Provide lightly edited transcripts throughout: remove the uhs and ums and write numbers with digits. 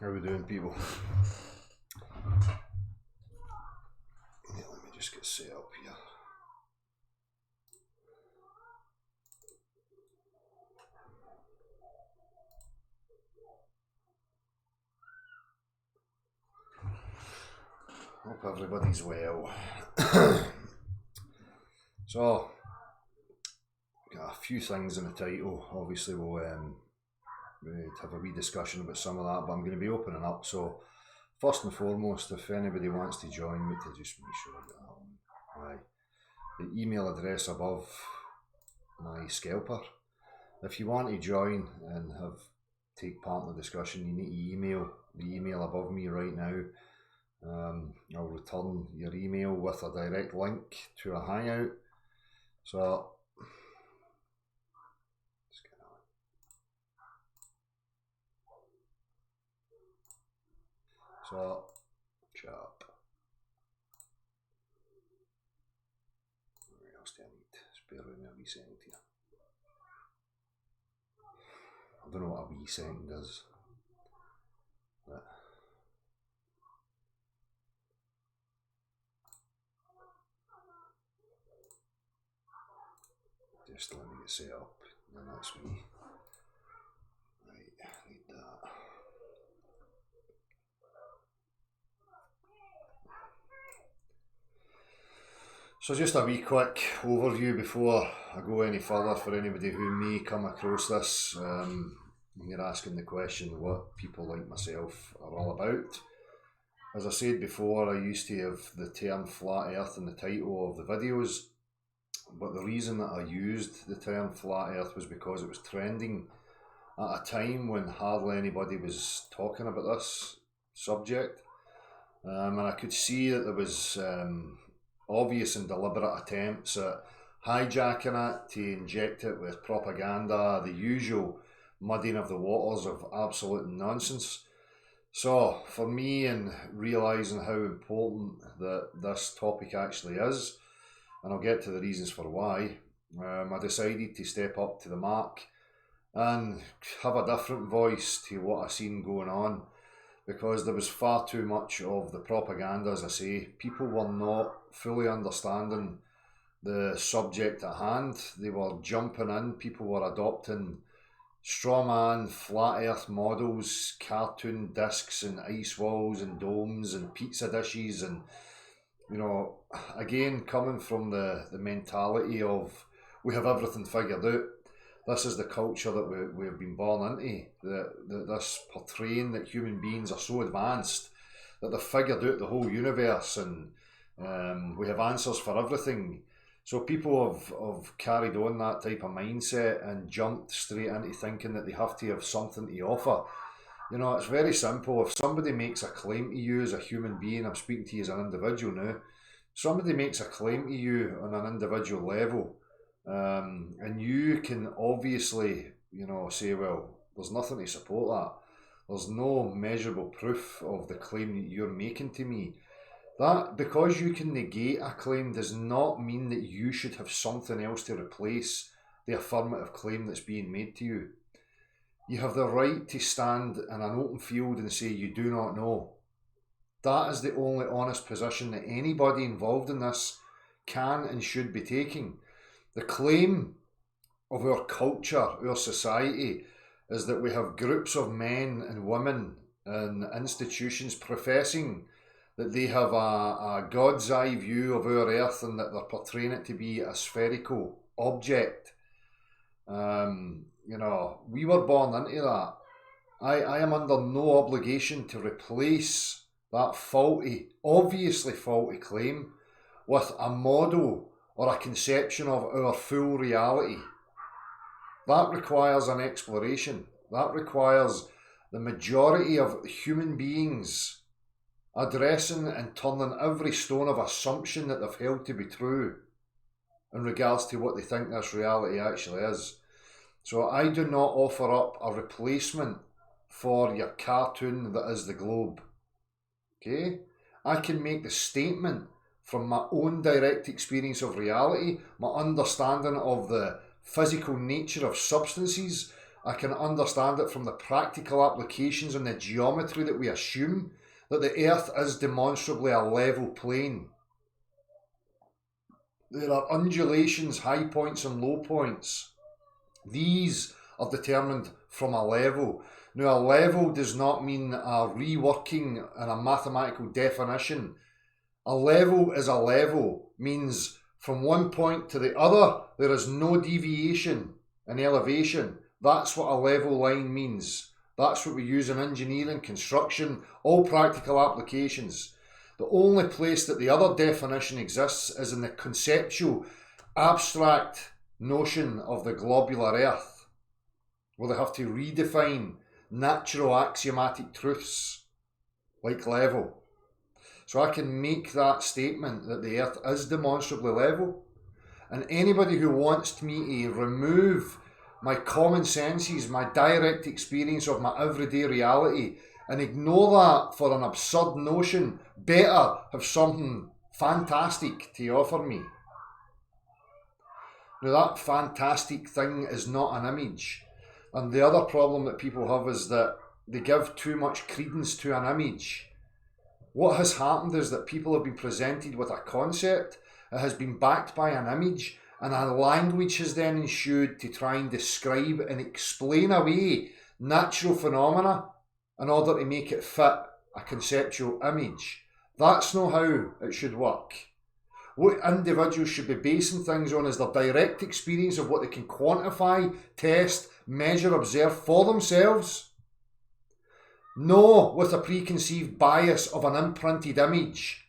How we doing, people? Yeah, let me just get set up here. Hope everybody's well. So, got a few things in the title. Obviously, we'll have a wee discussion about some of that, but I'm going to be opening up. So, first and foremost, if anybody wants to join me, to just make sure I get that one. The email address above my scalper. If you want to join and take part in the discussion, you need to email the email above me right now. I'll return your email with a direct link to a hangout. So, chop. What else do I need? Spare with me a wee second here. I don't know what a wee second is. But just let me get set up, and that's me. Right, I need that. So just a wee quick overview before I go any further for anybody who may come across this. You're asking the question what people like myself are all about. As I said before, I used to have the term flat earth in the title of the videos, but the reason that I used the term flat earth was because it was trending at a time when hardly anybody was talking about this subject, and I could see that there was obvious and deliberate attempts at hijacking it to inject it with propaganda, the usual muddying of the waters of absolute nonsense. So for me, in realising how important that this topic actually is, and I'll get to the reasons for why, I decided to step up to the mark and have a different voice to what I seen going on, because there was far too much of the propaganda. As I say, people were not fully understanding the subject at hand. They were jumping in, people were adopting strawman flat earth models, cartoon discs and ice walls and domes and pizza dishes, and again, coming from the mentality of we have everything figured out. This is the culture that we've been born into, this portraying that human beings are so advanced that they've figured out the whole universe, and we have answers for everything. So people have carried on that type of mindset and jumped straight into thinking that they have to have something to offer. It's very simple. If somebody makes a claim to you as a human being, I'm speaking to you as an individual now, somebody makes a claim to you on an individual level, and you can obviously, say, well, there's nothing to support that. There's no measurable proof of the claim that you're making to me. That, because you can negate a claim, does not mean that you should have something else to replace the affirmative claim that's being made to you. You have the right to stand in an open field and say you do not know. That is the only honest position that anybody involved in this can and should be taking. The claim of our culture, our society, is that we have groups of men and women and institutions professing that they have a God's eye view of our earth and that they're portraying it to be a spherical object. We were born into that. I am under no obligation to replace that obviously faulty claim with a model or a conception of our full reality. That requires an exploration. That requires the majority of human beings addressing and turning every stone of assumption that they've held to be true in regards to what they think this reality actually is. So I do not offer up a replacement for your cartoon that is the globe. Okay? I can make the statement from my own direct experience of reality, my understanding of the physical nature of substances, I can understand it from the practical applications and the geometry that we assume that the earth is demonstrably a level plane. There are undulations, high points and low points. These are determined from a level. Now, a level does not mean a reworking and a mathematical definition. A level is a level, means from one point to the other, there is no deviation in elevation. That's what a level line means. That's what we use in engineering, construction, all practical applications. The only place that the other definition exists is in the conceptual, abstract notion of the globular earth, where they have to redefine natural axiomatic truths like level. So I can make that statement that the earth is demonstrably level, and anybody who wants me to remove my common senses, my direct experience of my everyday reality, and ignore that for an absurd notion, better have something fantastic to offer me. Now, that fantastic thing is not an image. And the other problem that people have is that they give too much credence to an image. What has happened is that people have been presented with a concept, it has been backed by an image, and a language has then ensued to try and describe and explain away natural phenomena in order to make it fit a conceptual image. That's not how it should work. What individuals should be basing things on is their direct experience of what they can quantify, test, measure, observe for themselves. No with a preconceived bias of an imprinted image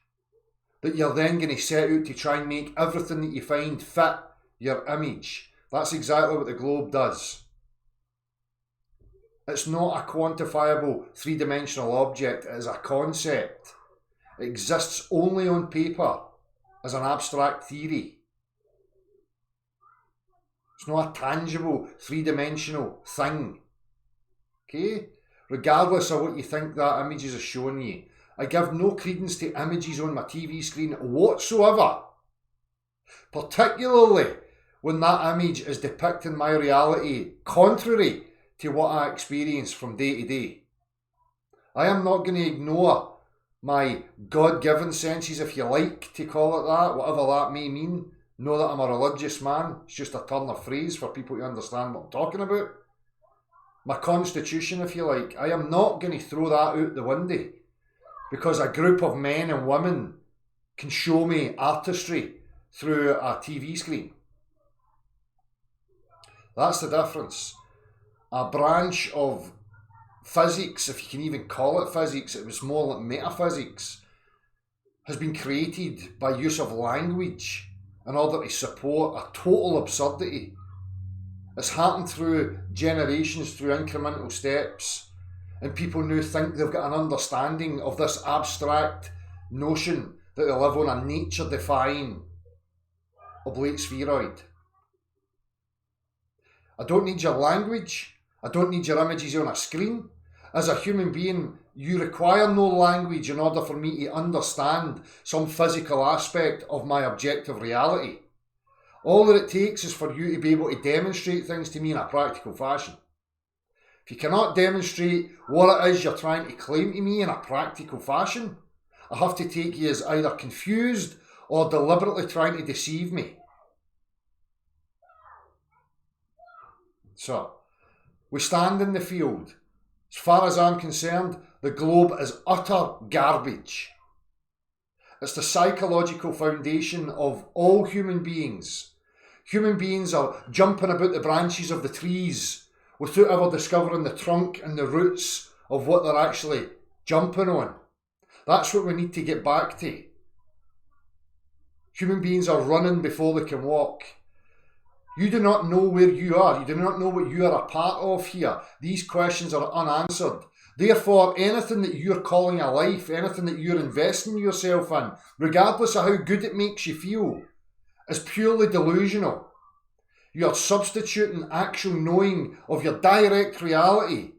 that you're then going to set out to try and make everything that you find fit your image. That's exactly what the globe does. It's not a quantifiable three-dimensional object, it is a concept. It exists only on paper as an abstract theory. It's not a tangible three-dimensional thing. Okay? Regardless of what you think that image is showing you, I give no credence to images on my TV screen whatsoever. Particularly when that image is depicting my reality contrary to what I experience from day to day. I am not going to ignore my God-given senses, if you like to call it that, whatever that may mean. Know that I'm a religious man. It's just a turn of phrase for people to understand what I'm talking about. My constitution, if you like. I am not going to throw that out the window because a group of men and women can show me artistry through a TV screen. That's the difference. A branch of physics, if you can even call it physics, it was more like metaphysics, has been created by use of language in order to support a total absurdity. It's happened through generations, through incremental steps, and people now think they've got an understanding of this abstract notion that they live on a nature-defying oblate spheroid. I don't need your language. I don't need your images on a screen. As a human being, you require no language in order for me to understand some physical aspect of my objective reality. All that it takes is for you to be able to demonstrate things to me in a practical fashion. If you cannot demonstrate what it is you're trying to claim to me in a practical fashion, I have to take you as either confused or deliberately trying to deceive me. So, we stand in the field. As far as I'm concerned, the globe is utter garbage. It's the psychological foundation of all human beings. Human beings are jumping about the branches of the trees without ever discovering the trunk and the roots of what they're actually jumping on. That's what we need to get back to. Human beings are running before they can walk. You do not know where you are. You do not know what you are a part of here. These questions are unanswered. Therefore, anything that you're calling a life, anything that you're investing yourself in, regardless of how good it makes you feel, is purely delusional. You are substituting actual knowing of your direct reality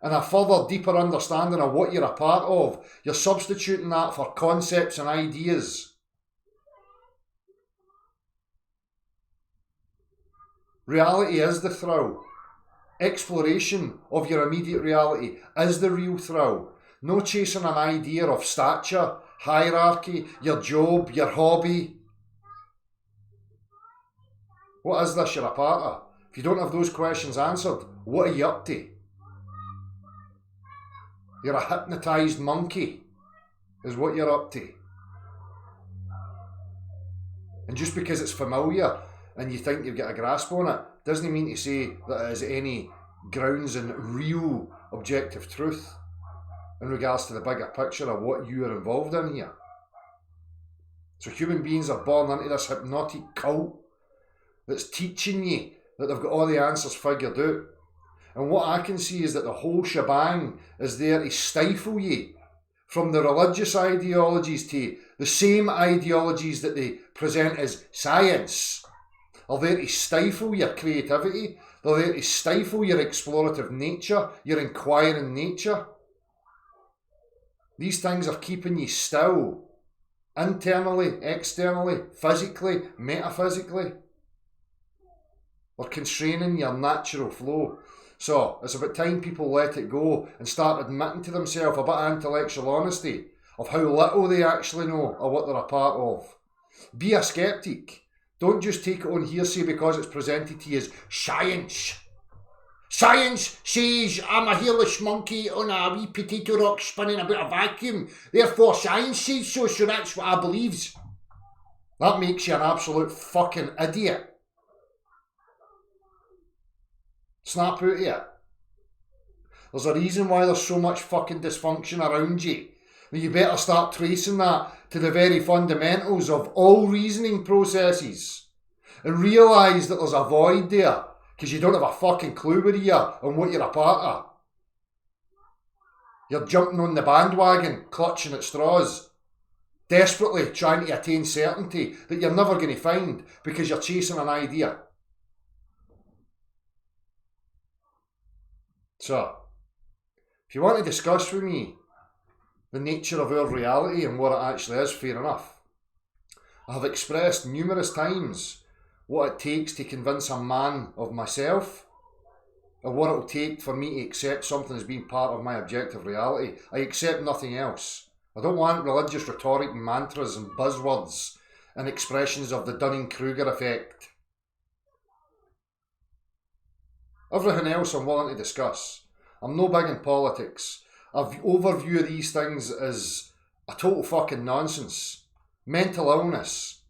and a further deeper understanding of what you're a part of. You're substituting that for concepts and ideas. Reality is the thrill. Exploration of your immediate reality is the real thrill. No chasing an idea of stature, hierarchy, your job, your hobby. What is this you're a part of? If you don't have those questions answered, what are you up to? You're a hypnotised monkey, is what you're up to. And just because it's familiar and you think you've got a grasp on it, doesn't mean to say that it has any grounds in real objective truth in regards to the bigger picture of what you are involved in here. So human beings are born into this hypnotic cult that's teaching you that they've got all the answers figured out. And what I can see is that the whole shebang is there to stifle you from the religious ideologies to the same ideologies that they present as science. Are there to stifle your creativity. They're there to stifle your explorative nature, your inquiring nature. These things are keeping you still, internally, externally, physically, metaphysically. They're constraining your natural flow. So it's about time people let it go and start admitting to themselves a bit of intellectual honesty of how little they actually know or what they're a part of. Be a skeptic. Don't just take it on hearsay because it's presented to you as science. Science says I'm a hairless monkey on a wee potato rock spinning about a vacuum. Therefore science says so, so that's what I believes. That makes you an absolute fucking idiot. Snap out of it. There's a reason why there's so much fucking dysfunction around you. You better start tracing that to the very fundamentals of all reasoning processes and realise that there's a void there because you don't have a fucking clue where you are and what you're a part of. You're jumping on the bandwagon, clutching at straws, desperately trying to attain certainty that you're never going to find because you're chasing an idea. So, if you want to discuss with me the nature of our reality and what it actually is, fair enough. I have expressed numerous times what it takes to convince a man of myself, or what it will take for me to accept something as being part of my objective reality. I accept nothing else. I don't want religious rhetoric and mantras and buzzwords and expressions of the Dunning-Kruger effect. Everything else I'm willing to discuss. I'm no big in politics. I've overview these things as a total fucking nonsense. Mental illness.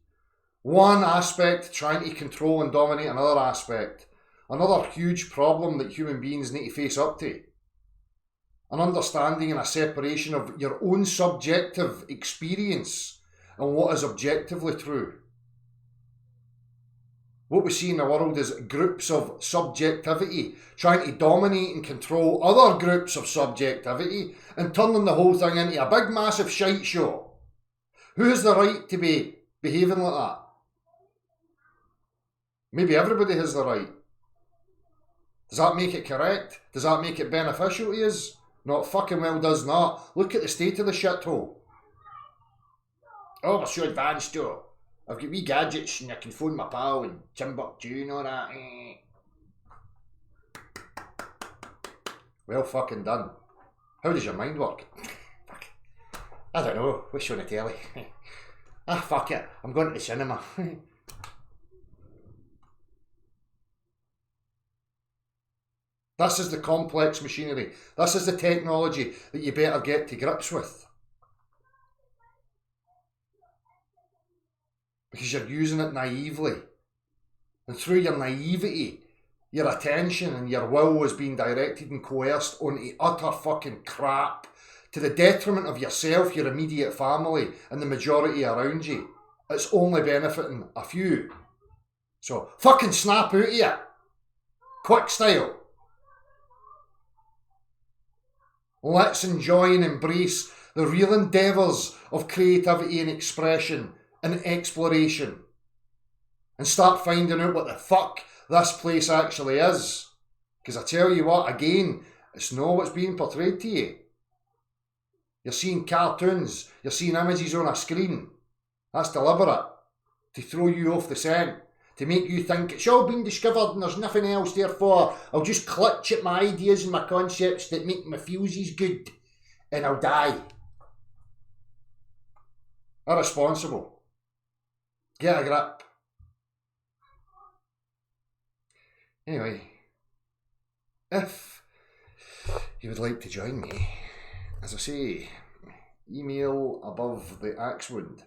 One aspect trying to control and dominate another aspect. Another huge problem that human beings need to face up to. An understanding and a separation of your own subjective experience and what is objectively true. What we see in the world is groups of subjectivity trying to dominate and control other groups of subjectivity and turning the whole thing into a big massive shite show. Who has the right to be behaving like that? Maybe everybody has the right. Does that make it correct? Does that make it beneficial to us? Not fucking well does not. Look at the state of the shithole. Oh, we're so advanced though. I've got wee gadgets and I can phone my pal in Timbuktu and all that. Well fucking done. How does your mind work? Fuck. I don't know. What's on the telly? Fuck it. I'm going to the cinema. This is the complex machinery. This is the technology that you better get to grips with. Because you're using it naively. And through your naivety, your attention and your will is being directed and coerced onto utter fucking crap to the detriment of yourself, your immediate family and the majority around you. It's only benefiting a few. So fucking snap out of it. Quick style. Let's enjoy and embrace the real endeavours of creativity and expression and exploration and start finding out what the fuck this place actually is. Because I tell you what, again, it's not what's being portrayed to you. You're seeing cartoons, you're seeing images on a screen. That's deliberate, to throw you off the scent, to make you think it's all been discovered and there's nothing else, therefore I'll just clutch at my ideas and my concepts that make my fuses good and I'll die. Irresponsible. Get a grip. Anyway, if you would like to join me, as I say, email above the axe wound.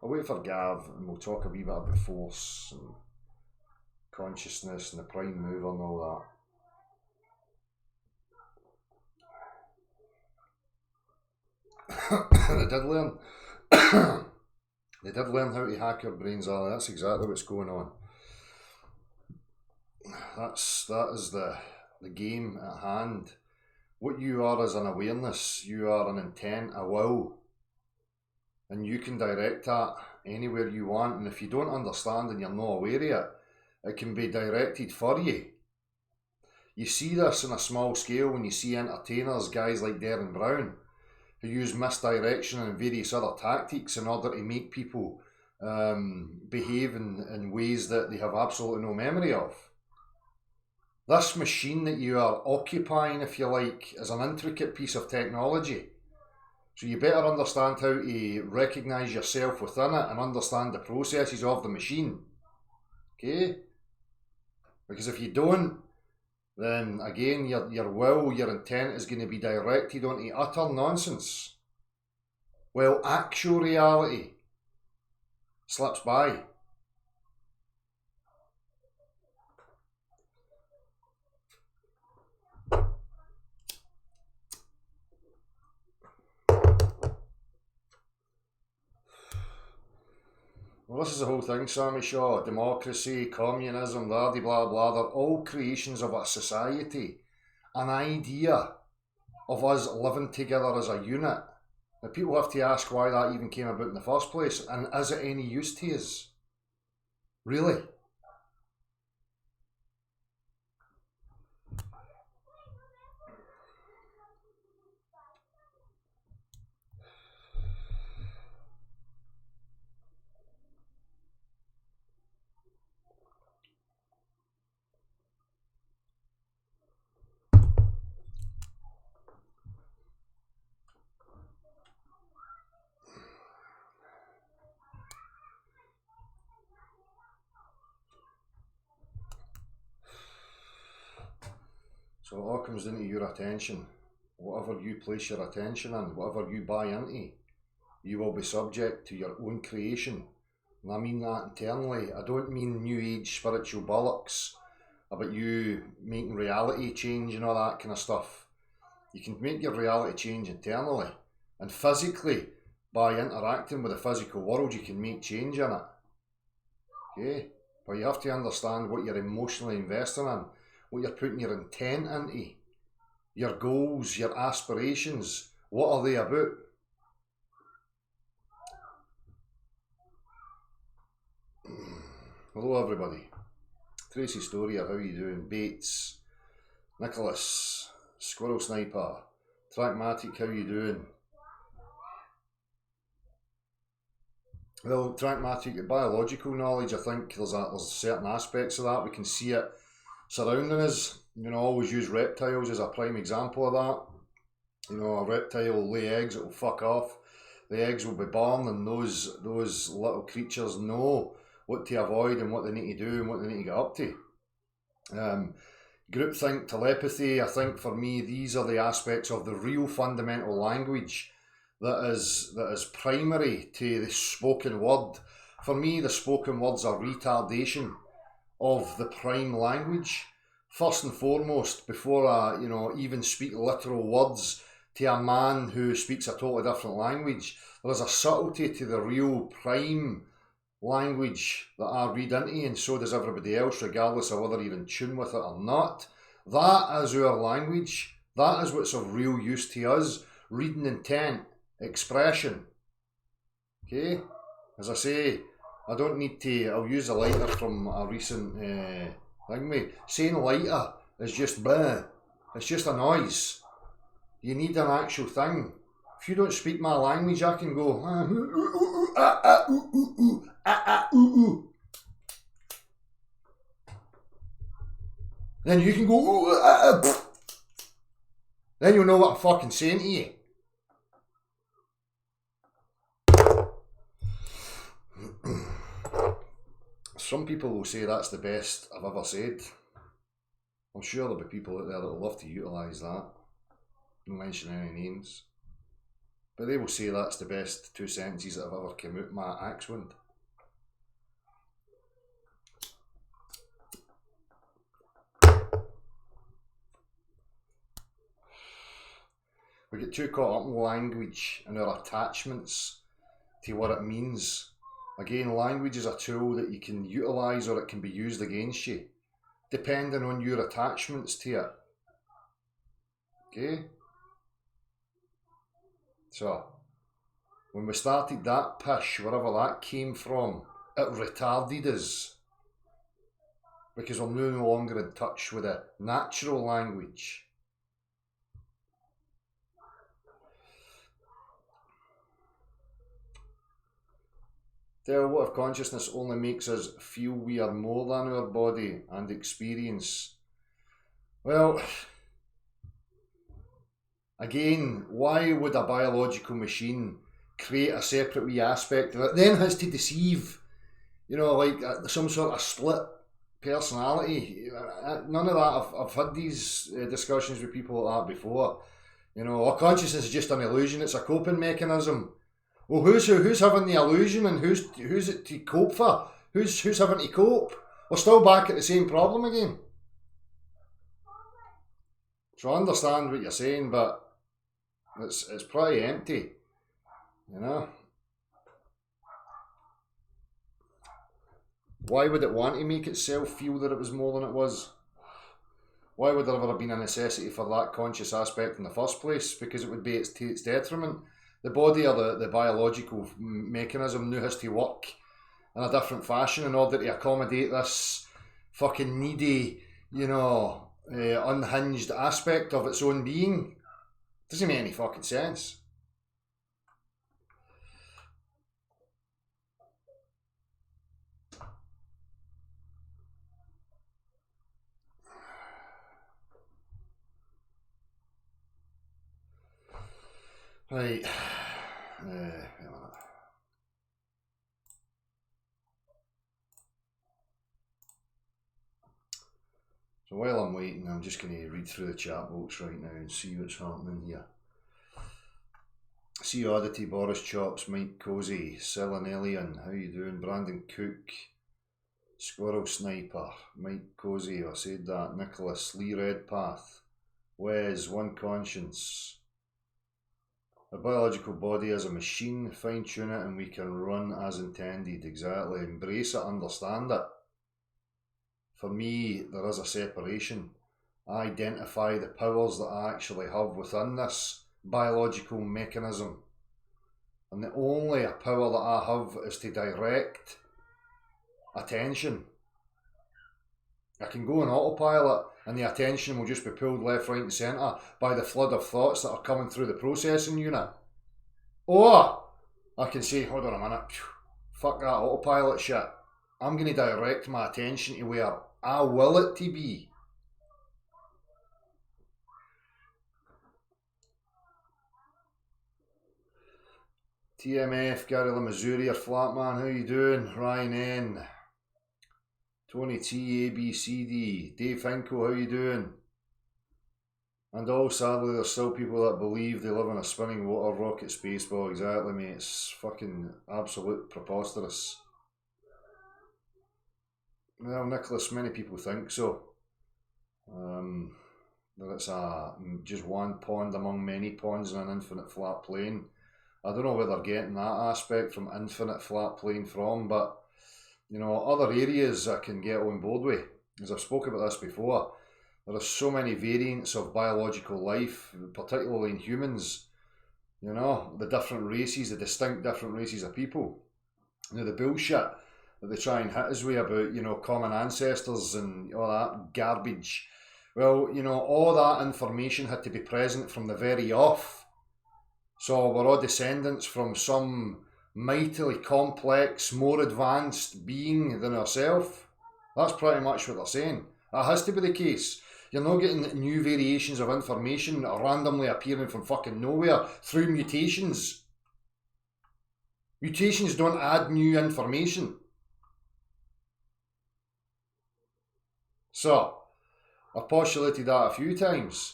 I'll wait for Gav and we'll talk a wee bit about force and consciousness and the prime mover and all that. They did learn. They did learn how to hack your brains, Ali. That's exactly what's going on. That is the game at hand. What you are is an awareness. You are an intent, a will. And you can direct that anywhere you want. And if you don't understand and you're not aware of it, it can be directed for you. You see this on a small scale when you see entertainers, guys like Derren Brown, who use misdirection and various other tactics in order to make people behave in ways that they have absolutely no memory of. This machine that you are occupying, if you like, is an intricate piece of technology. So you better understand how to recognise yourself within it and understand the processes of the machine. Okay? Because if you don't, then again your will, your intent is going to be directed onto utter nonsense. Well, actual reality slips by. Well, this is the whole thing, Sammy Shaw. Democracy, communism, blah, blah, blah. They're all creations of a society. An idea of us living together as a unit. Now, people have to ask why that even came about in the first place. And is it any use to us? Really? So it all comes into your attention. Whatever you place your attention in, whatever you buy into, you will be subject to your own creation. And I mean that internally. I don't mean new age spiritual bollocks about you making reality change and all that kind of stuff. You can make your reality change internally. And physically, by interacting with the physical world, you can make change in it. Okay? But you have to understand what you're emotionally investing in, what you're putting your intent into, your goals, your aspirations. What are they about? Hello everybody. Tracy Story, how are you doing? Bates, Nicholas, Squirrel Sniper, Trackmatic, how are you doing? Well, Trackmatic, biological knowledge, I think there's certain aspects of that. We can see it surrounding us. You know, always use reptiles as a prime example of that. You know, a reptile will lay eggs, it will fuck off. The eggs will be born and those little creatures know what to avoid and what they need to do and what they need to get up to. Groupthink, telepathy, I think for me these are the aspects of the real fundamental language that is primary to the spoken word. For me, the spoken word's a retardation of the prime language. First and foremost, before I even speak literal words to a man who speaks a totally different language, there is a subtlety to the real prime language that I read into, and so does everybody else, regardless of whether you're in tune with it or not. That is our language. That is what's of real use to us. Reading intent, expression. Okay? As I say, I don't need to, I'll use a lighter from a recent thing. Saying lighter is just bleh. It's just a noise. You need an actual thing. If you don't speak my language, I can go. Then you can go. Then you'll know what I'm fucking saying to you. Some people will say that's the best I've ever said. I'm sure there'll be people out there that will love to utilise that. Don't mention any names. But they will say that's the best 2 sentences that have ever come out my axwind. We get too caught up in language and our attachments to what it means. Again, language is a tool that you can utilise or it can be used against you, depending on your attachments to it. Okay? So, when we started that push, wherever that came from, it retarded us. Because we're no longer in touch with the natural language. What if consciousness only makes us feel we are more than our body and experience? Well, again, why would a biological machine create a separate wee aspect that then has to deceive, like some sort of split personality? None of that. I've had these discussions with people like that before. Our consciousness is just an illusion, it's a coping mechanism. Well, who's having the illusion and who's it to cope for? Who's having to cope? We're still back at the same problem again. So I understand what you're saying, but it's pretty empty, Why would it want to make itself feel that it was more than it was? Why would there ever have been a necessity for that conscious aspect in the first place? Because it would be its detriment. The body or the biological mechanism now has to work in a different fashion in order to accommodate this fucking needy, unhinged aspect of its own being. Doesn't make any fucking sense. Right. So while I'm waiting, I'm just going to read through the chat box right now and see what's happening here. See Oddity, Boris Chops, Mike Cozy, Selenelian, how you doing? Brandon Cook, Squirrel Sniper, Mike Cozy, I said that, Nicholas, Lee Redpath, Wes, One Conscience. A biological body is a machine, fine tune it and we can run as intended. Exactly, embrace it, understand it. For me, there is a separation. I identify the powers that I actually have within this biological mechanism. And the only power that I have is to direct attention. I can go on autopilot and the attention will just be pulled left, right and centre by the flood of thoughts that are coming through the processing unit. Or I can say, hold on a minute, fuck that autopilot shit. I'm going to direct my attention to where I will it to be. TMF, Gary Missouri, or Flatman, how you doing? Ryan N. Tony T, ABCD, Dave Finkel, how you doing? And all sadly there's still people that believe they live in a spinning water rocket space ball. Exactly, mate, it's fucking absolute preposterous. Well, Nicholas, many people think so. That it's just one pond among many ponds in an infinite flat plane. I don't know where they're getting that aspect from infinite flat plane from, but other areas I can get on board with. As I've spoken about this before, there are so many variants of biological life, particularly in humans. The different races, the distinct different races of people. The bullshit that they try and hit us with about, common ancestors and all that garbage, Well, you know, all that information had to be present from the very off. So we're all descendants from some mightily complex, more advanced being than ourselves. That's pretty much what they're saying. That has to be the case. You're not getting new variations of information randomly appearing from fucking nowhere through mutations. Mutations don't add new information. So, I've postulated that a few times.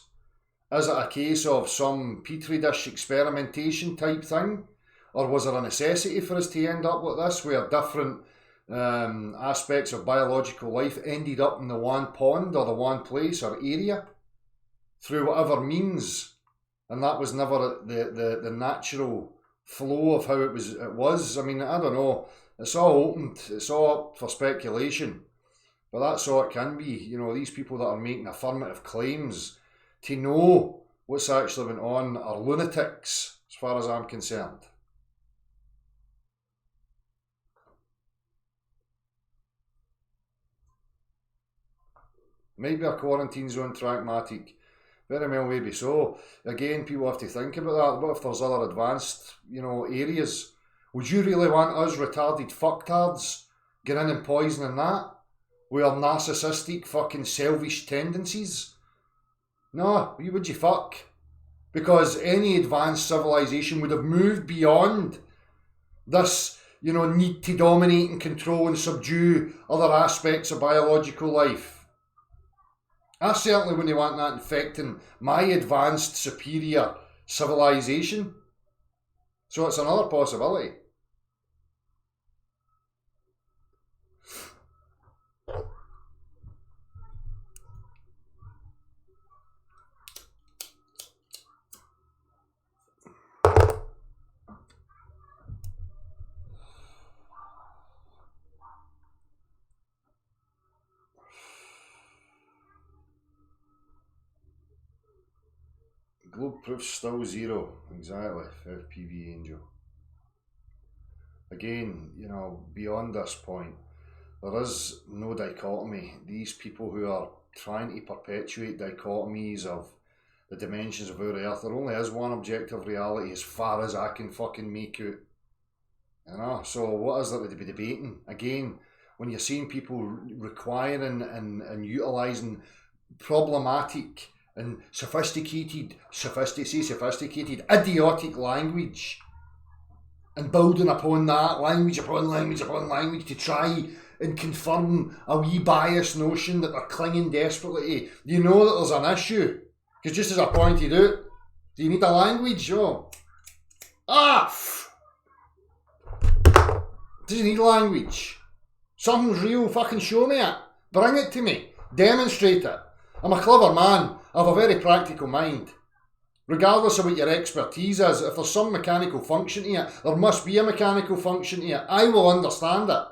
Is it a case of some petri dish experimentation type thing? Or was there a necessity for us to end up like this, where different aspects of biological life ended up in the one pond or the one place or area through whatever means, and that was never the natural flow of how it was? I mean, I don't know. It's all open. It's all up for speculation. But that's all it can be. You know, these people that are making affirmative claims to know what's actually went on are lunatics, as far as I'm concerned. Might be a quarantine zone trackmatic. Very well, maybe so. Again, people have to think about that. What if there's other advanced, you know, areas? Would you really want us retarded fucktards getting in and poisoning that? With our narcissistic fucking selfish tendencies? No, would you fuck? Because any advanced civilization would have moved beyond this, you know, need to dominate and control and subdue other aspects of biological life. I certainly wouldn't want that infecting my advanced, superior civilization. So it's another possibility. Globe proof still zero. Exactly. FPV Angel. Again, you know, beyond this point, there is no dichotomy. These people who are trying to perpetuate dichotomies of the dimensions of our Earth, there only is one objective reality as far as I can fucking make out. You know, so what is there to be debating? Again, when you're seeing people requiring and utilising problematic and sophisticated, idiotic language, and building upon that, language upon language upon language, to try and confirm a wee biased notion that they're clinging desperately to. You know that there's an issue. Because just as I pointed out, do you need a language? Oh. Does he need language? Something's real, fucking show me it. Bring it to me. Demonstrate it. I'm a clever man. I have a very practical mind. Regardless of what your expertise is, if there's some mechanical function to it, there must be a mechanical function to it. I will understand it.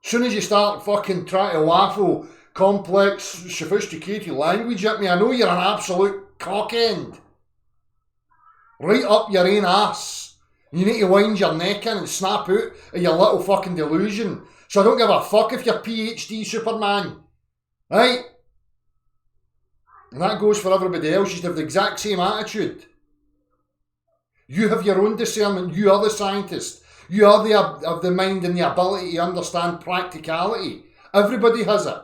As soon as you start fucking trying to waffle complex, sophisticated language at me, I know you're an absolute cockend. Right up your own ass. You need to wind your neck in and snap out of your little fucking delusion. So I don't give a fuck if you're PhD Superman. Right? And that goes for everybody else. You should have the exact same attitude. You have your own discernment. You are the scientist. You are of the mind and the ability to understand practicality. Everybody has it.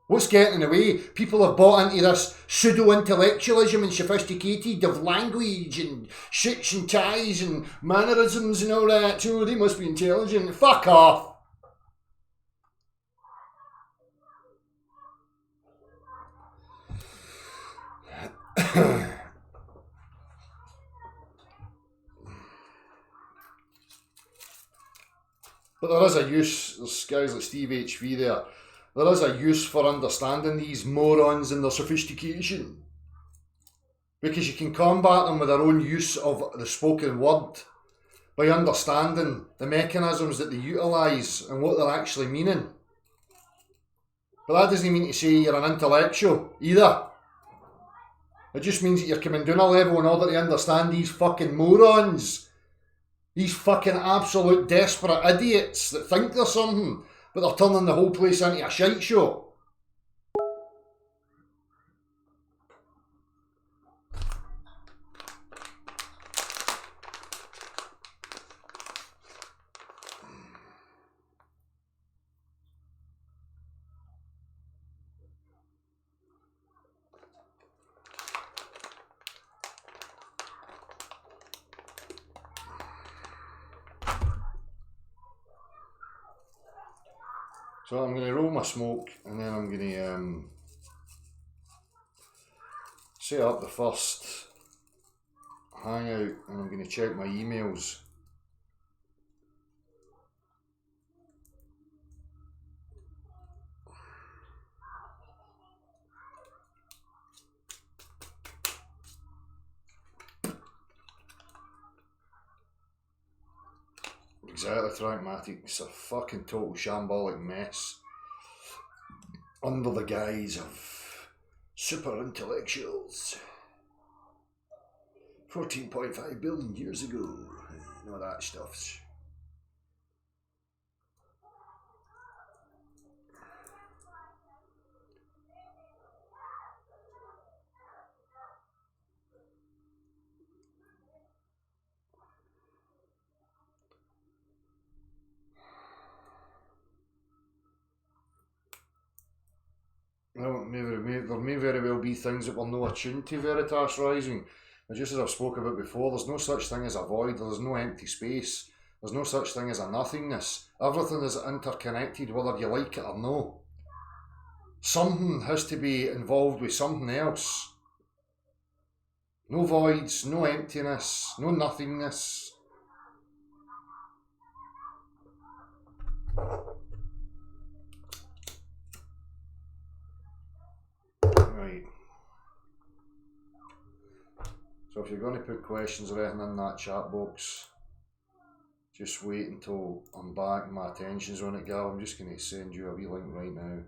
What's getting in the way? People have bought into this pseudo-intellectualism and sophisticated of language and shits and ties and mannerisms and all that. So they must be intelligent. Fuck off. But there is a use, there's guys like Steve HV there, there is a use for understanding these morons and their sophistication. Because you can combat them with their own use of the spoken word by understanding the mechanisms that they utilise and what they're actually meaning. But that doesn't mean to say you're an intellectual either. It just means that you're coming down a level in order to understand these fucking morons. These fucking absolute desperate idiots that think they're something, but they're turning the whole place into a shite show. So I'm going to roll my smoke, and then I'm going to set up the first hangout, and I'm going to check my emails. Exactly, Pragmatic. It's a fucking total shambolic mess under the guise of super intellectuals. 14.5 billion years ago, and all that stuff. Well, there may very well be things that we're not attuned to Veritas Rising. And just as I've spoke about before, there's no such thing as a void, there's no empty space, there's no such thing as a nothingness. Everything is interconnected, whether you like it or no. Something has to be involved with something else. No voids, no emptiness, no nothingness. Right. So if you're going to put questions or anything in that chat box, just wait until I'm back and my attention's on it, Gal. I'm just going to send you a wee link right now.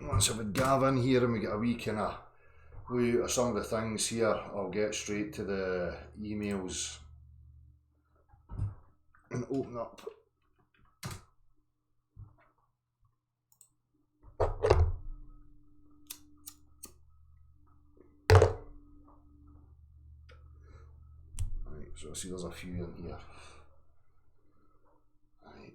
Once I've got Gav in here and we get a wee kind of look at some of the things here, I'll get straight to the emails and open up. Right, so I see there's a few in here. Right.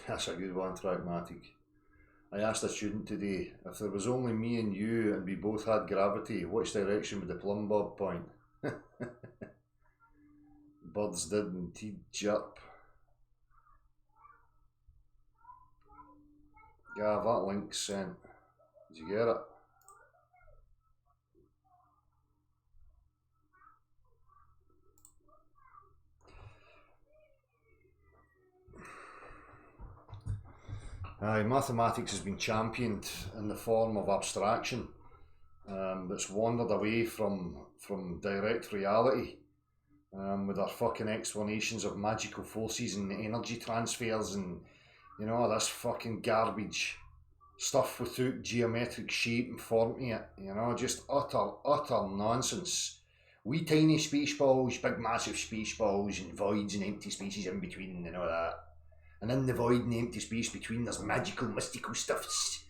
That's a good one, Pragmatic. I asked a student today, if there was only me and you and we both had gravity, which direction would the plumb bob point? Birds did indeed chirp. Gav, that link's sent. Did you get it? Mathematics has been championed in the form of abstraction that's wandered away from direct reality with our fucking explanations of magical forces and energy transfers and, you know, this fucking garbage stuff without geometric shape and form to it, you know, just utter nonsense. Wee tiny space balls, big massive space balls and voids and empty spaces in between and all that. And in the void and the empty space between, there's magical, mystical stuffs.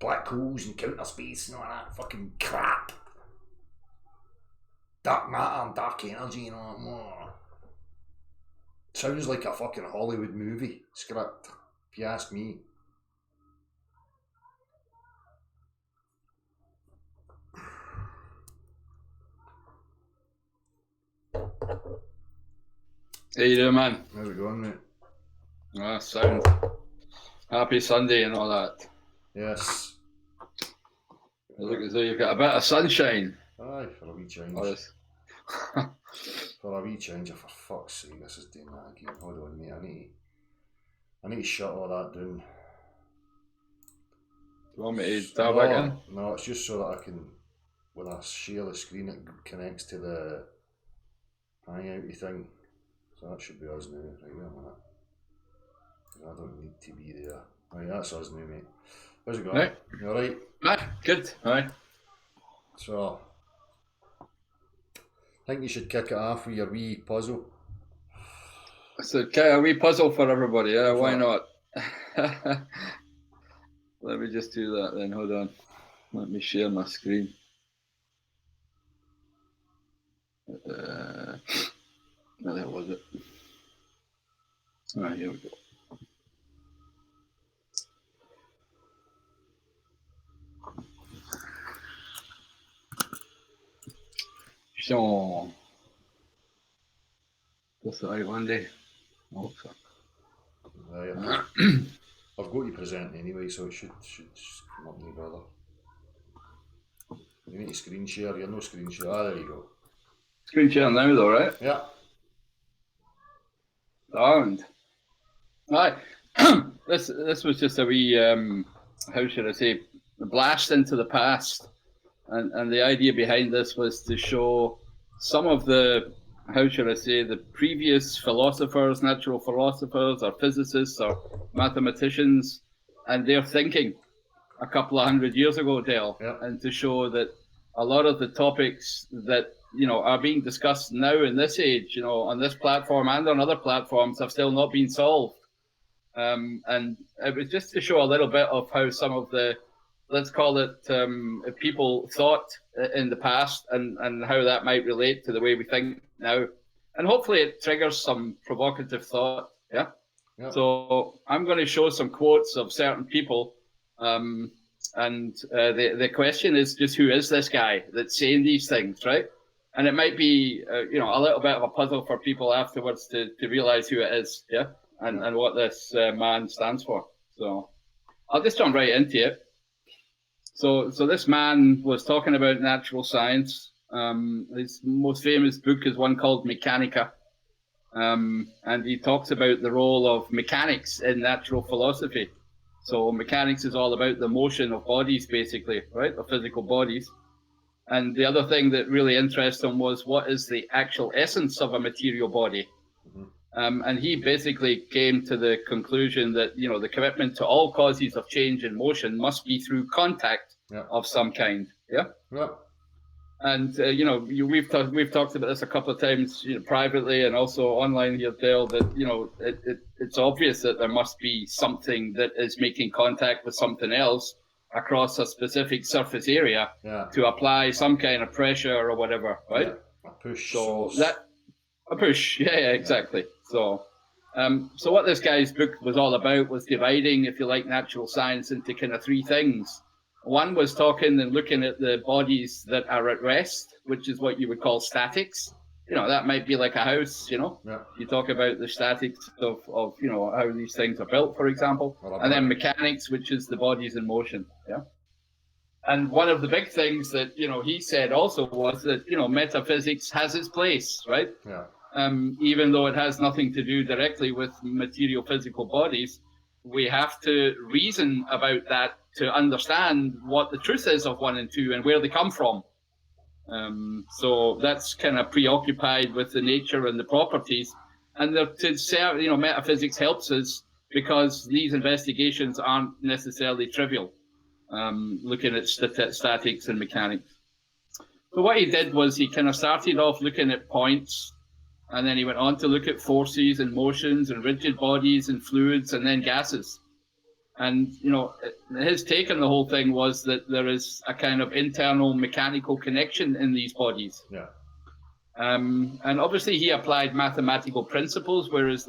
Black holes and counter space and all that fucking crap. Dark matter and dark energy and all that more. Sounds like a fucking Hollywood movie script, if you ask me. How you doing, man? How's it going, mate? Ah, sound. Happy Sunday and all that. Yes. You look as though you've got a bit of sunshine. Aye, for a wee change. For a wee change, for fuck's sake, this is doing that again. Hold on, mate. I need to shut all that down. You want me to dial back in? No, it's just so that I can, when I share the screen, it connects to the hangouty thing. So that should be us now. Right, wait a minute. I don't need to be there. Right, that's us now, mate. How's it going? Right. You alright? Ah, good. Aye. So, I think you should kick it off with your wee puzzle. So, okay, a wee puzzle for everybody. Yeah, why not? Let me just do that then. Hold on. Let me share my screen. No, that was it. All right, here we go. So, that's the right one day. Oh, I've got you present anyway, so it should come up, no bother. You need to screen share. You're no screen share. Ah, there you go. Screen share now, though, right? Yeah. And aye, this was just a wee how should I say, blast into the past, and the idea behind this was to show some of the, how should I say, the previous philosophers, natural philosophers, or physicists, or mathematicians, and their thinking a couple of 100 years ago, Dale, and to show that a lot of the topics that are being discussed now in this age, on this platform and on other platforms, have still not been solved. And it was just to show a little bit of how some of the, let's call it, people thought in the past, and how that might relate to the way we think now. And hopefully it triggers some provocative thought. Yeah. So I'm going to show some quotes of certain people. And the question is just, who is this guy that's saying these things, right? And it might be, a little bit of a puzzle for people afterwards to realize who it is, and what this man stands for. So I'll just jump right into it. So this man was talking about natural science. His most famous book is one called Mechanica. And he talks about the role of mechanics in natural philosophy. So mechanics is all about the motion of bodies, basically, right? Of physical bodies. And the other thing that really interested him was, what is the actual essence of a material body? And he basically came to the conclusion that, the commitment to all causes of change and motion must be through contact of some kind. Yeah. And, we've talked about this a couple of times, privately and also online here, Dale, that, it's obvious that there must be something that is making contact with something else across a specific surface area to apply some kind of pressure or whatever, right? A push. So a push, exactly. So, so what this guy's book was all about was dividing, if you like, natural science into kind of three things. One was talking and looking at the bodies that are at rest, which is what you would call statics. That might be like a house, You talk about the statics of how these things are built, for example. And then mechanics, which is the bodies in motion, And one of the big things that, he said also was that, metaphysics has its place, right? Even though it has nothing to do directly with material physical bodies, we have to reason about that to understand what the truth is of one and two and where they come from. So that's kind of preoccupied with the nature and the properties. And metaphysics helps us because these investigations aren't necessarily trivial, looking at statics and mechanics. So what he did was he kind of started off looking at points And then he went on to look at forces and motions and rigid bodies and fluids and then gases. And, his take on the whole thing was that there is a kind of internal mechanical connection in these bodies. Yeah. And obviously he applied mathematical principles, whereas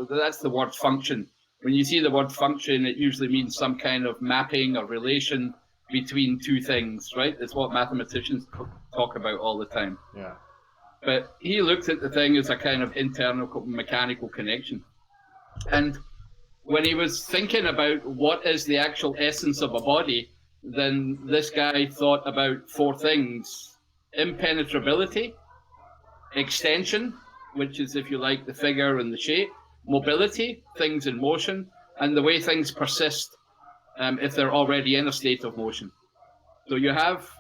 that's the word function. When you see the word function, it usually means some kind of mapping or relation between two things, right? It's what mathematicians talk about all the time. Yeah. But he looked at the thing as a kind of internal mechanical connection. And when he was thinking about what is the actual essence of a body, then this guy thought about four things: impenetrability, extension, which is, if you like, the figure and the shape; mobility, things in motion; and the way things persist if they're already in a state of motion. So you have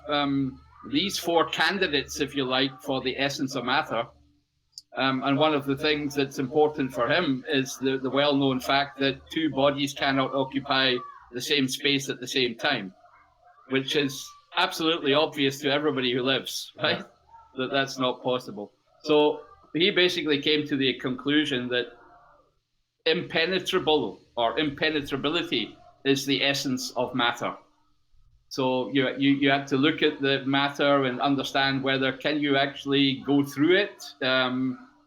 these four candidates, if you like, for the essence of matter. And one of the things that's important for him is the well-known fact that two bodies cannot occupy the same space at the same time, which is absolutely obvious to everybody who lives, right? That's not possible. So he basically came to the conclusion that impenetrable or impenetrability is the essence of matter. So you have to look at the matter and understand whether can you actually go through it.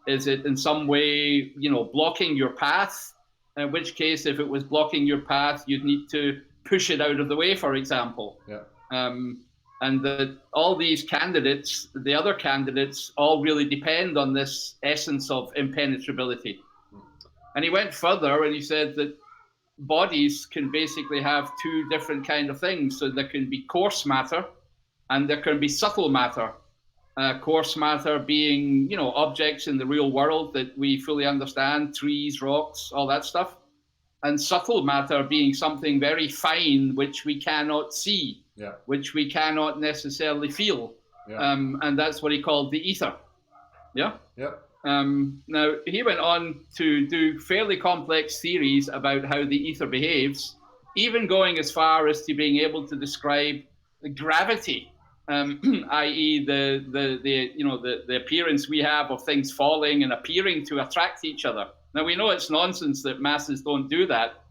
Is it in some way, blocking your path? In which case, if it was blocking your path, you'd need to push it out of the way, for example. Yeah. And that all these candidates, the other candidates, all really depend on this essence of impenetrability. And he went further and he said that bodies can basically have two different kind of things. So there can be coarse matter and there can be subtle matter. Coarse matter being, objects in the real world that we fully understand, trees, rocks, all that stuff. And subtle matter being something very fine, which we cannot see, which we cannot necessarily feel. And that's what he called the ether. Yeah? Yeah. Now, he went on to do fairly complex theories about how the ether behaves, even going as far as to being able to describe the gravity, i.e. the appearance we have of things falling and appearing to attract each other. Now, we know it's nonsense that masses don't do that,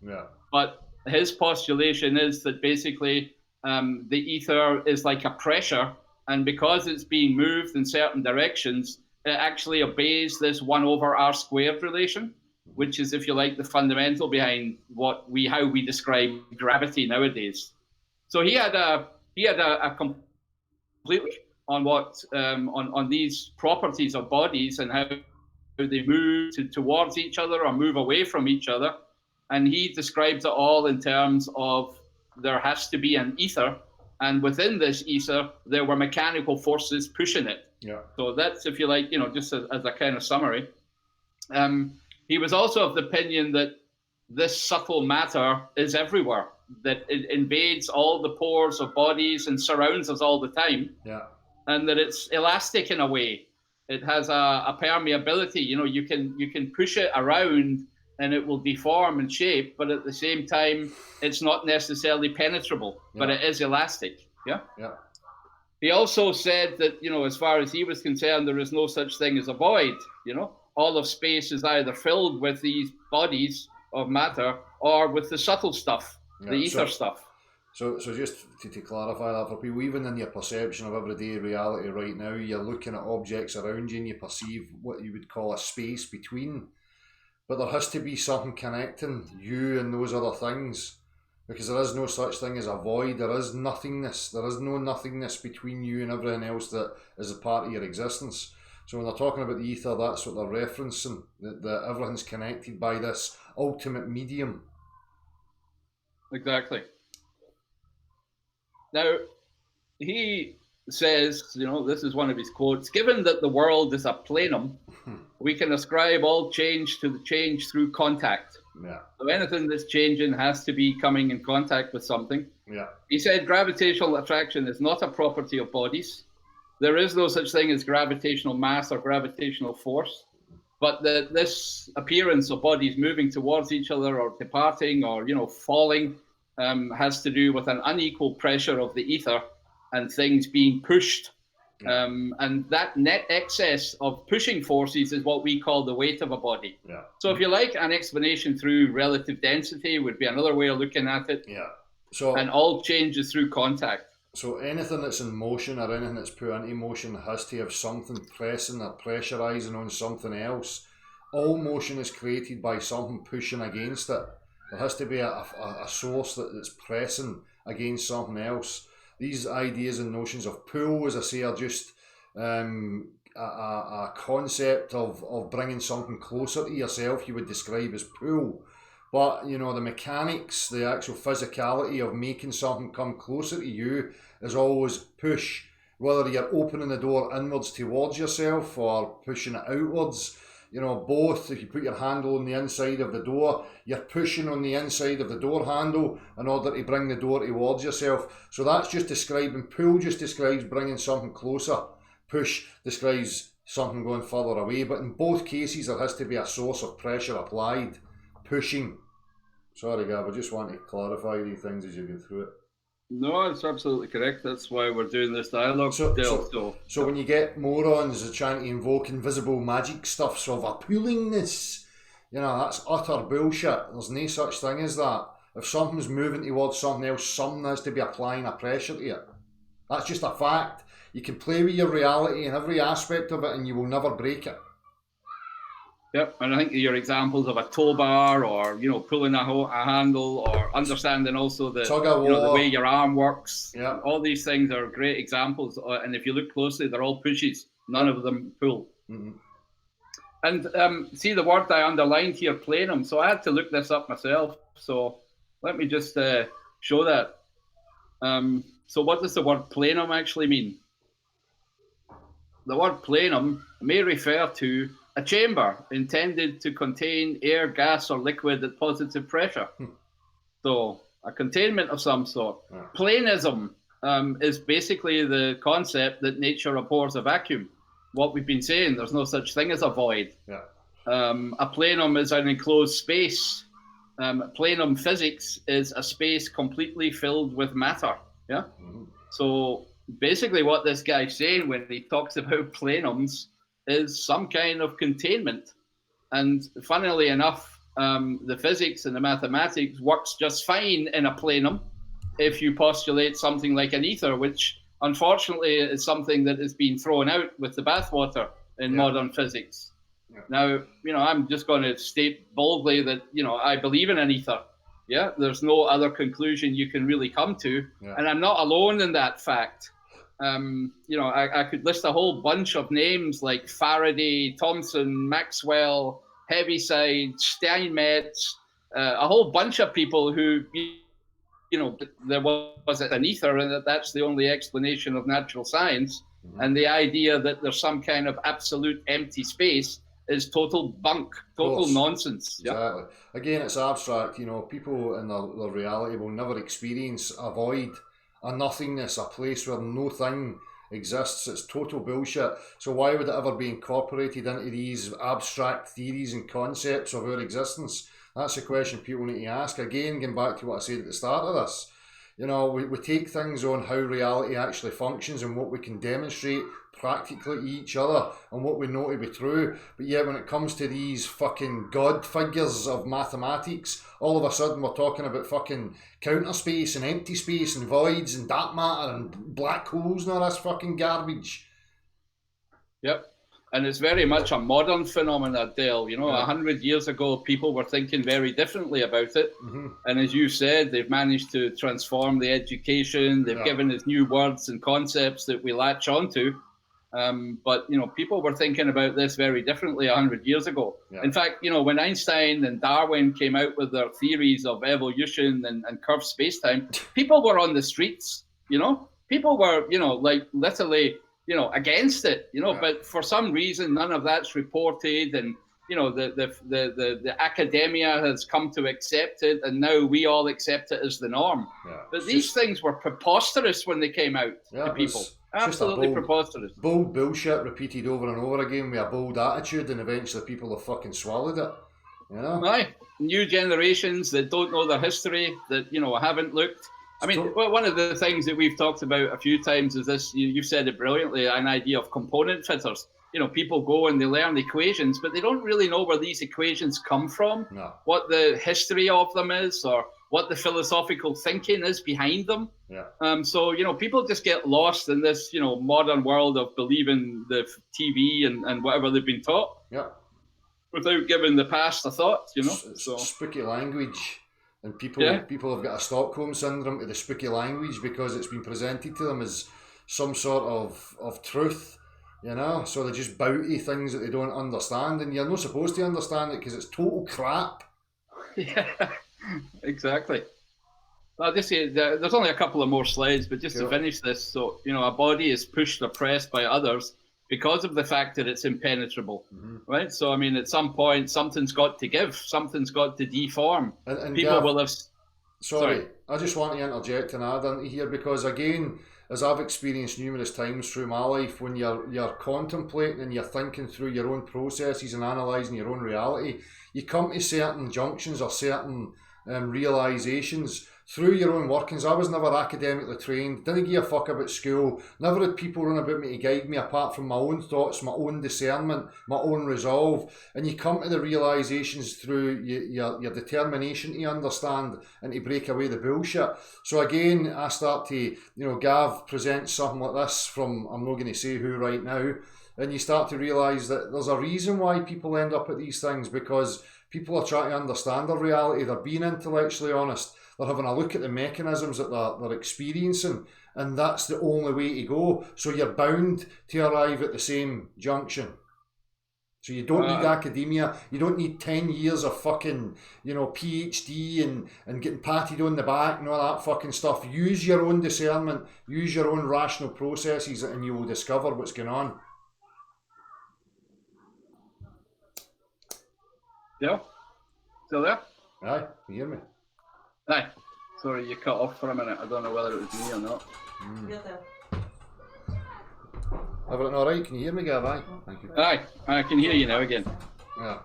but his postulation is that basically the ether is like a pressure, and because it's being moved in certain directions, it actually obeys this 1/r² relation, which is, if you like, the fundamental behind how we describe gravity nowadays. So he had a completely on what on these properties of bodies and how they move towards each other or move away from each other, and he describes it all in terms of there has to be an ether, and within this ether there were mechanical forces pushing it. So that's, if you like, just as a kind of summary. He was also of the opinion that this subtle matter is everywhere, that it invades all the pores of bodies and surrounds us all the time, and that it's elastic in a way. It has a permeability. You can push it around and it will deform and shape, but at the same time, it's not necessarily penetrable, but it is elastic. Yeah. He also said that, as far as he was concerned, there is no such thing as a void. All of space is either filled with these bodies of matter or with the subtle stuff, the ether stuff. So just to clarify that for people, even in your perception of everyday reality right now, you're looking at objects around you and you perceive what you would call a space between. But there has to be something connecting you and those other things, because there is no such thing as a void. There is nothingness. There is no nothingness between you and everything else that is a part of your existence. So when they're talking about the ether, that's what they're referencing, that everything's connected by this ultimate medium. Exactly. Now, he says, this is one of his quotes: given that the world is a plenum, we can ascribe all change to the change through contact. So anything that's changing has to be coming in contact with something. He said gravitational attraction is not a property of bodies. There is no such thing as gravitational mass or gravitational force, but that this appearance of bodies moving towards each other or departing or falling has to do with an unequal pressure of the ether and things being pushed Yeah. And that net excess of pushing forces is what we call the weight of a body. Yeah. So if you like, an explanation through relative density would be another way of looking at it. Yeah. So, and all change is through contact. So anything that's in motion or anything that's put into motion has to have something pressing or pressurising on something else. All motion is created by something pushing against it. There has to be a source that's pressing against something else. These ideas and notions of pull, as I say, are just a concept of bringing something closer to yourself, you would describe as pull. But, you know, the mechanics, the actual physicality of making something come closer to you is always push. Whether you're opening the door inwards towards yourself or pushing it outwards, you know, both. If you put your handle on the inside of the door, you're pushing on the inside of the door handle in order to bring the door towards yourself. So that's just describing, pull just describes bringing something closer. Push describes something going further away. But in both cases, there has to be a source of pressure applied. Pushing. Sorry, Gav, I just want to clarify these things as you go through it. No, it's absolutely correct. That's why we're doing this dialogue. So when you get morons trying to invoke invisible magic stuff, so of a pullingness, you know, that's utter bullshit. There's no such thing as that. If something's moving towards something else, something has to be applying a pressure to it. That's just a fact. You can play with your reality in every aspect of it and you will never break it. Yep, and I think your examples of a tow bar, or you know, pulling a handle, or understanding also the the way your arm works. Yeah. All these things are great examples, and if you look closely, they're all pushes. None of them pull. Mm-hmm. And see the word I underlined here, plenum. So I had to look this up myself. So let me just show that. So what does the word plenum actually mean? The word plenum may refer to a chamber intended to contain air, gas, or liquid at positive pressure. So a containment of some sort. Yeah. Plenism is basically the concept that nature abhors a vacuum. What we've been saying, there's no such thing as a void. Yeah. A plenum is an enclosed space. Plenum physics is a space completely filled with matter. Yeah. Mm-hmm. So basically what this guy's saying when he talks about plenums is some kind of containment. And funnily enough, the physics and the mathematics works just fine in a plenum if you postulate something like an ether, which unfortunately is something that is being thrown out with the bathwater in modern physics. Yeah. Now, I'm just going to state boldly that, I believe in an ether. Yeah, there's no other conclusion you can really come to. Yeah. And I'm not alone in that fact. I could list a whole bunch of names like Faraday, Thomson, Maxwell, Heaviside, Steinmetz, a whole bunch of people who, there was an ether and that's the only explanation of natural science. Mm-hmm. And the idea that there's some kind of absolute empty space is total bunk, total nonsense. Exactly. Yeah? Again, it's abstract. People in their reality will never experience a void, a nothingness, a place where no thing exists. It's total bullshit. So why would it ever be incorporated into these abstract theories and concepts of our existence? That's a question people need to ask. Again, going back to what I said at the start of this, we take things on how reality actually functions and what we can demonstrate practically to each other and what we know to be true. But yet when it comes to these fucking god figures of mathematics, all of a sudden we're talking about fucking counter space and empty space and voids and dark matter and black holes and all this fucking garbage. Yep. And it's very much a modern phenomenon, Dale. 100 years ago, people were thinking very differently about it. Mm-hmm. And as you said, they've managed to transform the education. They've given us new words and concepts that we latch onto. But people were thinking about this very differently 100 years ago. Yeah. In fact, when Einstein and Darwin came out with their theories of evolution and curved space-time, people were on the streets, People were, like literally... against it, but for some reason, none of that's reported. And, the academia has come to accept it. And now we all accept it as the norm. Yeah. But these things were preposterous when they came out to people. Absolutely preposterous. Bold bullshit repeated over and over again with a bold attitude. And eventually people have fucking swallowed it. Aye. New generations that don't know their history, that, haven't looked, I mean, one of the things that we've talked about a few times is this, you've said it brilliantly, an idea of component fitters. People go and they learn equations, but they don't really know where these equations come from, what the history of them is, or what the philosophical thinking is behind them. So, people just get lost in this, modern world of believing the TV and whatever they've been taught. Without giving the past a thought, Spooky language. And people have got a Stockholm syndrome to the spooky language because it's been presented to them as some sort of truth, so they just bow to things that they don't understand, and you're not supposed to understand it because it's total crap. Yeah, exactly. Well, there's only a couple of more slides, but just to finish this, so, a body is pushed or pressed by others because of the fact that it's impenetrable, right? So, I mean, at some point, something's got to give, something's got to deform. And people will have... Sorry, I just want to interject and add into here, because again, as I've experienced numerous times through my life, when you're contemplating and you're thinking through your own processes and analysing your own reality, you come to certain junctions or certain realisations through your own workings. I was never academically trained, didn't give a fuck about school, never had people run about me to guide me apart from my own thoughts, my own discernment, my own resolve, and you come to the realisations through your determination to understand and to break away the bullshit. So again, I start to, Gav presents something like this from, I'm not going to say who right now, and you start to realise that there's a reason why people end up at these things, because people are trying to understand their reality, they're being intellectually honest, they're having a look at the mechanisms that they're experiencing, and that's the only way to go. So you're bound to arrive at the same junction. So you don't need academia, you don't need 10 years of fucking, PhD and getting patted on the back and all that fucking stuff. Use your own discernment, use your own rational processes, and you will discover what's going on. Yeah? Still there? Aye, you hear me? Aye. Sorry, you cut off for a minute. I don't know whether it was me or not. You're there. Everything all right? Can you hear me, Gav? Aye. Thank you. Aye, I can hear you now again. Yeah.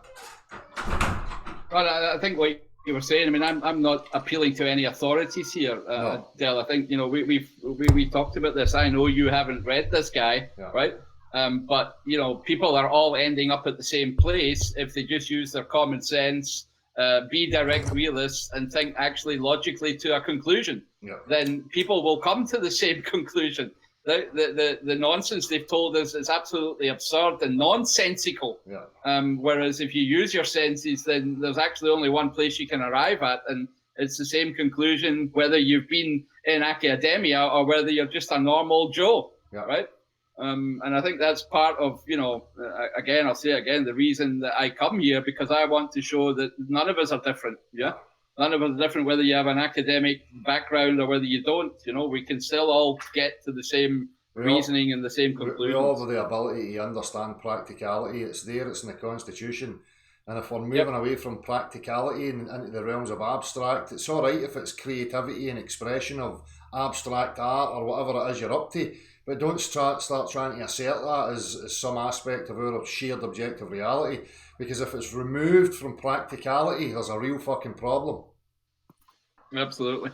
Well, I think what you were saying, I mean, I'm not appealing to any authorities here, No. Del. I think, we talked about this. I know you haven't read this guy, right? But, people are all ending up at the same place if they just use their common sense, be direct realists, and think actually logically to a conclusion. Then people will come to the same conclusion. The nonsense they've told us is absolutely absurd and nonsensical. Whereas if you use your senses, then there's actually only one place you can arrive at, and it's the same conclusion whether you've been in academia or whether you're just a normal Joe, right? And I think that's part of, again, I'll say it again, the reason that I come here, because I want to show that none of us are different, None of us are different whether you have an academic background or whether you don't, we can still all get to the same reasoning and the same conclusions. We all have the ability to understand practicality. It's there, it's in the Constitution. And if we're moving away from practicality and into the realms of abstract, it's all right if it's creativity and expression of abstract art or whatever it is you're up to. But don't start trying to assert that as some aspect of our shared objective reality, because if it's removed from practicality, there's a real fucking problem. Absolutely.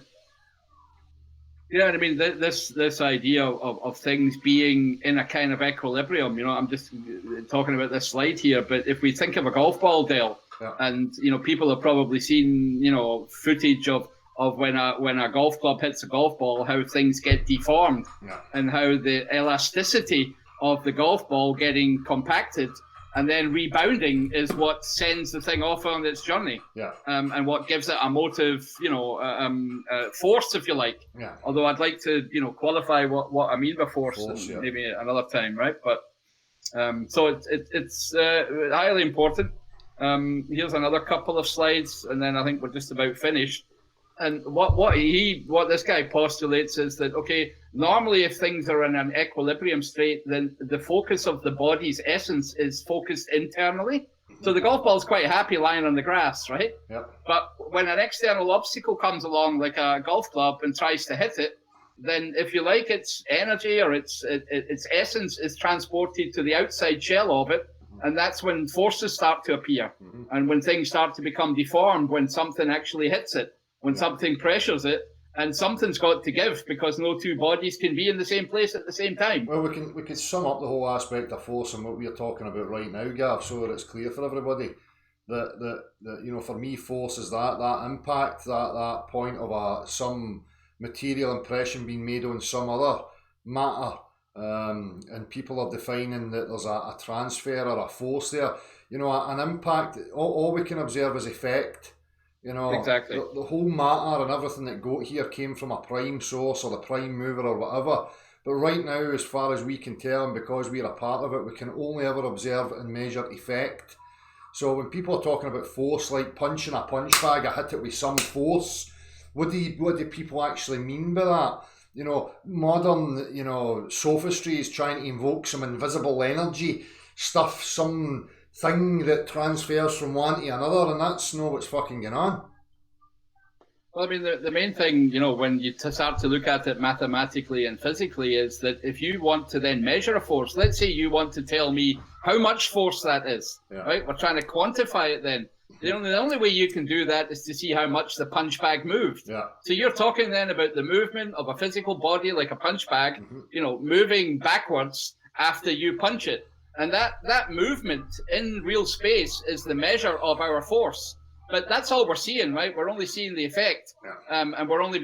Yeah, I mean, this idea of things being in a kind of equilibrium, I'm just talking about this slide here, but if we think of a golf ball, Dale, and, people have probably seen, footage of when a golf club hits a golf ball, how things get deformed, and how the elasticity of the golf ball getting compacted and then rebounding is what sends the thing off on its journey, and what gives it a motive, force, if you like. Although I'd like to, qualify what I mean by force maybe another time, right? But so it's highly important. Here's another couple of slides, and then I think we're just about finished. And what this guy postulates is that, okay, normally if things are in an equilibrium state, then the focus of the body's essence is focused internally. So the golf ball is quite happy lying on the grass, right? But when an external obstacle comes along, like a golf club, and tries to hit it, then if you like, its energy or its essence is transported to the outside shell of it. And that's when forces start to appear. And when things start to become deformed, when something actually hits it, when something pressures it, and something's got to give because no two bodies can be in the same place at the same time. Well, we can sum up the whole aspect of force and what we're talking about right now, Gav, so that it's clear for everybody. That you know, for me, force is that impact, that point of some material impression being made on some other matter, and people are defining that there's a transfer or a force there. You know, an impact. All we can observe is effect. You know, exactly. The whole matter and everything that got here came from a prime source or the prime mover or whatever. But right now, as far as we can tell, and because we're a part of it, we can only ever observe and measure effect. So when people are talking about force, like punching a punch bag, I hit it with some force, what do people actually mean by that? You know, modern, you know, sophistry is trying to invoke some invisible energy, stuff, some thing that transfers from one to another, and that's not what's fucking going on. Well, I mean, the main thing, you know, when you start to look at it mathematically and physically is that if you want to then measure a force, let's say you want to tell me how much force that is, right? We're trying to quantify it then. The only way you can do that is to see how much the punch bag moved. Yeah. So you're talking then about the movement of a physical body like a punch bag, you know, moving backwards after you punch it. And that movement in real space is the measure of our force. But that's all we're seeing, right? We're only seeing the effect, and we're only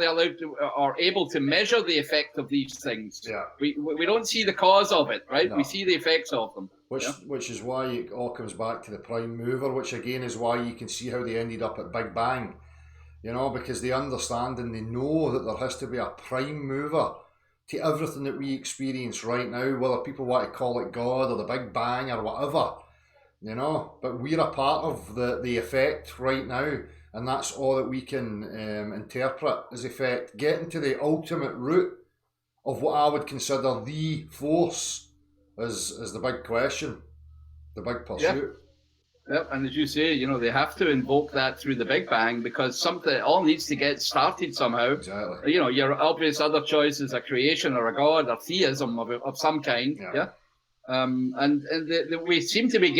allowed to or able to measure the effect of these things. Yeah. We don't see the cause of it, right? No. We see the effects of them. Which is why it all comes back to the prime mover, which again is why you can see how they ended up at Big Bang. You know, because they understand and they know that there has to be a prime mover to everything that we experience right now, whether people want to call it God or the Big Bang or whatever. You know, but we're a part of the effect right now, and that's all that we can interpret as effect. Getting to the ultimate root of what I would consider the force is the big question, the big pursuit. Yep, and as you say, you know, they have to invoke that through the Big Bang because it all needs to get started somehow. Exactly. You know, your obvious other choice is a creation or a god or theism of some kind. Yeah. And we seem to be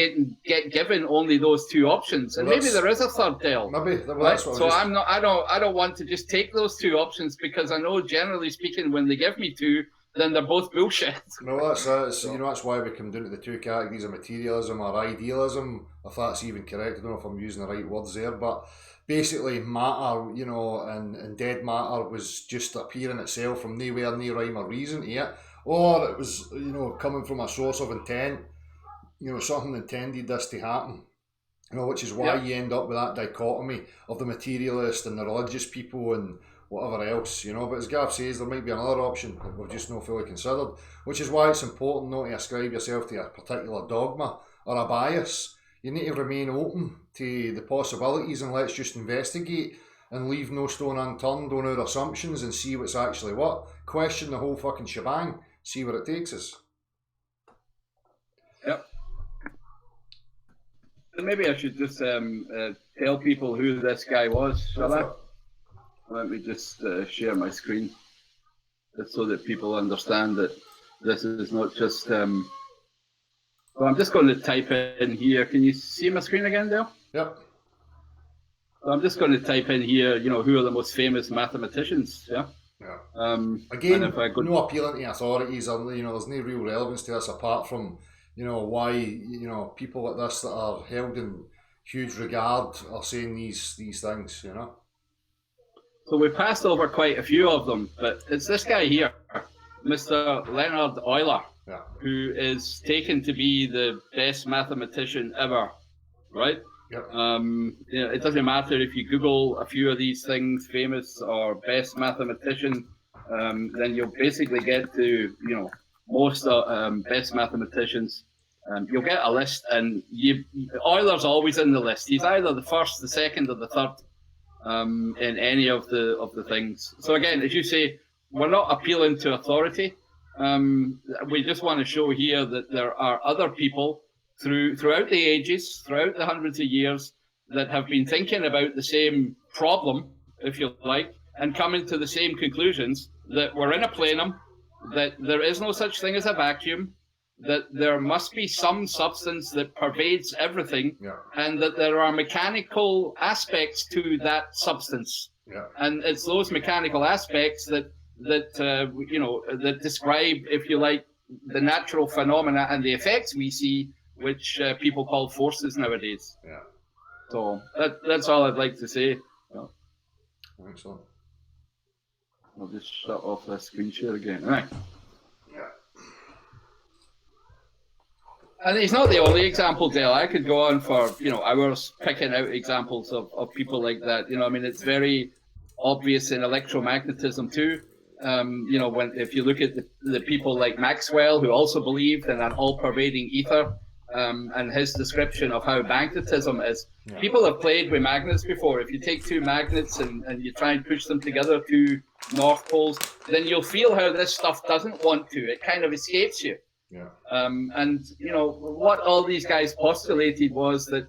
get given only those two options, and maybe there is a third, Dale. Maybe right? So I don't want to just take those two options because I know, generally speaking, when they give me two, then they're both bullshit. No, that's you know, that's why we come down to the two categories of materialism or idealism, if that's even correct. I don't know if I'm using the right words there, but basically matter, you know, and dead matter was just appearing itself from nowhere, no rhyme or reason to it. Or it was, you know, coming from a source of intent, you know, something intended this to happen. You know, which is why you end up with that dichotomy of the materialist and the religious people and whatever else, you know. But as Gav says, there might be another option that we've just not fully considered, which is why it's important not to ascribe yourself to a particular dogma or a bias. You need to remain open to the possibilities and let's just investigate and leave no stone unturned on our assumptions and see what's actually what. Question the whole fucking shebang. See where it takes us. Yep. And maybe I should just tell people who this guy was, shall I? Let me just share my screen, just so that people understand that this is not just... Well, I'm just going to type in here. Can you see my screen again, Dale? Yep. So I'm just going to type in here, you know, who are the most famous mathematicians, yeah? Yeah. Again, no appealing to authorities, or, you know, there's no real relevance to this apart from, you know, why, you know, people like this that are held in huge regard are saying these things, you know. So we passed over quite a few of them, but it's this guy here, Mr. Leonhard Euler, who is taken to be the best mathematician ever, right? Yep. You know, it doesn't matter if you Google a few of these things, famous or best mathematician, then you'll basically get to, you know, most best mathematicians. You'll get a list, and Euler's always in the list. He's either the first, the second, or the third in any of the things. So again, as you say, we're not appealing to authority. We just want to show here that there are other people throughout the ages, throughout the hundreds of years, that have been thinking about the same problem, if you like, and coming to the same conclusions, that we're in a plenum, that there is no such thing as a vacuum, that there must be some substance that pervades everything, and that there are mechanical aspects to that substance. And it's those mechanical aspects that that describe, if you like, the natural phenomena and the effects we see, which people call forces nowadays. Yeah. So that's all I'd like to say. Excellent. I'll just shut off this screen share again. All right. Yeah. And he's not the only example, Dale. I could go on for hours picking out examples of people like that. I mean, it's very obvious in electromagnetism too. When if you look at the people like Maxwell, who also believed in an all-pervading ether, and his description of how magnetism is. Yeah. People have played with magnets before. If you take two magnets and you try and push them together, two north poles, then you'll feel how this stuff doesn't want to. It kind of escapes you. Yeah. And what all these guys postulated was that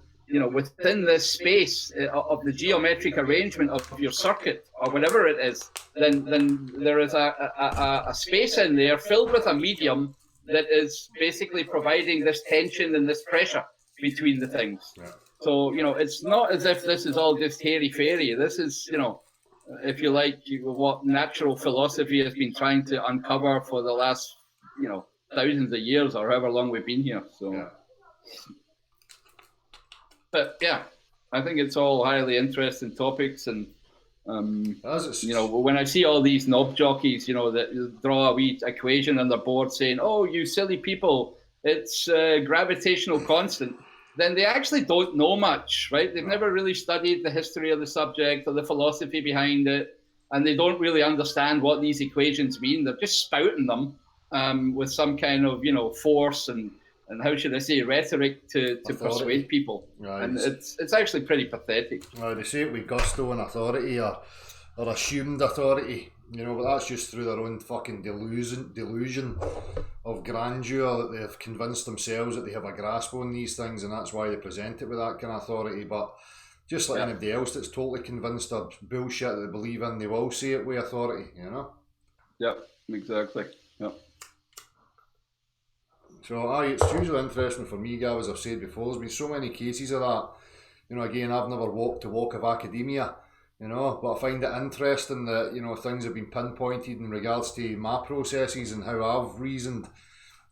within this space of the geometric arrangement of your circuit or whatever it is, then there is a space in there filled with a medium that is basically providing this tension and this pressure between the things. Yeah. So it's not as if this is all just hairy-fairy. This is if you like, what natural philosophy has been trying to uncover for the last thousands of years or however long we've been here. So, yeah. But yeah, I think it's all highly interesting topics, and when I see all these knob jockeys, that draw a wee equation on the board saying, "Oh, you silly people, it's gravitational constant," then they actually don't know much, right? They've never really studied the history of the subject or the philosophy behind it, and they don't really understand what these equations mean. They're just spouting them with some kind of force and how should I say, rhetoric to persuade people. Right. And it's actually pretty pathetic. Well, they say it with gusto and authority or assumed authority, but that's just through their own fucking delusion of grandeur that they have convinced themselves that they have a grasp on these things, and that's why they present it with that kind of authority. But just like anybody else that's totally convinced of bullshit that they believe in, they will say it with authority, Yep, exactly. Yep. So it's hugely interesting for me, Gav, as I've said before. There's been so many cases of that. Again, I've never walked the walk of academia, but I find it interesting that, things have been pinpointed in regards to my processes and how I've reasoned.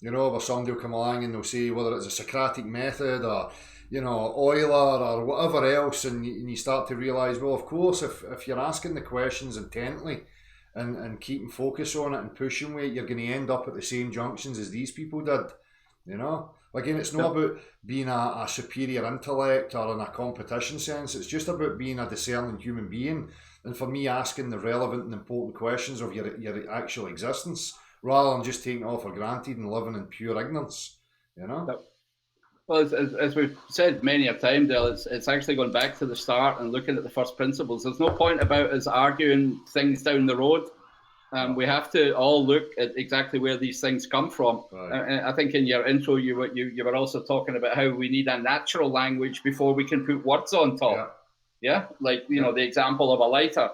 Where somebody will come along and they'll say whether it's a Socratic method or, Euler or whatever else, and you start to realise, well, of course, if you're asking the questions intently and keeping focus on it and pushing with it, you're going to end up at the same junctions as these people did. Again, it's not about being a superior intellect or in a competition sense. It's just about being a discerning human being, and for me, asking the relevant and important questions of your actual existence, rather than just taking it all for granted and living in pure ignorance. Yep. Well, as we've said many a time, Dale, it's actually going back to the start and looking at the first principles. There's no point about us arguing things down the road. We have to all look at exactly where these things come from. Right. I think in your intro, you were also talking about how we need a natural language before we can put words on top. Yeah? Like, the example of a lighter,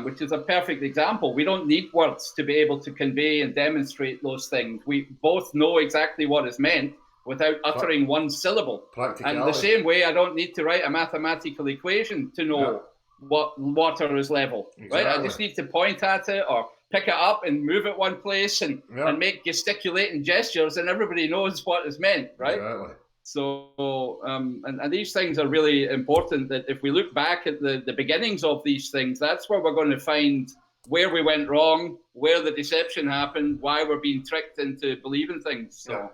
which is a perfect example. We don't need words to be able to convey and demonstrate those things. We both know exactly what is meant without uttering one syllable. And the same way, I don't need to write a mathematical equation to know what water is level. Exactly. Right? I just need to point at it or pick it up and move it one place and make gesticulating gestures, and everybody knows what is meant, right? Exactly. So, and these things are really important, that if we look back at the beginnings of these things, that's where we're going to find where we went wrong, where the deception happened, why we're being tricked into believing things. So,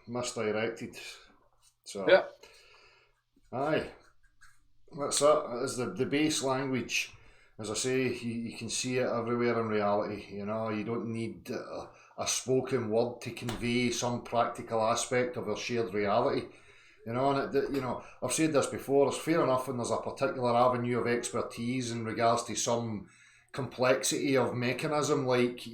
misdirected. So, aye. That's it. It's the base language. As I say, you can see it everywhere in reality. You don't need a spoken word to convey some practical aspect of a shared reality. And I've said this before. It's fair enough when there's a particular avenue of expertise in regards to some complexity of mechanism, like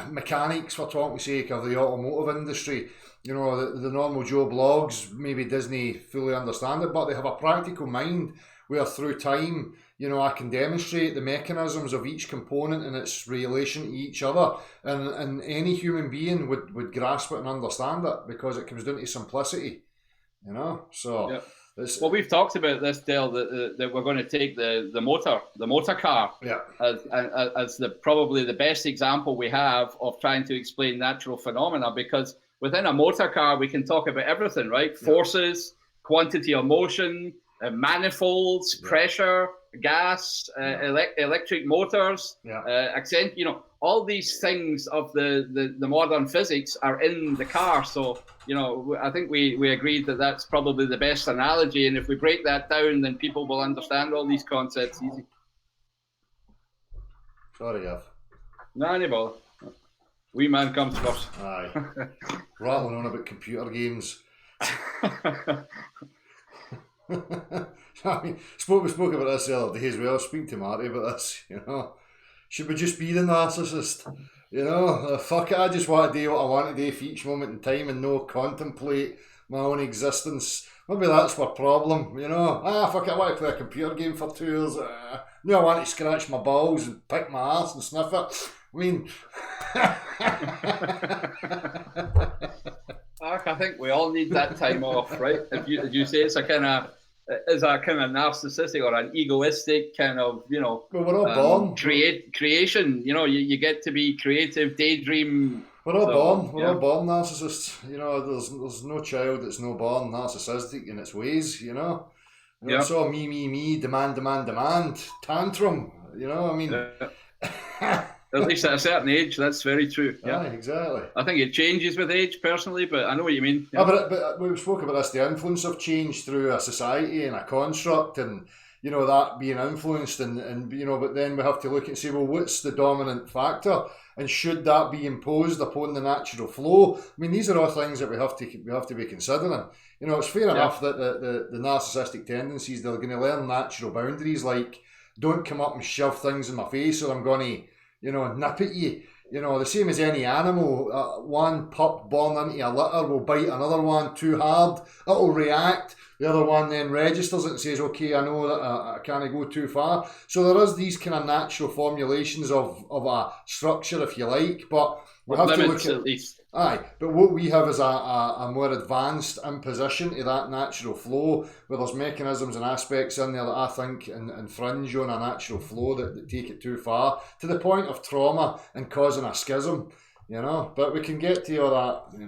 mechanics, for talking's sake, of the automotive industry. The normal Joe Blogs, maybe Disney fully understand it, but they have a practical mind where through time, I can demonstrate the mechanisms of each component and its relation to each other, and any human being would grasp it and understand it, because it comes down to simplicity, so Well, we've talked about this, Dale, that we're going to take the motor car as probably the best example we have of trying to explain natural phenomena, because within a motor car we can talk about everything, right? Forces, quantity of motion, manifolds, pressure, gas, electric motors, accent, all these things of the modern physics are in the car. So, I think we agreed that that's probably the best analogy. And if we break that down, then people will understand all these concepts easy. Sorry, Gav. Nah, no bother. Wee man comes first. Aye. Rattling on about computer games. I mean, we spoke about this the other day as well. Speak to Marty about this, Should we just be the narcissist? Fuck it, I just want to do what I want to do for each moment in time and no contemplate my own existence. Maybe that's my problem, fuck it, I want to play a computer game for 2 hours. No, I want to scratch my balls and pick my ass and sniff it. I mean... I think we all need that time off, right? If you say it's a kind of narcissistic or an egoistic kind of, well, we're all born. Creation, you get to be creative, daydream. We're all born narcissists. There's no child that's no born narcissistic in its ways, It's all me, demand, tantrum, I mean... At least at a certain age, that's very true. Yeah, exactly. I think it changes with age, personally, but I know what you mean. But we spoke about this, the influence of change through a society and a construct, and that being influenced, and but then we have to look and say, well, what's the dominant factor, and should that be imposed upon the natural flow? I mean, these are all things that we have to be considering. It's fair enough that the narcissistic tendencies, they're going to learn natural boundaries, like don't come up and shove things in my face, or I'm going to nip at you. The same as any animal, one pup born into a litter will bite another one too hard. It'll react. The other one then registers it and says, okay, I know that I can't go too far. So there is these kind of natural formulations of a structure, if you like, but we have to look at least. Aye, but what we have is a more advanced imposition to that natural flow, where there's mechanisms and aspects in there that I think infringe on a natural flow that take it too far, to the point of trauma and causing a schism, But we can get to all that,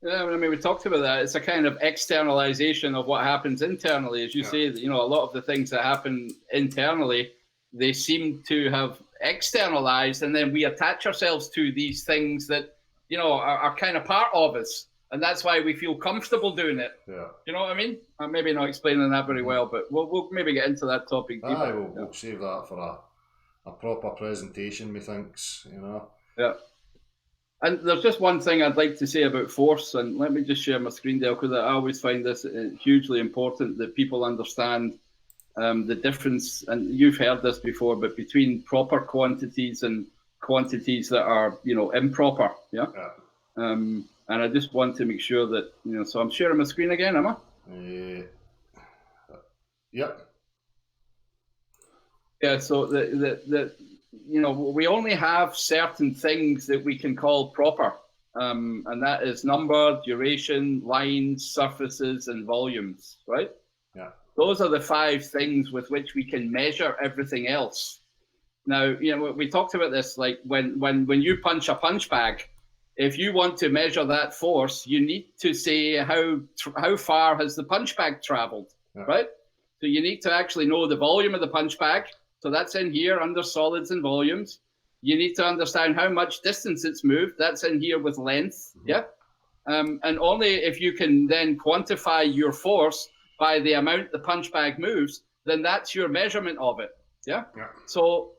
Yeah, I mean, we talked about that. It's a kind of externalization of what happens internally. As you say, a lot of the things that happen internally, they seem to have externalized, and then we attach ourselves to these things that are kind of part of us, and that's why we feel comfortable doing it. Yeah. You know what I mean? I'm maybe not explaining that very well, but we'll maybe get into that topic deeper. We'll save that for a proper presentation, methinks, Yeah. And there's just one thing I'd like to say about force, and let me just share my screen there, because I always find this hugely important that people understand the difference, and you've heard this before, but between proper quantities and quantities that are, improper. Yeah. And I just want to make sure that, so I'm sharing my screen again, am I? Yep. Yeah. So we only have certain things that we can call proper, and that is number, duration, lines, surfaces, and volumes, right? Yeah. Those are the 5 things with which we can measure everything else. Now, we talked about this, like when you punch a punch bag, if you want to measure that force, you need to say how far has the punch bag traveled, right? So you need to actually know the volume of the punch bag. So that's in here under solids and volumes. You need to understand how much distance it's moved. That's in here with length, and only if you can then quantify your force by the amount the punch bag moves, then that's your measurement of it. Yeah. So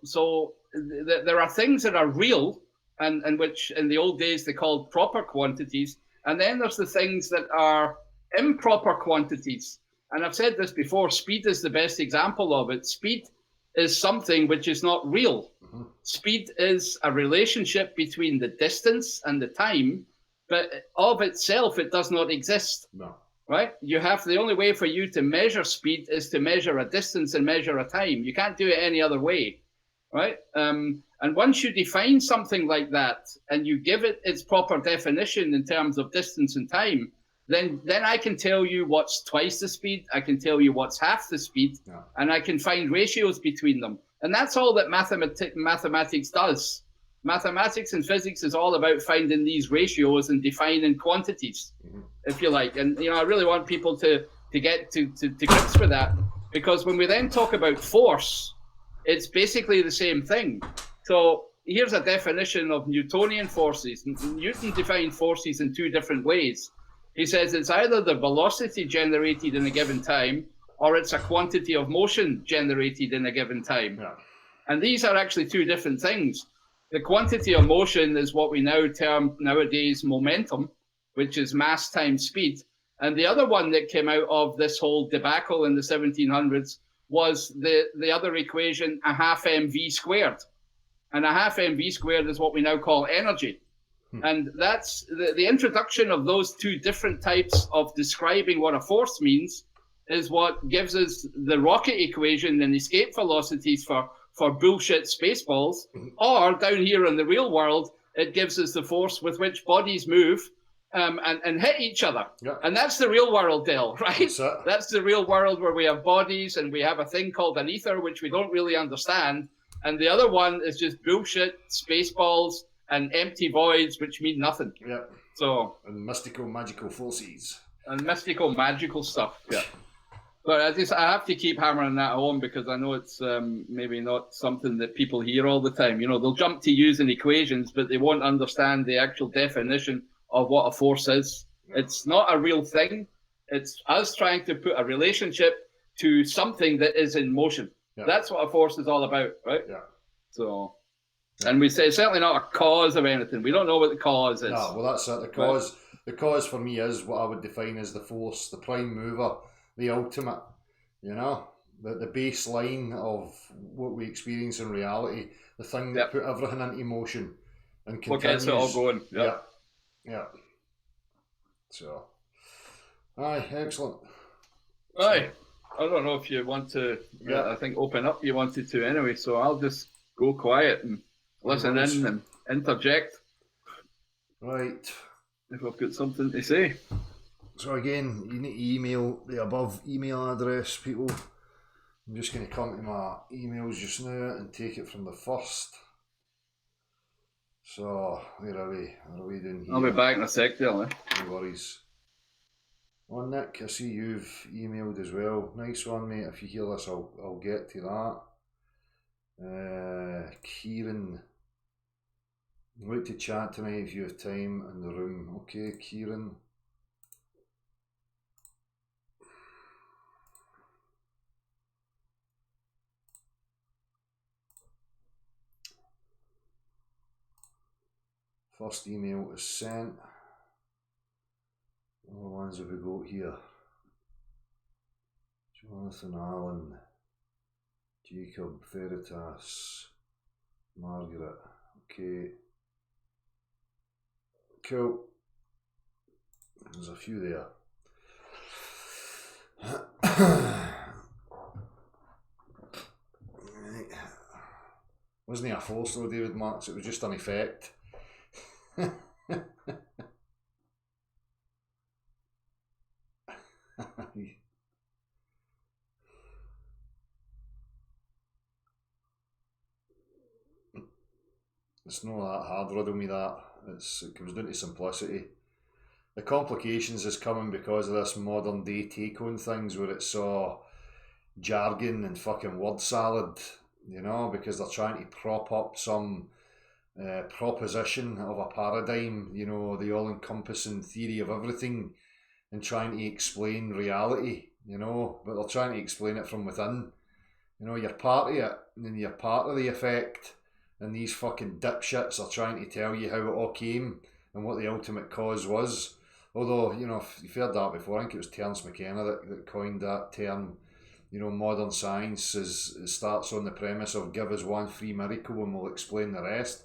there are things that are real, and which in the old days they called proper quantities, and then there's the things that are improper quantities. And I've said this before, speed is the best example of it. Speed is something which is not real. Mm-hmm. Speed is a relationship between the distance and the time, but of itself it does not exist. No. Right? The only way for you to measure speed is to measure a distance and measure a time. You can't do it any other way, right? And once you define something like that and you give it its proper definition in terms of distance and time, then I can tell you what's twice the speed, I can tell you what's half the speed, and I can find ratios between them. And that's all that mathematics does. Mathematics and physics is all about finding these ratios and defining quantities, if you like. And I really want people to get to grips with that, because when we then talk about force, it's basically the same thing. So here's a definition of Newtonian forces. Newton defined forces in two different ways. He says it's either the velocity generated in a given time, or it's a quantity of motion generated in a given time. Yeah. And these are actually two different things. The quantity of motion is what we now term nowadays momentum, which is mass times speed. And the other one that came out of this whole debacle in the 1700s was the other equation, a half mv squared. And a half mv squared is what we now call energy. And that's the introduction of those two different types of describing what a force means is what gives us the rocket equation and escape velocities for bullshit spaceballs. Or down here in the real world, it gives us the force with which bodies move and hit each other. Yeah. And that's the real world, Dale, right? That's the real world where we have bodies and we have a thing called an ether, which we don't really understand. And the other one is just bullshit spaceballs and empty voids, which mean nothing. Yeah. So. And mystical, magical forces. And mystical, magical stuff. Yeah. But I have to keep hammering that home, because I know it's maybe not something that people hear all the time. They'll jump to using equations, but they won't understand the actual definition of what a force is. It's not a real thing. It's us trying to put a relationship to something that is in motion. Yeah. That's what a force is all about, right? Yeah. So, and we say it's certainly not a cause of anything. We don't know what the cause is. No, well, that's it. The cause for me is what I would define as the force, the prime mover, the ultimate, the baseline of what we experience in reality, the thing that put everything into motion and continues. What gets it all going. Yeah. So, aye, excellent. Aye. I don't know if you want to, I think open up you wanted to anyway, so I'll just go quiet and listen in and interject. Right. If I've got something to say. So again, you need to email the above email address, people. I'm just going to come to my emails just now and take it from the first. So, where are we? What are we doing here? I'll be back in a sec, Dylan. No worries. Oh, Nick, I see you've emailed as well. Nice one, mate. If you hear this, I'll get to that. Kieran, I'd like to chat tonight if you have time in the room. Okay, Kieran. First email is sent. What ones have we got here? Jonathan Allen, Jacob Veritas, Margaret. Okay. Cool. There's a few there. Wasn't he a force though, David Marks? It was just an effect. It's not that hard, riddle me that. It comes down to simplicity. The complications is coming because of this modern day take on things where it's so jargon and fucking word salad, because they're trying to prop up some proposition of a paradigm, the all-encompassing theory of everything, and trying to explain reality, but they're trying to explain it from within. You're part of it, and then you're part of the effect, and these fucking dipshits are trying to tell you how it all came and what the ultimate cause was. Although, if you've heard that before, I think it was Terence McKenna that coined that term. Modern science starts on the premise of give us one free miracle and we'll explain the rest.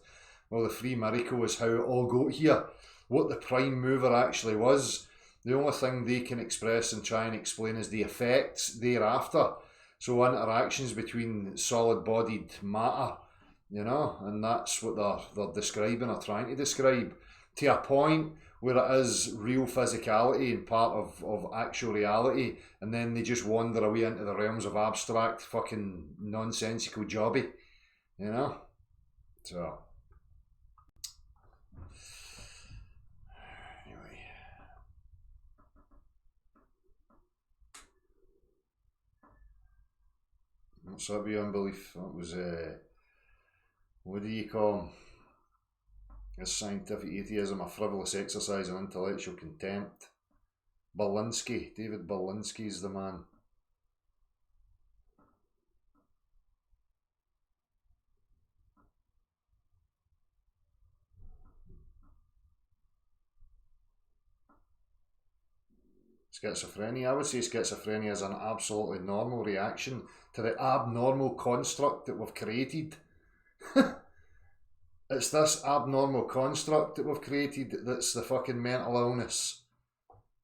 Well, the free miracle is how it all got here. What the prime mover actually was. The only thing they can express and try and explain is the effects thereafter. So interactions between solid-bodied matter, and that's what they're describing or trying to describe, to a point where it is real physicality and part of actual reality, and then they just wander away into the realms of abstract fucking nonsensical jobby, you know? So, anyway. What's that beyond belief? That was, what do you call him? Is scientific atheism a frivolous exercise in intellectual contempt? Berlinski, David Berlinski's the man. Schizophrenia, I would say schizophrenia is an absolutely normal reaction to the abnormal construct that we've created. It's this abnormal construct that we've created that's the fucking mental illness.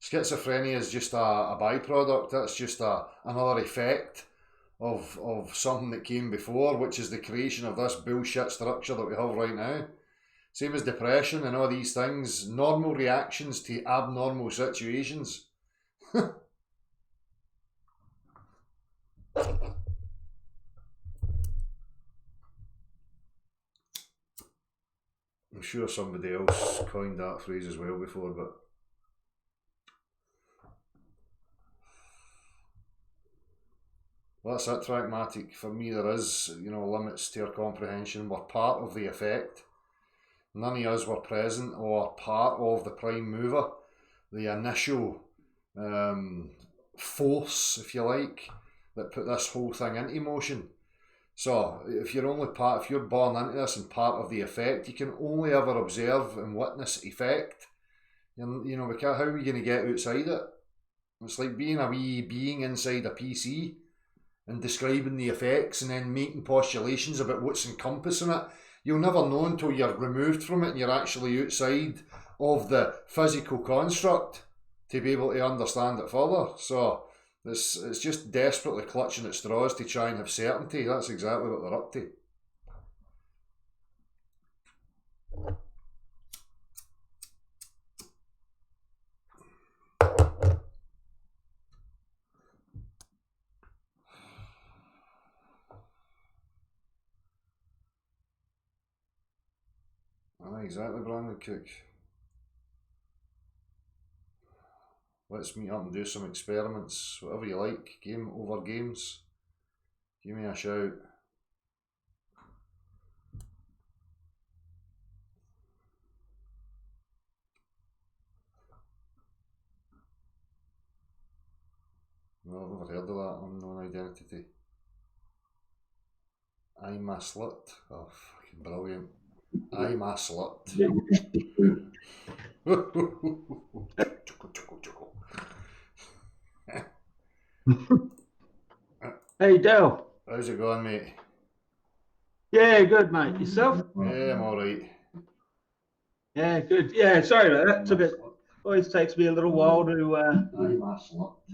Schizophrenia is just a byproduct, that's just another effect of something that came before, which is the creation of this bullshit structure that we have right now. Same as depression and all these things, normal reactions to abnormal situations. I'm sure somebody else coined that phrase as well before, but that's it, Pragmatic. For me, there is, limits to our comprehension. We're part of the effect. None of us were present or part of the prime mover, the initial force, if you like, that put this whole thing into motion. So if you're born into this and part of the effect, you can only ever observe and witness effect. And how are we going to get outside it? It's like being a wee being inside a PC and describing the effects and then making postulations about what's encompassing it. You'll never know until you're removed from it and you're actually outside of the physical construct to be able to understand it further. So it's just desperately clutching at straws to try and have certainty. That's exactly what they're up to. Exactly, Brandon Cook. Let's meet up and do some experiments, whatever you like, game over games. Give me a shout. No, I've never heard of that unknown identity. I'm a slut. Oh, fucking brilliant. I'm a slut. Hey, Dale. How's it going, mate? Yeah, good, mate. Yourself? Yeah, I'm alright. Yeah, good. Yeah, sorry about that. Always takes me a little while to.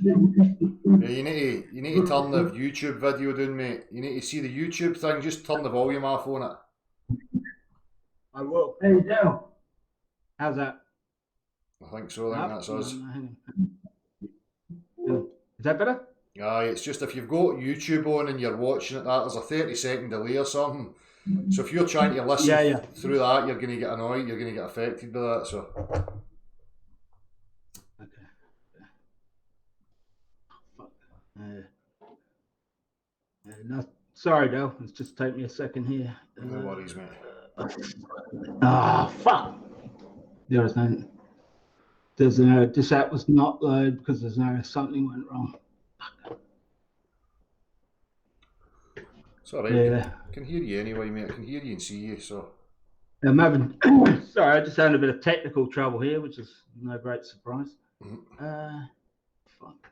Yeah, you need to turn the YouTube video down, mate. You need to see the YouTube thing. Just turn the volume off on it. I will. Hey, Dale. How's that? I think so. I think that's us. Is that better? Aye, it's just if you've got YouTube on and you're watching it, there's a 30-second delay or something. So if you're trying to listen through that, you're going to get annoyed. You're going to get affected by that. So. Okay. No, sorry, Dale. It's just take me a second here. No worries, mate. Fuck. There's this app was not loaded because something went wrong. It's alright. Yeah. I can hear you anyway, mate. I can hear you and see you, so. I'm having, sorry, I just had a bit of technical trouble here, which is no great surprise. Fuck.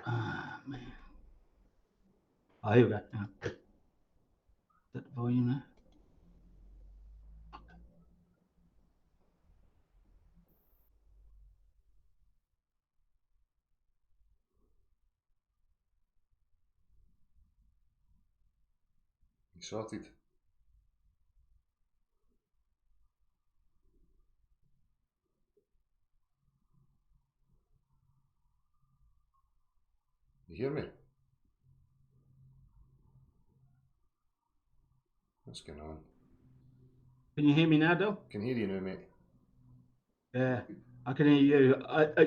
Man. Oh, here we go. Is that the volume there? Sorted. You hear me? What's going on? Can you hear me now, Bill? Can hear you now, mate. Yeah, I can hear you.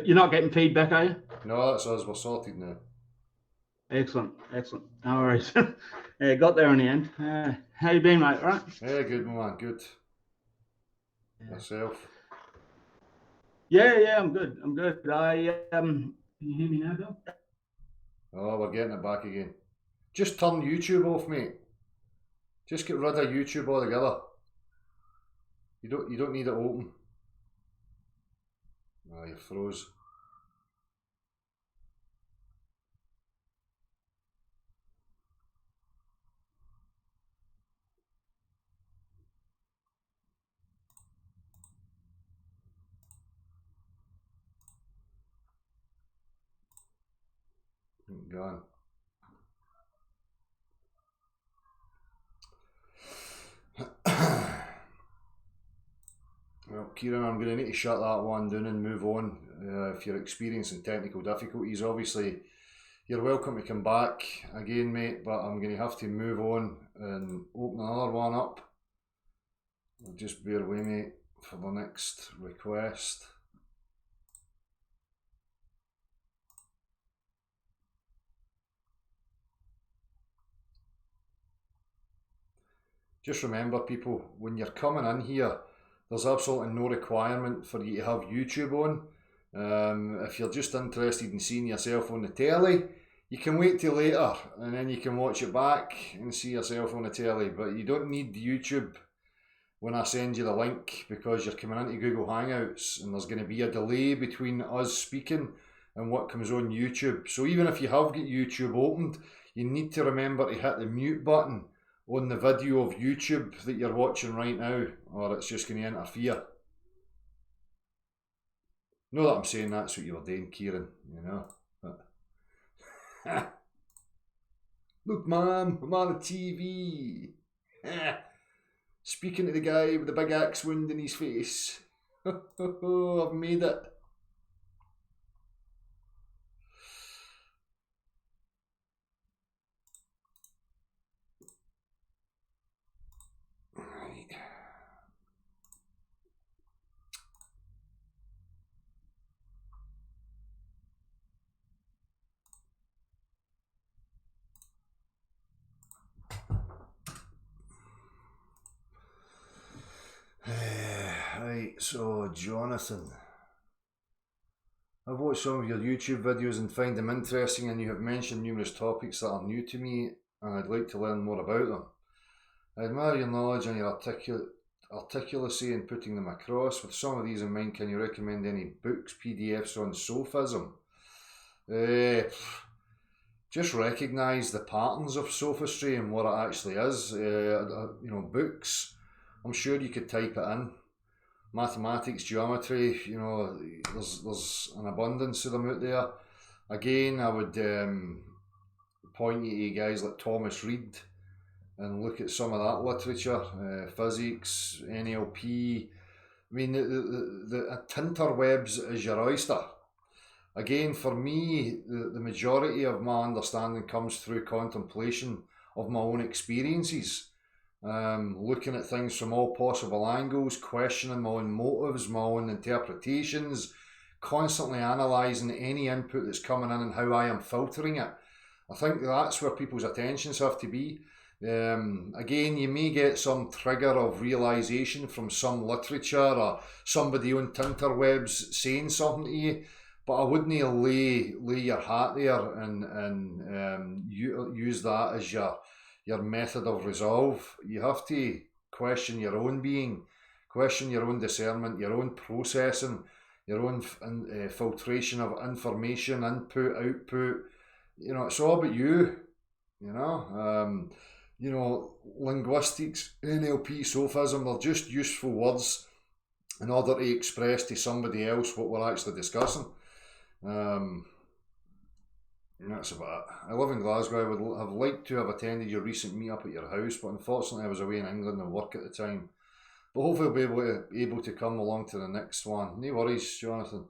You're not getting feedback, are you? No, that's us. We're sorted now. Excellent, excellent. No worries. Yeah, got there in the end. How you been, mate? Right? Yeah, good, man. Good. Yourself? Yeah, I'm good. I'm good. Can you hear me now, Bill? Oh, we're getting it back again. Just turn YouTube off, mate. Just get rid of YouTube altogether. You don't need it open. Ah, you're froze. Gone. Well, Kieran, I'm going to need to shut that one down and move on. If you're experiencing technical difficulties, obviously you're welcome to come back again, mate, but I'm going to have to move on and open another one up. Just bear with me for the next request. Just remember, people, when you're coming in here, there's absolutely no requirement for you to have YouTube on. If you're just interested in seeing yourself on the telly, you can wait till later and then you can watch it back and see yourself on the telly. But you don't need YouTube when I send you the link, because you're coming into Google Hangouts and there's going to be a delay between us speaking and what comes on YouTube. So even if you have got YouTube opened, you need to remember to hit the mute button on the video of YouTube that you're watching right now, or it's just going to interfere. Not that I'm saying that's what you were doing, Kieran, you know. But look, Mum, I'm on the TV. Speaking to the guy with the big axe wound in his face. I've made it. Right. Right, so Jonathan, I've watched some of your YouTube videos and find them interesting, and you have mentioned numerous topics that are new to me and I'd like to learn more about them. I admire your knowledge and your articulacy in putting them across. With some of these in mind, can you recommend any books, PDFs on sophism? Just recognise the patterns of sophistry and what it actually is. You know, books, I'm sure you could type it in. Mathematics, geometry, you know, there's an abundance of them out there. Again, I would point you to guys like Thomas Reid and look at some of that literature, physics, NLP. I mean, the interwebs is your oyster. Again, for me, the majority of my understanding comes through contemplation of my own experiences. Looking at things from all possible angles, questioning my own motives, my own interpretations, constantly analysing any input that's coming in and how I am filtering it. I think that's where people's attentions have to be. Again, you may get some trigger of realisation from some literature or somebody on Tinterwebs saying something to you, but I wouldn't lay your hat there and use that as your method of resolve. You have to question your own being, question your own discernment, your own processing, your own filtration of information, input, output. You know, it's all about you. You know, linguistics, NLP, sophism, they're just useful words in order to express to somebody else what we're actually discussing. And that's about it. I live in Glasgow. I would have liked to have attended your recent meetup at your house, but unfortunately I was away in England and work at the time. But hopefully I'll be able to come along to the next one. No worries, Jonathan.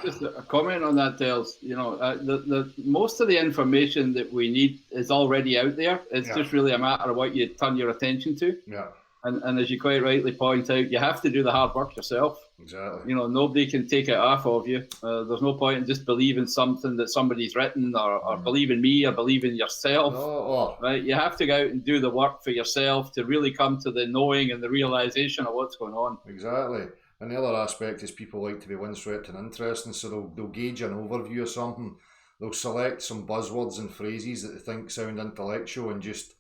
Just a comment on that, Dales. You know, the most of the information that we need is already out there. It's just really a matter of what you turn your attention to. Yeah. And as you quite rightly point out, you have to do the hard work yourself. Exactly. You know, nobody can take it off of you. There's no point in just believing something that somebody's written, or believe in me, or believe in yourself. Right? You have to go out and do the work for yourself to really come to the knowing and the realization of what's going on. Exactly. And the other aspect is people like to be windswept and interesting, so they'll gauge an overview of something. They'll select some buzzwords and phrases that they think sound intellectual, and just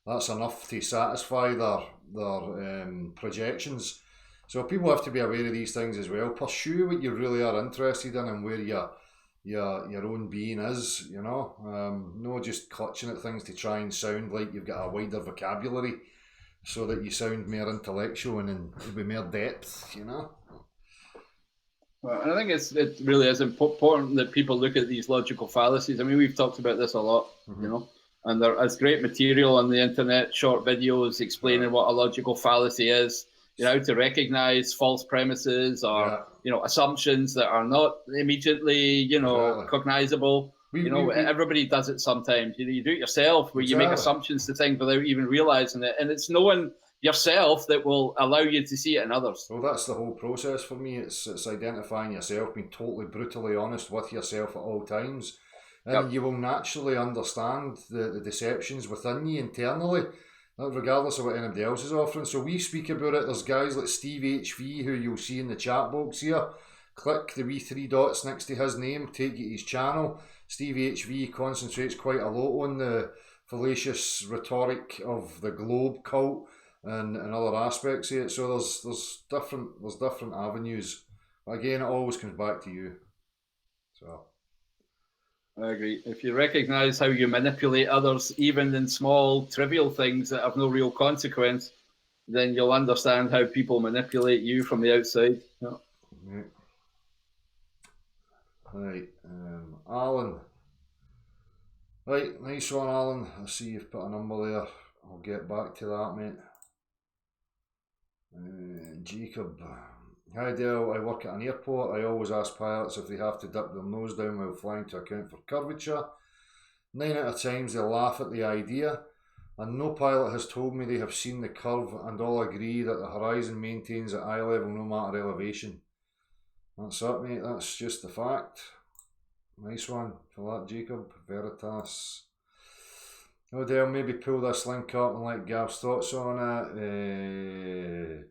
that's enough to satisfy their projections. So people have to be aware of these things as well. Pursue what you really are interested in and where your own being is, you know. No just clutching at things to try and sound like you've got a wider vocabulary, so that you sound more intellectual and there'll be more depth, you know. Well, and I think it really is important that people look at these logical fallacies. I mean, we've talked about this a lot, you know, and there is great material on the internet, short videos explaining what a logical fallacy is, you know, to recognize false premises or, you know, assumptions that are not immediately, you know, cognizable. Everybody does it sometimes. You do it yourself, where you make assumptions to things without even realizing it. And it's knowing yourself that will allow you to see it in others. Well, that's the whole process for me. It's identifying yourself, being totally brutally honest with yourself at all times. And you will naturally understand the deceptions within you internally, regardless of what anybody else is offering. So we speak about it. There's guys like Steve HV, who you'll see in the chat box here. Click the wee 3 dots next to his name, take you to his channel. Steve HV concentrates quite a lot on the fallacious rhetoric of the globe cult and other aspects of it. So there's different avenues. But again, it always comes back to you. So I agree. If you recognize how you manipulate others, even in small, trivial things that have no real consequence, then you'll understand how people manipulate you from the outside. Yeah. Right, Alan. Right, nice one, Alan. I see you've put a number there. I'll get back to that, mate. Jacob. Hi Dale, I work at an airport. I always ask pilots if they have to dip their nose down while flying to account for curvature. 9 out of 10 times they laugh at the idea, and no pilot has told me they have seen the curve, and all agree that the horizon maintains at eye level no matter elevation. That's it, mate. That's just the fact. Nice one for that, Jacob. Veritas. Oh, Dale, maybe pull this link up and let Gav's thoughts on it.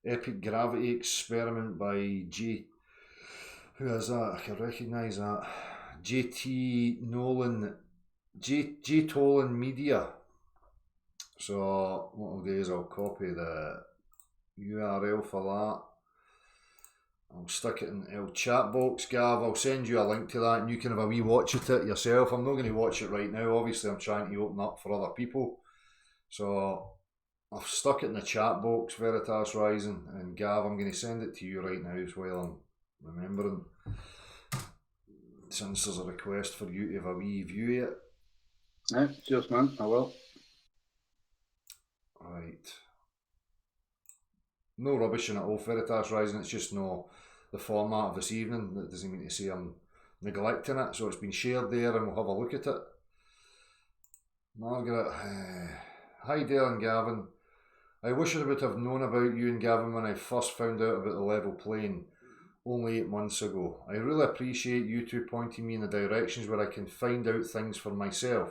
Epic Gravity Experiment by G. Who is that? I can recognise that. JT Nolan. J Tolan Media. So what I'll do is I'll copy the URL for that. I'll stick it in the chat box, Gav. I'll send you a link to that and you can have a wee watch at it yourself. I'm not going to watch it right now. Obviously, I'm trying to open up for other people. So I've stuck it in the chat box, Veritas Rising. And Gav, I'm going to send it to you right now as well. I'm remembering. Since there's a request for you to have a wee view of it. Yeah, cheers, man. I will. Right. No rubbish in it all, Veritas Rising. It's just no the format of this evening. That doesn't mean to say I'm neglecting it. So it's been shared there and we'll have a look at it. Margaret. Hi Dale and Gavin. I wish I would have known about you and Gavin when I first found out about the level plane only 8 months ago. I really appreciate you two pointing me in the directions where I can find out things for myself.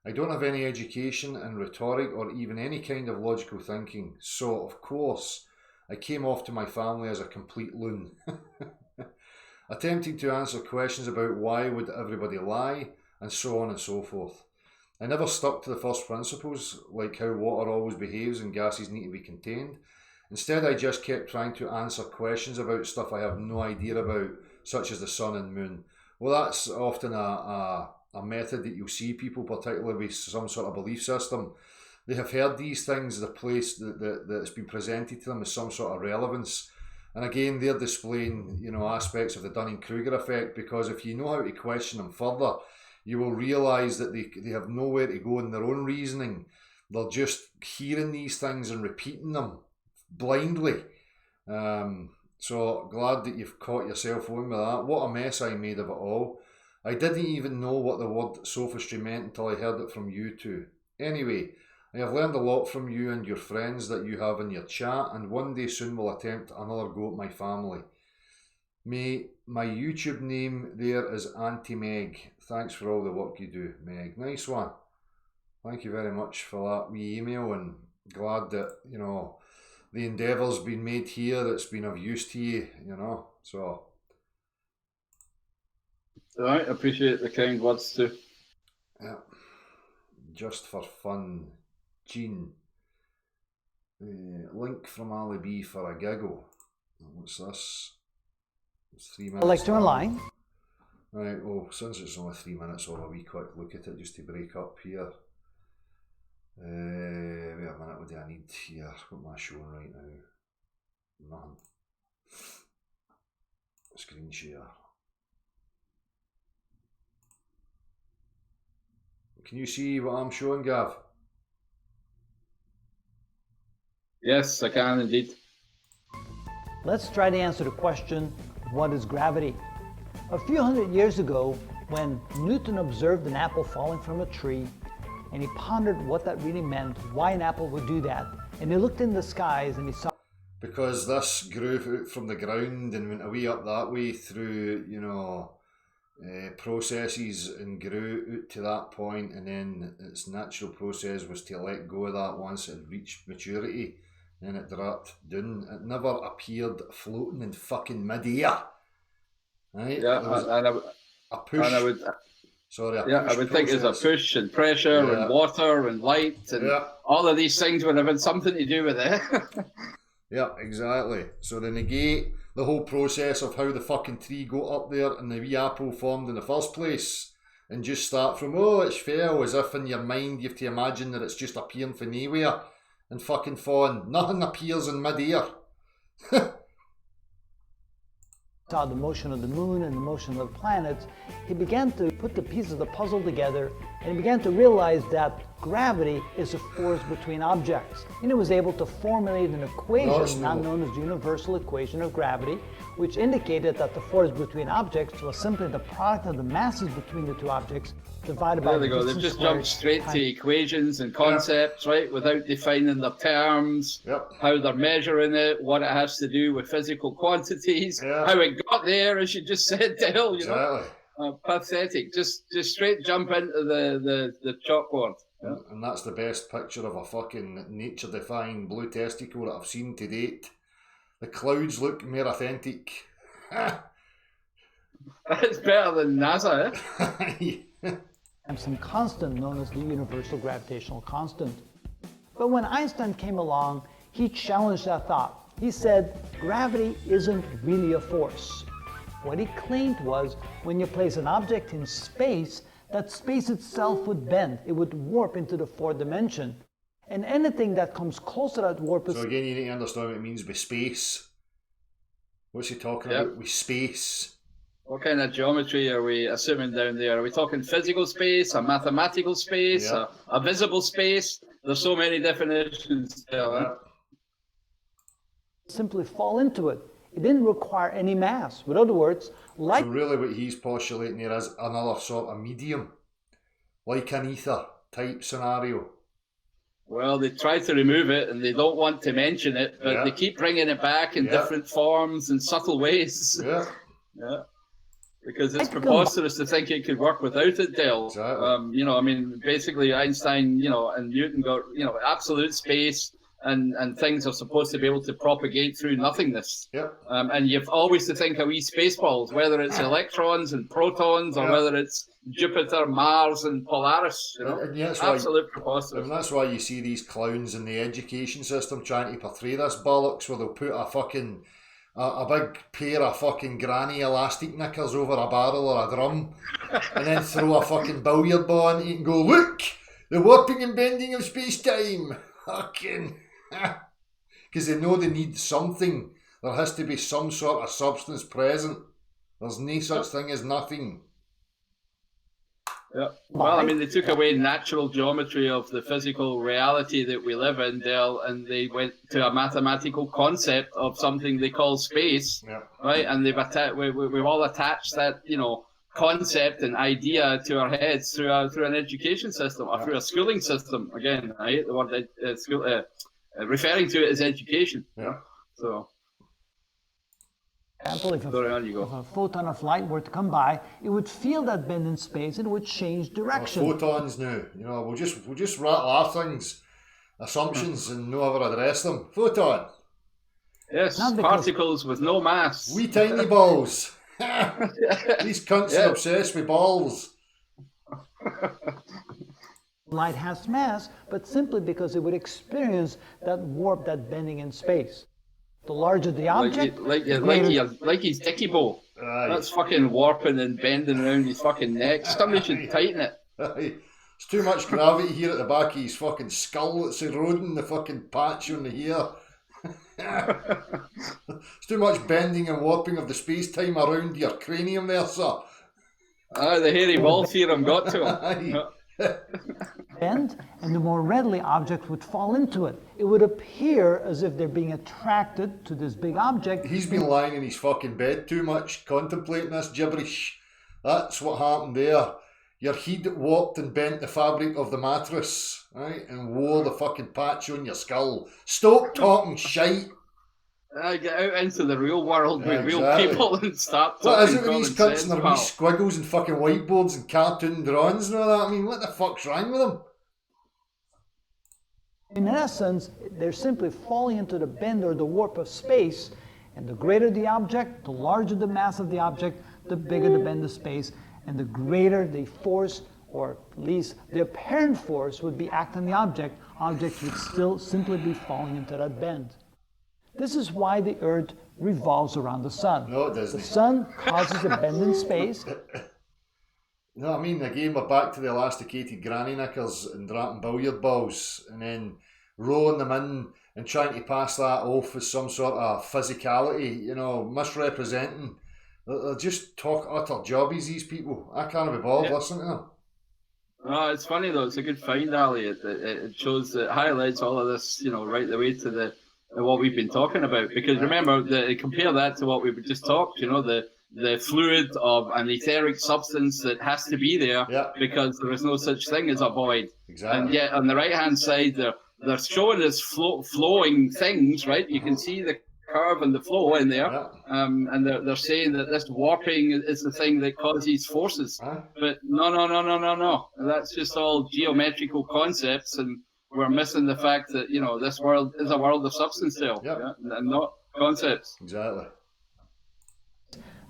I don't have any education in rhetoric or even any kind of logical thinking, so of course I came off to my family as a complete loon, attempting to answer questions about why would everybody lie and so on and so forth. I never stuck to the first principles, like how water always behaves and gases need to be contained. Instead, I just kept trying to answer questions about stuff I have no idea about, such as the sun and moon. Well, that's often a method that you'll see people, particularly with some sort of belief system. They have heard these things, the place that's been presented to them as some sort of relevance. And again, they're displaying, aspects of the Dunning-Kruger effect, because if you know how to question them further, you will realise that they have nowhere to go in their own reasoning. They're just hearing these things and repeating them blindly. So glad that you've caught yourself on with that. What a mess I made of it all. I didn't even know what the word sophistry meant until I heard it from you two. Anyway, I have learned a lot from you and your friends that you have in your chat, and one day soon will attempt another go at my family. My YouTube name there is Auntie Meg. Thanks for all the work you do, Meg. Nice one. Thank you very much for that wee email, and glad that, you know, the endeavour's been made here that's been of use to you, you know, so. All right, appreciate the kind words too. Yeah. Just for fun. Gene. Link from Ali B for a giggle. What's this? It's 3 minutes. Alexa online. Right, well, since it's only 3 minutes, I'll have a wee quick look at it just to break up here. Wait a minute, what do I need here? What am I showing right now? None. Screen share. Can you see what I'm showing, Gav? Yes, I can indeed. Let's try to answer the question, what is gravity? A few hundred years ago, when Newton observed an apple falling from a tree, and he pondered what that really meant, why an apple would do that, and he looked in the skies and he saw... Because this grew out from the ground and went away up that way through, you know, processes and grew out to that point, and then its natural process was to let go of that once it had reached maturity, and it dropped down. It never appeared floating in fucking mid-air. Right? Yeah, There was a push. And I would, Sorry, I would think there's a push and pressure and water and light and all of these things would have had something to do with it. Yeah, exactly. So they negate the whole process of how the fucking tree got up there and the wee apple formed in the first place, and just start from, oh, it's fell, as if in your mind you have to imagine that it's just appearing from nowhere and fucking falling. Nothing appears in mid-air. saw the motion of the moon and the motion of the planets, he began to put the pieces of the puzzle together, and he began to realize that gravity is a force between objects. And he was able to formulate an equation now known as the universal equation of gravity, which indicated that the force between objects was simply the product of the masses between the two objects divided by the distance. There they go. They've just jumped straight to equations and concepts, right, without defining their terms, how they're measuring it, what it has to do with physical quantities, how it got there, as you just said, Dale, you know. Pathetic. Just straight jump into the chalkboard. Yeah. And that's the best picture of a fucking nature-defying blue testicle that I've seen to date. The clouds look more authentic. It's better than NASA, eh? And some constant known as the universal gravitational constant. But when Einstein came along, he challenged that thought. He said, gravity isn't really a force. What he claimed was, when you place an object in space, that space itself would bend. It would warp into the fourth dimension. And anything that comes close to that warp is... So again, you need to understand what it means by space. What's he talking about with space? What kind of geometry are we assuming down there? Are we talking physical space, a mathematical space, a visible space? There's so many definitions there. Simply fall into it. It didn't require any mass. In other words, like... So really what he's postulating there is another sort of medium, like an ether type scenario. Well, they try to remove it and they don't want to mention it, but they keep bringing it back in different forms and subtle ways. Because it's preposterous to think it could work without it, Dale. Exactly. You know, I mean, basically Einstein, you know, and Newton got, you know, absolute space. And things are supposed to be able to propagate through nothingness. And you've always to think of wee spaceballs, whether it's electrons and protons or whether it's Jupiter, Mars, and Polaris. You know, absolute preposterous. And that's why you see these clowns in the education system trying to portray this bollocks, where they'll put a fucking a big pair of fucking granny elastic knickers over a barrel or a drum, and then throw a fucking billiard ball into it and go, look, the warping and bending of space time. Fucking. Because they know they need something. There has to be some sort of substance present. There's no such thing as nothing. Yeah. Well, I mean, they took away natural geometry of the physical reality that we live in, Dale, and they went to a mathematical concept of something they call space, right? And we've all attached that, concept and idea to our heads through an education system, or through a schooling system. Again, I hate the word school, referring to it as education. Yeah. So. Example, if a photon of light were to come by, it would feel that bend in space and it would change direction. Photons now, we'll just rattle our things, assumptions, and no ever address them. Photon. Yes, particles with no mass. Wee tiny balls. These cunts are obsessed with balls. Light has mass, but simply because it would experience that warp, that bending in space. The larger the object, like his dicky bow. That's fucking warping and bending around his fucking neck. Somebody should tighten it. It's too much gravity here at the back of his fucking skull that's eroding the fucking patch on the hair. It's too much bending and warping of the space-time around your cranium there, sir. The hairy ball theorem got to him. And the more readily objects would fall into it. It would appear as if they're being attracted to this big object. He's been lying in his fucking bed too much, contemplating this gibberish. That's what happened there. Your head warped and bent the fabric of the mattress, right, and wore the fucking patch on your skull. Stop talking shite. Get out into the real world with real people and start talking. What is it with these cunts and their wee squiggles and fucking whiteboards and cartoon drawings and all that? I mean, what the fuck's wrong with them? In essence, they're simply falling into the bend or the warp of space, and the greater the object, the larger the mass of the object, the bigger the bend of space, and the greater the force, or at least the apparent force, would be acting on the object would still simply be falling into that bend. This is why the Earth revolves around the Sun. No, it doesn't. The Sun causes a bend in space. No, I mean, again, we're back to the elasticated granny knickers and dropping billiard balls and then rolling them in and trying to pass that off as some sort of physicality, misrepresenting. They're just talk utter jobbies, these people. I can't be bothered listening to them. No, it's funny though. It's a good find, Ali. It shows, it highlights all of this, right the way to what we've been talking about. Because remember, compare that to what we've just talked. The fluid of an etheric substance that has to be there because there is no such thing as a void. Exactly. And yet on the right hand side, they're showing us flowing things, right? You can see the curve and the flow in there, and they're saying that this warping is the thing that causes forces. But no. That's just all geometrical concepts, and we're missing the fact that this world is a world of substance still, and not concepts. Exactly.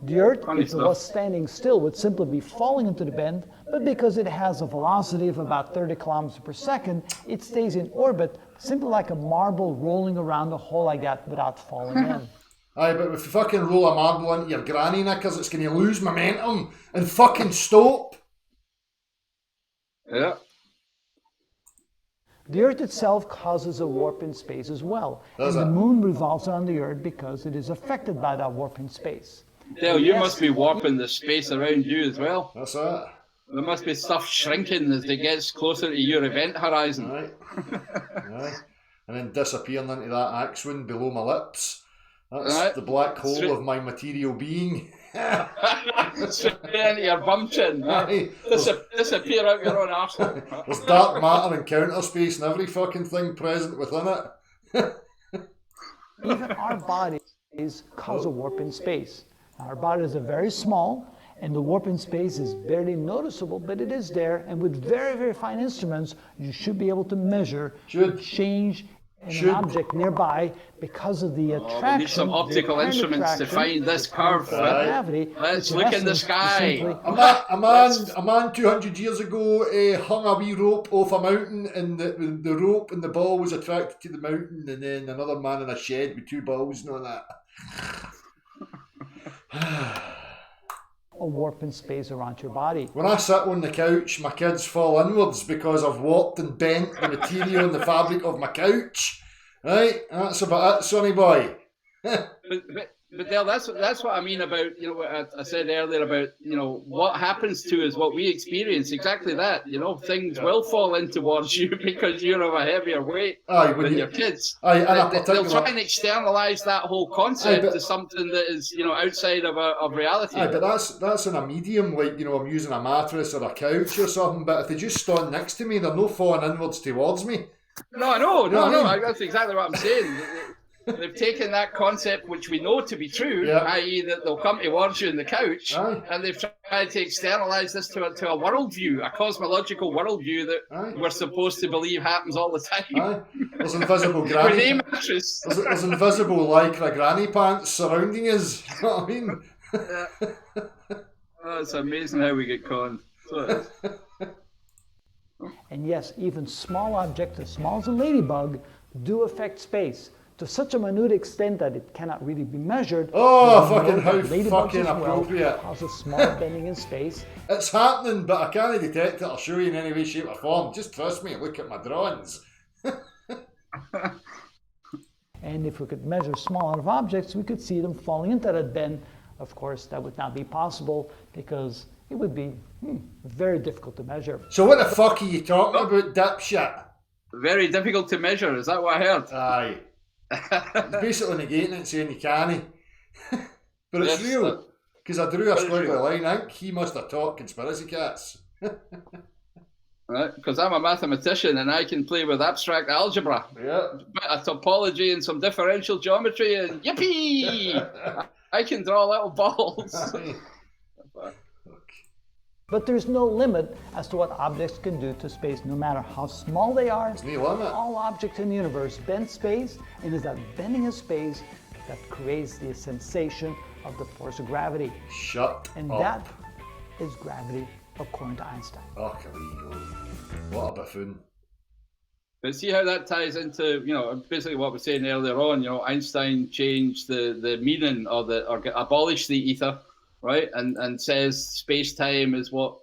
The Earth, if it was standing still, would simply be falling into the bend, but because it has a velocity of about 30 kilometers per second, it stays in orbit, simply like a marble rolling around a hole like that without falling in. Aye, but if you fucking roll a marble into your granny knickers, it's going to lose momentum and fucking stop. Yeah. The Earth itself causes a warp in space as well, and the Moon revolves around the Earth because it is affected by that warp in space. Dale, you must be warping the space around you as well. That's it. There must be stuff shrinking as it gets closer to your event horizon. Right. Right. And then disappearing into that axon below my lips. That's the black hole of my material being. Straight into your bum chin. Disappear out your own arsehole. There's dark matter and counter space and every fucking thing present within it. Even our bodies cause a warp in space. Our bodies are very small, and the warp in space is barely noticeable, but it is there, and with very, very fine instruments, you should be able to measure the change in an object nearby because of the attraction. We need some optical instruments to find this curve. Gravity, let's look in the sky. A man 200 years ago hung a wee rope off a mountain, and the rope and the ball was attracted to the mountain, and then another man in a shed with two balls and all that. A warp in space around your body. When I sit on the couch, my kids fall inwards because I've warped and bent the material and the fabric of my couch. Right? That's about it, sonny boy. But Dale, that's what I mean about, you know, what I said earlier about, you know, what happens to us, what we experience, exactly that. You know, things will fall in towards you because you're of a heavier weight than your kids. They'll try and externalize that whole concept to something that is, you know, outside of reality. But that's in a medium, like, you know, I'm using a mattress or a couch or something, but if they just stand next to me, they're not falling inwards towards me. No, that's exactly what I'm saying. They've taken that concept, which we know to be true, i.e. that they'll come towards you in the couch, and they've tried to externalize this to a worldview, a cosmological worldview that we're supposed to believe happens all the time. There's invisible granny mattress. There's invisible lycra granny pants surrounding us. You know what I mean? Oh, it's amazing how we get conned. So and yes, even small objects as small as a ladybug do affect space to such a minute extent that it cannot really be measured. Oh, fucking how fucking appropriate. Causes small bending in space. It's happening, but I can't detect it or show you in any way, shape or form. Just trust me, look at my drawings. And if we could measure small enough objects, we could see them falling into that bend. Of course, that would not be possible because it would be very difficult to measure. So what the fuck are you talking about, dipshit? Very difficult to measure, is that what I heard? Aye. It's basically negating it, saying you can't. But it's real. Because I drew a squiggly line. I think he must have taught conspiracy cats. Right, because I'm a mathematician and I can play with abstract algebra. Yeah. A topology and some differential geometry and yippee! I can draw little balls. But there's no limit as to what objects can do to space, no matter how small they are. There's no limit. All objects in the universe bend space, and it's that bending of space that creates the sensation of the force of gravity. Shut and up. That is gravity, according to Einstein. Oh, what a buffoon. But see how that ties into, you know, basically what we were saying earlier on. You know, Einstein changed the meaning or abolished the ether. Right, and says space-time is what,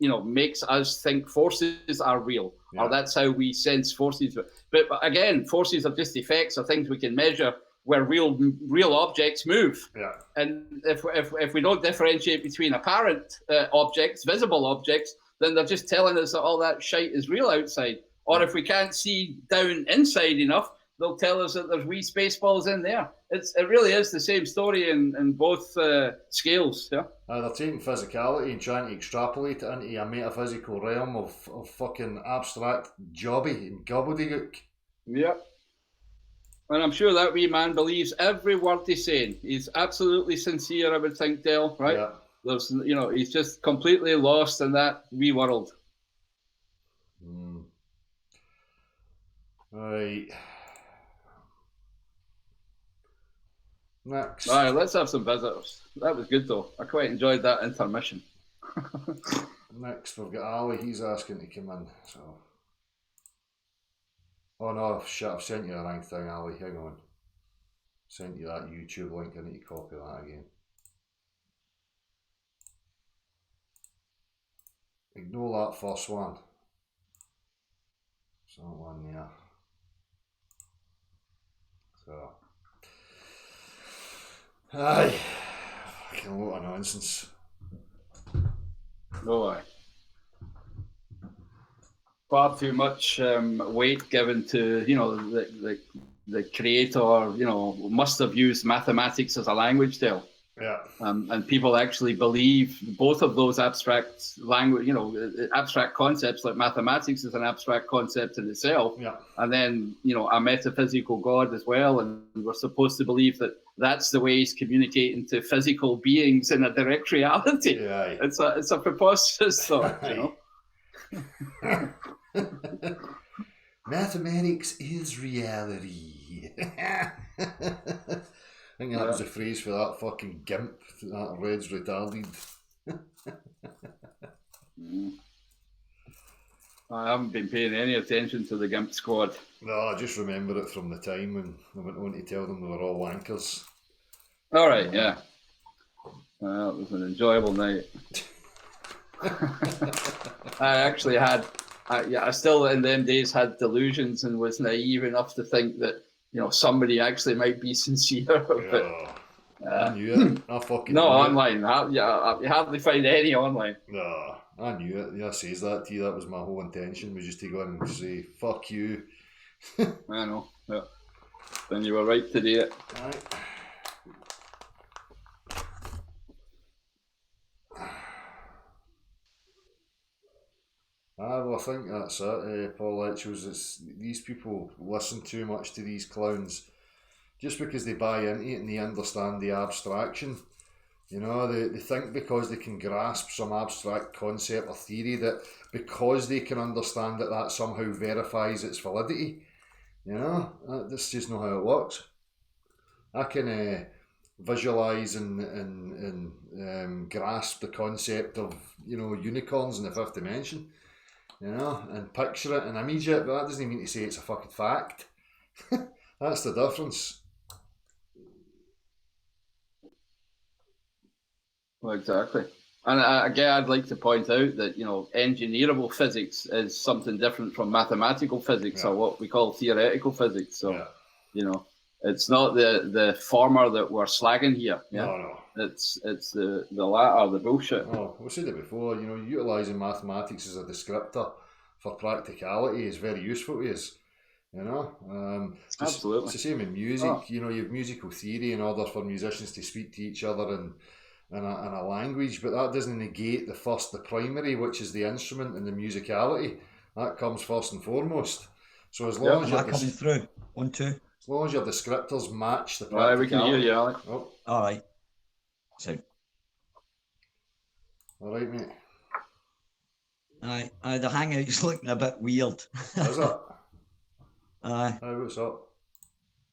you know, makes us think forces are real, or that's how we sense forces. But again, forces are just effects or things we can measure where real objects move. Yeah. And if we don't differentiate between apparent objects, visible objects, then they're just telling us that all that shite is real outside. Or if we can't see down inside enough, they'll tell us that there's wee spaceballs in there. It really is the same story in both scales. Yeah. They're taking physicality and trying to extrapolate it into a metaphysical realm of fucking abstract jobby and gobbledygook. Yep. And I'm sure that wee man believes every word he's saying. He's absolutely sincere, I would think, Del, right? Yeah. There's, you know, he's just completely lost in that wee world. Right. Next. All right, let's have some visitors. That was good, though. I quite enjoyed that intermission. Next, we've got Ali. He's asking to come in. So. Oh no, shit, I've sent you the wrong thing, Ali. Hang on. Sent you that YouTube link. I need to copy that again. Ignore that first one. So that one there. So. Aye. Fucking lot of nonsense. No way. Far too much weight given to, you know, the creator, you know, must have used mathematics as a language there. Yeah. And people actually believe both of those abstract language, you know, abstract concepts like mathematics is an abstract concept in itself. Yeah. And then, you know, a metaphysical God as well. And we're supposed to believe that that's the way he's communicating to physical beings in a direct reality. Yeah. It's a preposterous thought, you know. Mathematics is reality. I think that was the phrase for that fucking gimp that Red's retarded. I haven't been paying any attention to the Gimp Squad. No, I just remember it from the time when I went on to tell them they were all wankers. All right, yeah. Well, it was an enjoyable night. I actually had, I still in them days had delusions and was naive enough to think that, you know, somebody actually might be sincere. But I knew it. I fucking No, knew online. You hardly find any online. it. No, I knew it. Yeah, says that to you. That was my whole intention, was just to go and say, fuck you. I know. Yeah. Then you were right to do it. Right. Well, I think that's it, Paul Etchells. These people listen too much to these clowns just because they buy into it and they understand the abstraction. You know, they think because they can grasp some abstract concept or theory that because they can understand it, that somehow verifies its validity. You know, that's just not how it works. I can visualise and grasp the concept of, you know, unicorns in the fifth dimension, you know, and picture it and image it, but that doesn't mean to say it's a fucking fact. That's the difference. Well, exactly. And again, I'd like to point out that, you know, engineerable physics is something different from mathematical physics, or what we call theoretical physics. So, you know, it's not the former that we're slagging here. Yeah? No. It's the latter, the bullshit. Oh, we said it before, you know, utilising mathematics as a descriptor for practicality is very useful to us. You know, Absolutely. It's the same in music. You know, you have musical theory in order for musicians to speak to each other in a language, but that doesn't negate the primary, which is the instrument and the musicality. That comes first and foremost. So as long as you're coming through 1, 2. As long as your descriptors match the practicality. Right, we can hear you, Alec. Oh. All right. So. All right, mate. Aye, the hangout's looking a bit weird. Is it? Aye. What's up?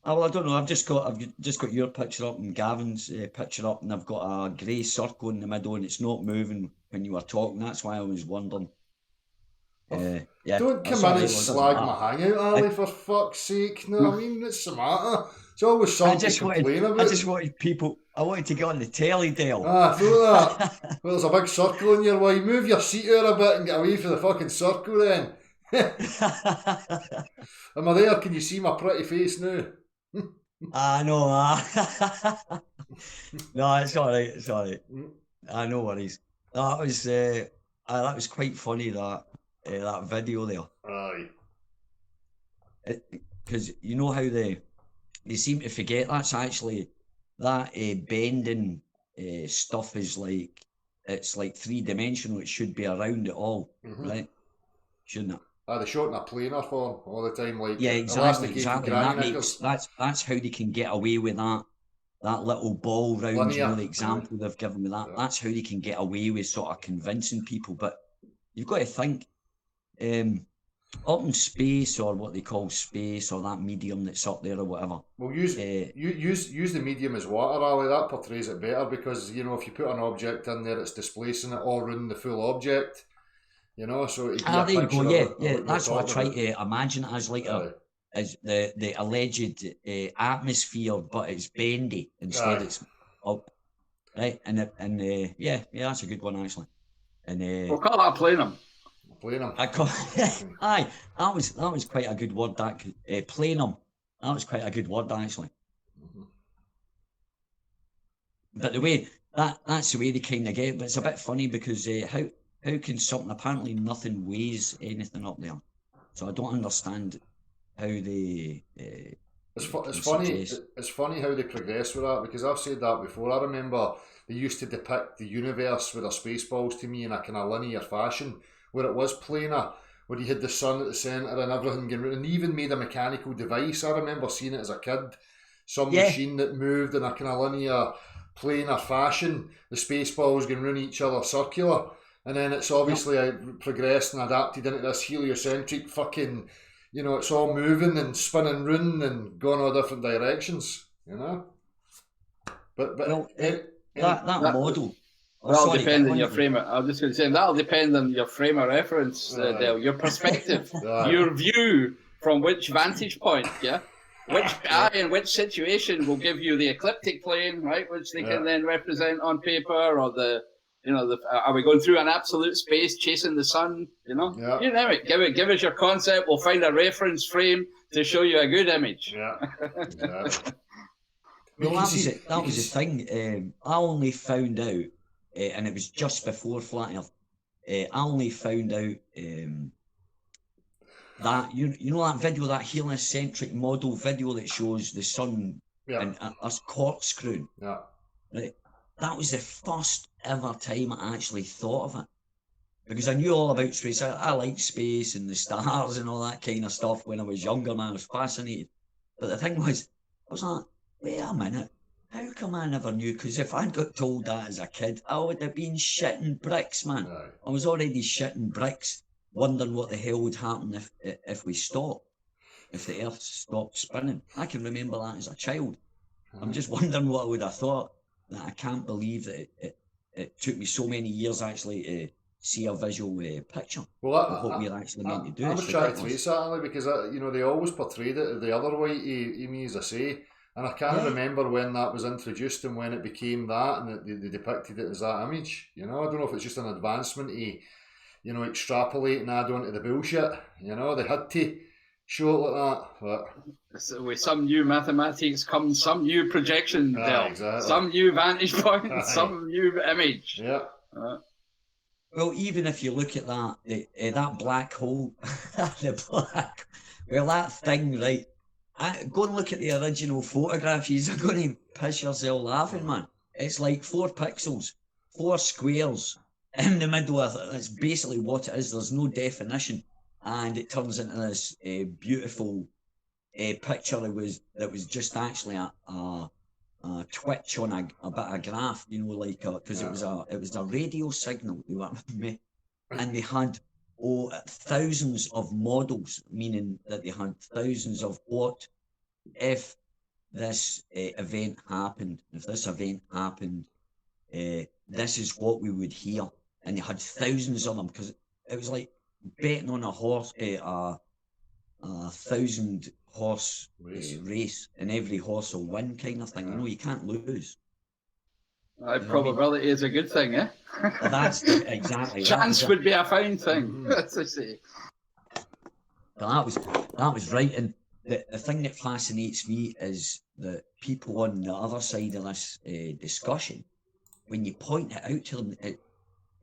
Oh, well, I don't know. I've just got your picture up and Gavin's picture up, and I've got a grey circle in the middle, and it's not moving when you were talking. That's why I was wondering. Yeah. Don't come in and slag my hangout, Ali, for fuck's sake. No, I mean, what's the matter? It's always something to complain about. I just wanted I wanted to get on the telly, Dale. I thought that. Well, there's a big circle in your way. Move your seat out a bit and get away from the fucking circle then. Am I there? Can you see my pretty face now? No. No, it's all right. It's all right. No worries. That was quite funny, that video there. Aye. Because you know how they seem to forget that's actually that bending stuff is like, it's like 3-dimensional. It should be around it all, right? Shouldn't it? They show it in a planar form all the time, like exactly. That's how they can get away with that little ball round. Linear. You know, the example they've given me that. Yeah. That's how they can get away with sort of convincing people. But you've got to think, up in space, or what they call space, or that medium that's up there or whatever. Well, use the medium as water, Ali. That portrays it better, because, you know, if you put an object in there, it's displacing it all around the full object. You know, so there you go. Yeah. That's what I try to imagine it as, like as the alleged atmosphere, but it's bendy instead. It's up, right? And that's a good one, actually. And we'll call that plenum. Plenum. Aye, that was quite a good word. That plenum. That was quite a good word, actually. Mm-hmm. But the way that's the way they kind of get it. But it's a bit funny, because how can something, apparently nothing weighs anything up there, so I don't understand how they. It's funny how they progress with that, because I've said that before. I remember they used to depict the universe with their Spaceballs to me in a kind of linear fashion, where it was planar, where you had the sun at the centre and everything going, and even made a mechanical device. I remember seeing it as a kid, some machine that moved in a kind of linear, planar fashion. The Spaceballs going around each other circular. And then it's obviously progressed and adapted into this heliocentric fucking, you know, it's all moving and spinning round and going all different directions, you know. But that model. That'll depend on your frame. I was just going to say, that'll depend on your frame of reference, Dale, your perspective, your view from which vantage point, which eye and which situation will give you the ecliptic plane, right, which they can then represent on paper, or the. You know, are we going through an absolute space chasing the sun? You know, you name it. Give us your concept. We'll find a reference frame to show you a good image. Well, that was the thing. I only found out, and it was just before Flat Earth. I only found out that you know that video, that heliocentric model video that shows the sun and us corkscrewing. Yeah. Right. That was the first ever time I actually thought of it, because I knew all about space. I liked space and the stars and all that kind of stuff when I was younger, man. I was fascinated. But the thing was, I was like, wait a minute, how come I never knew? Because if I'd got told that as a kid, I would have been shitting bricks, man. Aye. I was already shitting bricks, wondering what the hell would happen if we stopped, if the Earth stopped spinning. I can remember that as a child. I'm just wondering what I would have thought. That I can't believe that it took me so many years actually to see a visual picture of what we're actually meant to do. I'm trying to trace that, Ali, because they always portrayed it the other way to me, as I say, and I can't remember when that was introduced and when it became that, and they depicted it as that image. I don't know if it's just an advancement to, extrapolate and add on to the bullshit. They had to show it like that, but so with some new mathematics comes some new projection, exactly. Some new vantage point, some new image. Yeah. Well, even if you look at that, that black hole, that thing, right? Go and look at the original photograph. You're going to piss yourself laughing, man. It's like 4 pixels, 4 squares in the middle of it. That's basically what it is. There's no definition, and it turns into this beautiful picture that was just actually a twitch on a bit of graph, because it was a radio signal, and they had thousands of models, meaning that they had thousands of what if this event happened. If this event happened, this is what we would hear, and they had thousands of them, because it was like betting on a horse, a 1,000 horse race, and every horse will win, kind of thing. You can't lose. Probability is a good thing, eh? Well, that's exactly. Chance would be a fine thing. That's I say. That was right, and the thing that fascinates me is that people on the other side of this discussion, when you point it out to them,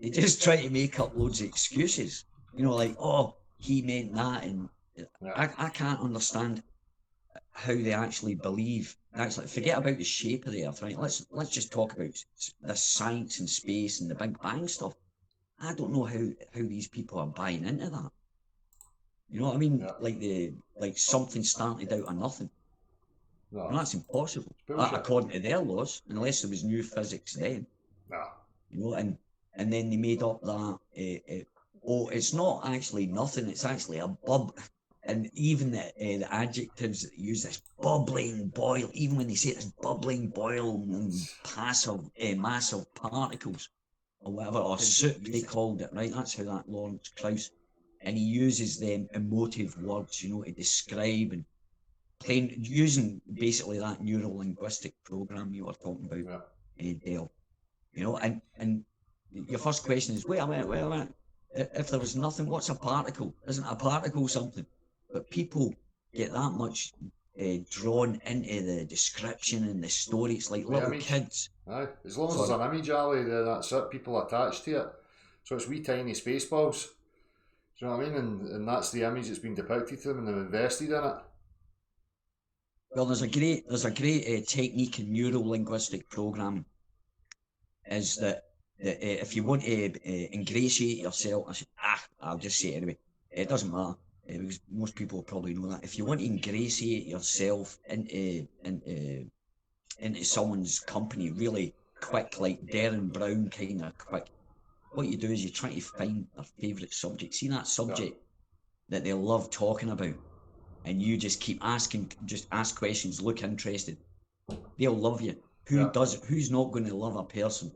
they just try to make up loads of excuses. Like, oh, he meant that, and I can't understand how they actually believe. Actually, forget about the shape of the Earth, right? Let's just talk about the science and space and the Big Bang stuff. I don't know how these people are buying into that. You know what I mean? Yeah. Like something started out of nothing. No. And that's impossible, according to their laws, unless there was new physics then. No. And then they made up that it's not actually nothing, it's actually a bub. And even the adjectives that they use, this bubbling boil, even when they say this bubbling boil and massive particles or whatever, or soup they called it, right? That's how that Lawrence Krauss, and he uses them emotive words, to describe and using basically that neuro-linguistic program you were talking about, Dale. And your first question is, wait a minute. If there was nothing, what's a particle? Isn't a particle something? But people get that much drawn into the description and the story. It's like little kids. Aye. As long as there's an image, Ali, that's it. People attached to it. So it's wee tiny space balls. Do you know what I mean? And that's the image that's been depicted to them, and they've invested in it. Well, there's a great technique in neuro-linguistic programming. Is that if you want to ingratiate yourself, I'll just say it anyway. It doesn't matter. Because most people probably know that. If you want to ingratiate yourself into someone's company really quick, like Darren Brown kind of quick, what you do is you try to find their favourite subject. See that subject that they love talking about, and you just keep asking, just ask questions, look interested. They'll love you. Who's not going to love a person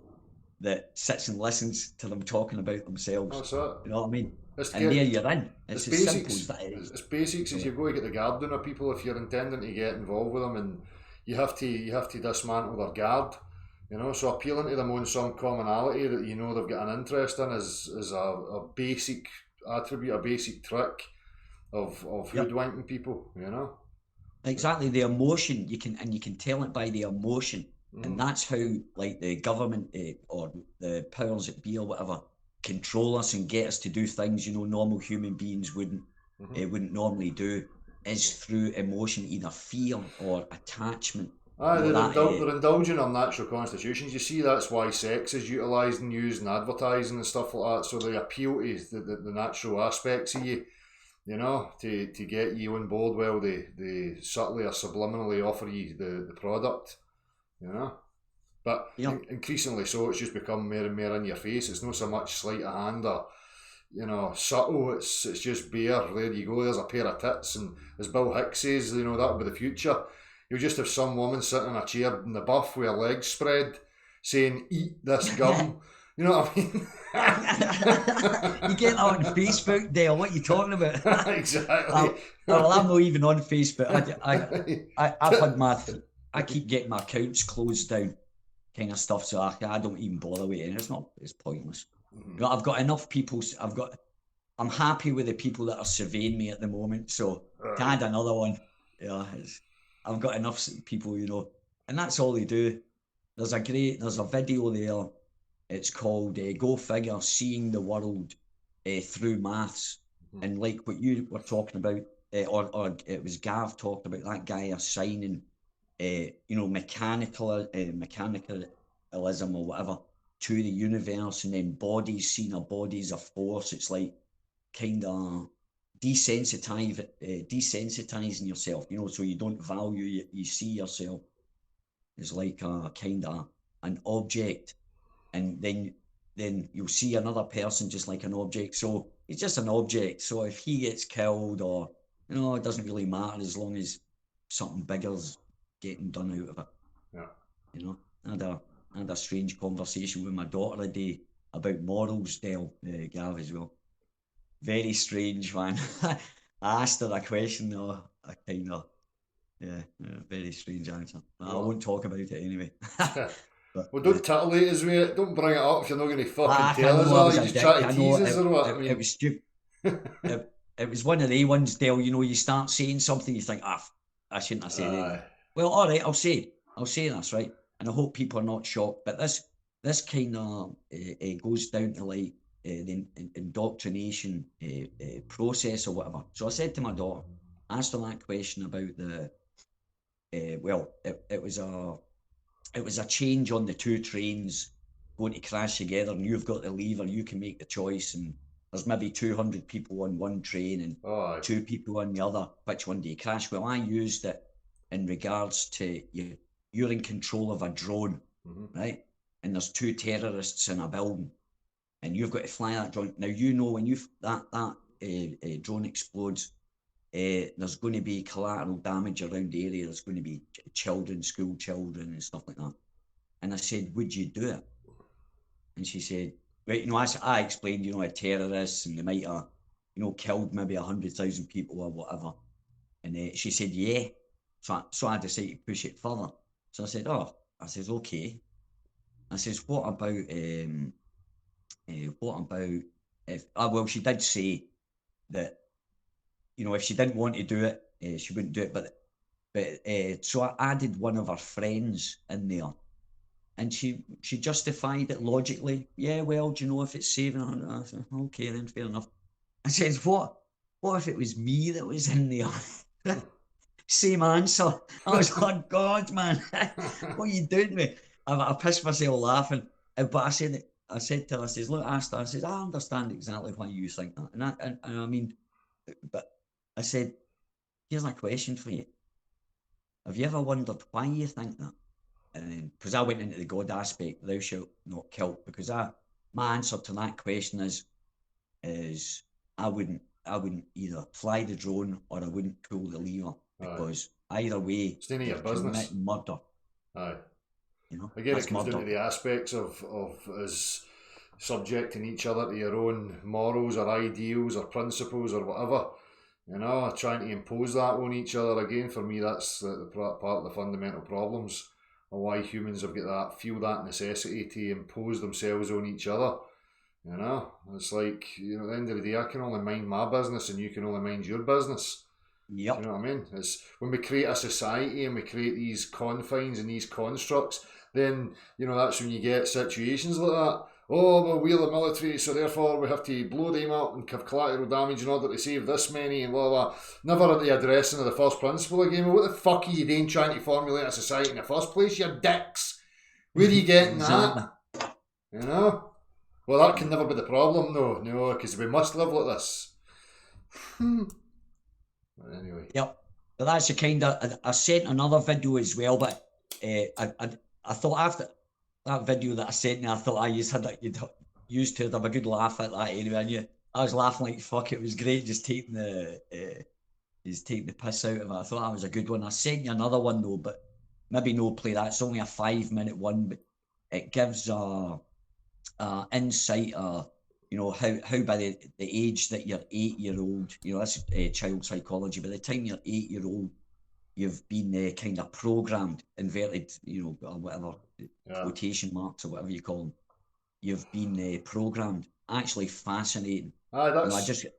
that sits and listens to them talking about themselves? That's it. You know what I mean? There you're in. It's as simple as that. It's basics as you go to get the guard down of people if you're intending to get involved with them, and you have to dismantle their guard. So appealing to them on some commonality that they've got an interest in is a basic attribute, a basic trick of hoodwinking people. Exactly, the emotion, you can tell it by the emotion. And that's how, like, the government or the powers that be or whatever control us and get us to do things, you know, normal human beings wouldn't normally do, is through emotion, either fear or attachment. Aye, You know, they're indulging our natural constitutions. You see, that's why sex is utilised and used in advertising and stuff like that. So they appeal to the natural aspects of you, you know, to get you on board. Well, they subtly or subliminally offer you the product, you know. But increasingly so, it's just become more and more in your face. It's not so much sleight of hand or, you know, subtle. It's just bare. There you go. There's a pair of tits, and as Bill Hicks says, you know, that'll be the future. You'll just have some woman sitting in a chair in the buff with her legs spread, saying, "Eat this gum." You know what I mean? You get that on Facebook, Dale. What are you talking about? Exactly. Well, I'm not even on Facebook. I've had I keep getting my accounts closed down, kind of stuff. So I don't even bother with it. It's pointless. You know, I've got enough people. I'm happy with the people that are surveying me at the moment. So to add another one, yeah, I've got enough people, you know, and that's all they do. There's a video there. It's called Go Figure, Seeing the World Through Maths. And like what you were talking about, or it was Gav talked about, that guy assigning, you know, mechanicalism or whatever to the universe, and then bodies, seeing a body as a force. It's like kind of desensitizing yourself, you know, so you don't value you see yourself as like a kind of an object, and then you'll see another person just like an object. So he's just an object. So if he gets killed, or, you know, it doesn't really matter as long as something bigger's getting done out of it. Yeah. You know, I had a strange conversation with my daughter a day about morals, Gav, as well. Very strange, man. I asked her a question, though. I kind of, very strange answer. I won't talk about it anyway. But, well, don't titillate us with it. Don't bring it up if you're not going to fucking tell us. Or you just try to tease us or what? I mean, it was stupid. It was one of the ones, Dale. You know, you start saying something, you think, I shouldn't have said it. Well, all right, I'll say this, right? And I hope people are not shocked. But this kind of goes down to like the indoctrination process or whatever. So I said to my daughter, asked her that question about the. It was a change on the two trains going to crash together, and you've got the lever, you can make the choice, and there's maybe 200 people on one train and 2 people on the other. Which one do you crash? Well, I used it in regards to you're in control of a drone, right? And there's 2 terrorists in a building, and you've got to fly that drone. Now, you know, when that drone explodes, there's going to be collateral damage around the area. There's going to be children, school children and stuff like that. And I said, would you do it? And she said, right, you know, I explained, you know, a terrorist, and they might have, you know, killed maybe 100,000 people or whatever. And she said, yeah. So I decided to push it further. So I said, I says, okay. I says, what about if, well, she did say that, you know, if she didn't want to do it, she wouldn't do it. But so I added one of her friends in there, and she justified it logically. Yeah, well, do you know, if it's saving her? I said, okay, then fair enough. I said, what if it was me that was in there? Same answer. I was like, God, man, what are you doing to me? I pissed myself laughing. But I said to her, I says, look, I asked her, I says, I understand exactly why you think that. And I mean, but I said, here's a question for you. Have you ever wondered why you think that? And then, because I went into the God aspect, thou shalt not kill, because my answer to that question is I wouldn't either fly the drone or I wouldn't pull the lever, because either way, it's none of your business. Murder. Aye. You know, again, it comes down to the aspects of us subjecting each other to your own morals or ideals or principles or whatever. You know, trying to impose that on each other. Again, for me, that's the part of the fundamental problems of why humans have got feel that necessity to impose themselves on each other. You know, it's like, you know, at the end of the day, I can only mind my business and you can only mind your business. Yep. Do you know what I mean? It's when we create a society and we create these confines and these constructs, then, you know, that's when you get situations like that. Oh, well, we're the military, so therefore we have to blow them up and have collateral damage in order to save this many and blah, blah. Never at the addressing of the first principle again. Well, what the fuck are you doing trying to formulate a society in the first place, you dicks? Where are you getting that? You know? Well, that can never be the problem, no, because we must live like this. Anyway. Yep. But that's the kind of, I sent another video as well, but I thought after that video that I sent, I thought you'd used to have a good laugh at that anyway. I was laughing like fuck. It was great, just taking the piss out of it. I thought that was a good one. I sent you another one though, but maybe no play that. It's only a 5-minute one, but it gives a insight. You know, how by the age that you're 8-year-old, you know, that's child psychology. By the time you're 8-year-old, you've been kind of programmed, inverted, you know, or whatever, quotation marks or whatever you call them. You've been programmed. Actually fascinating. Aye, that's, you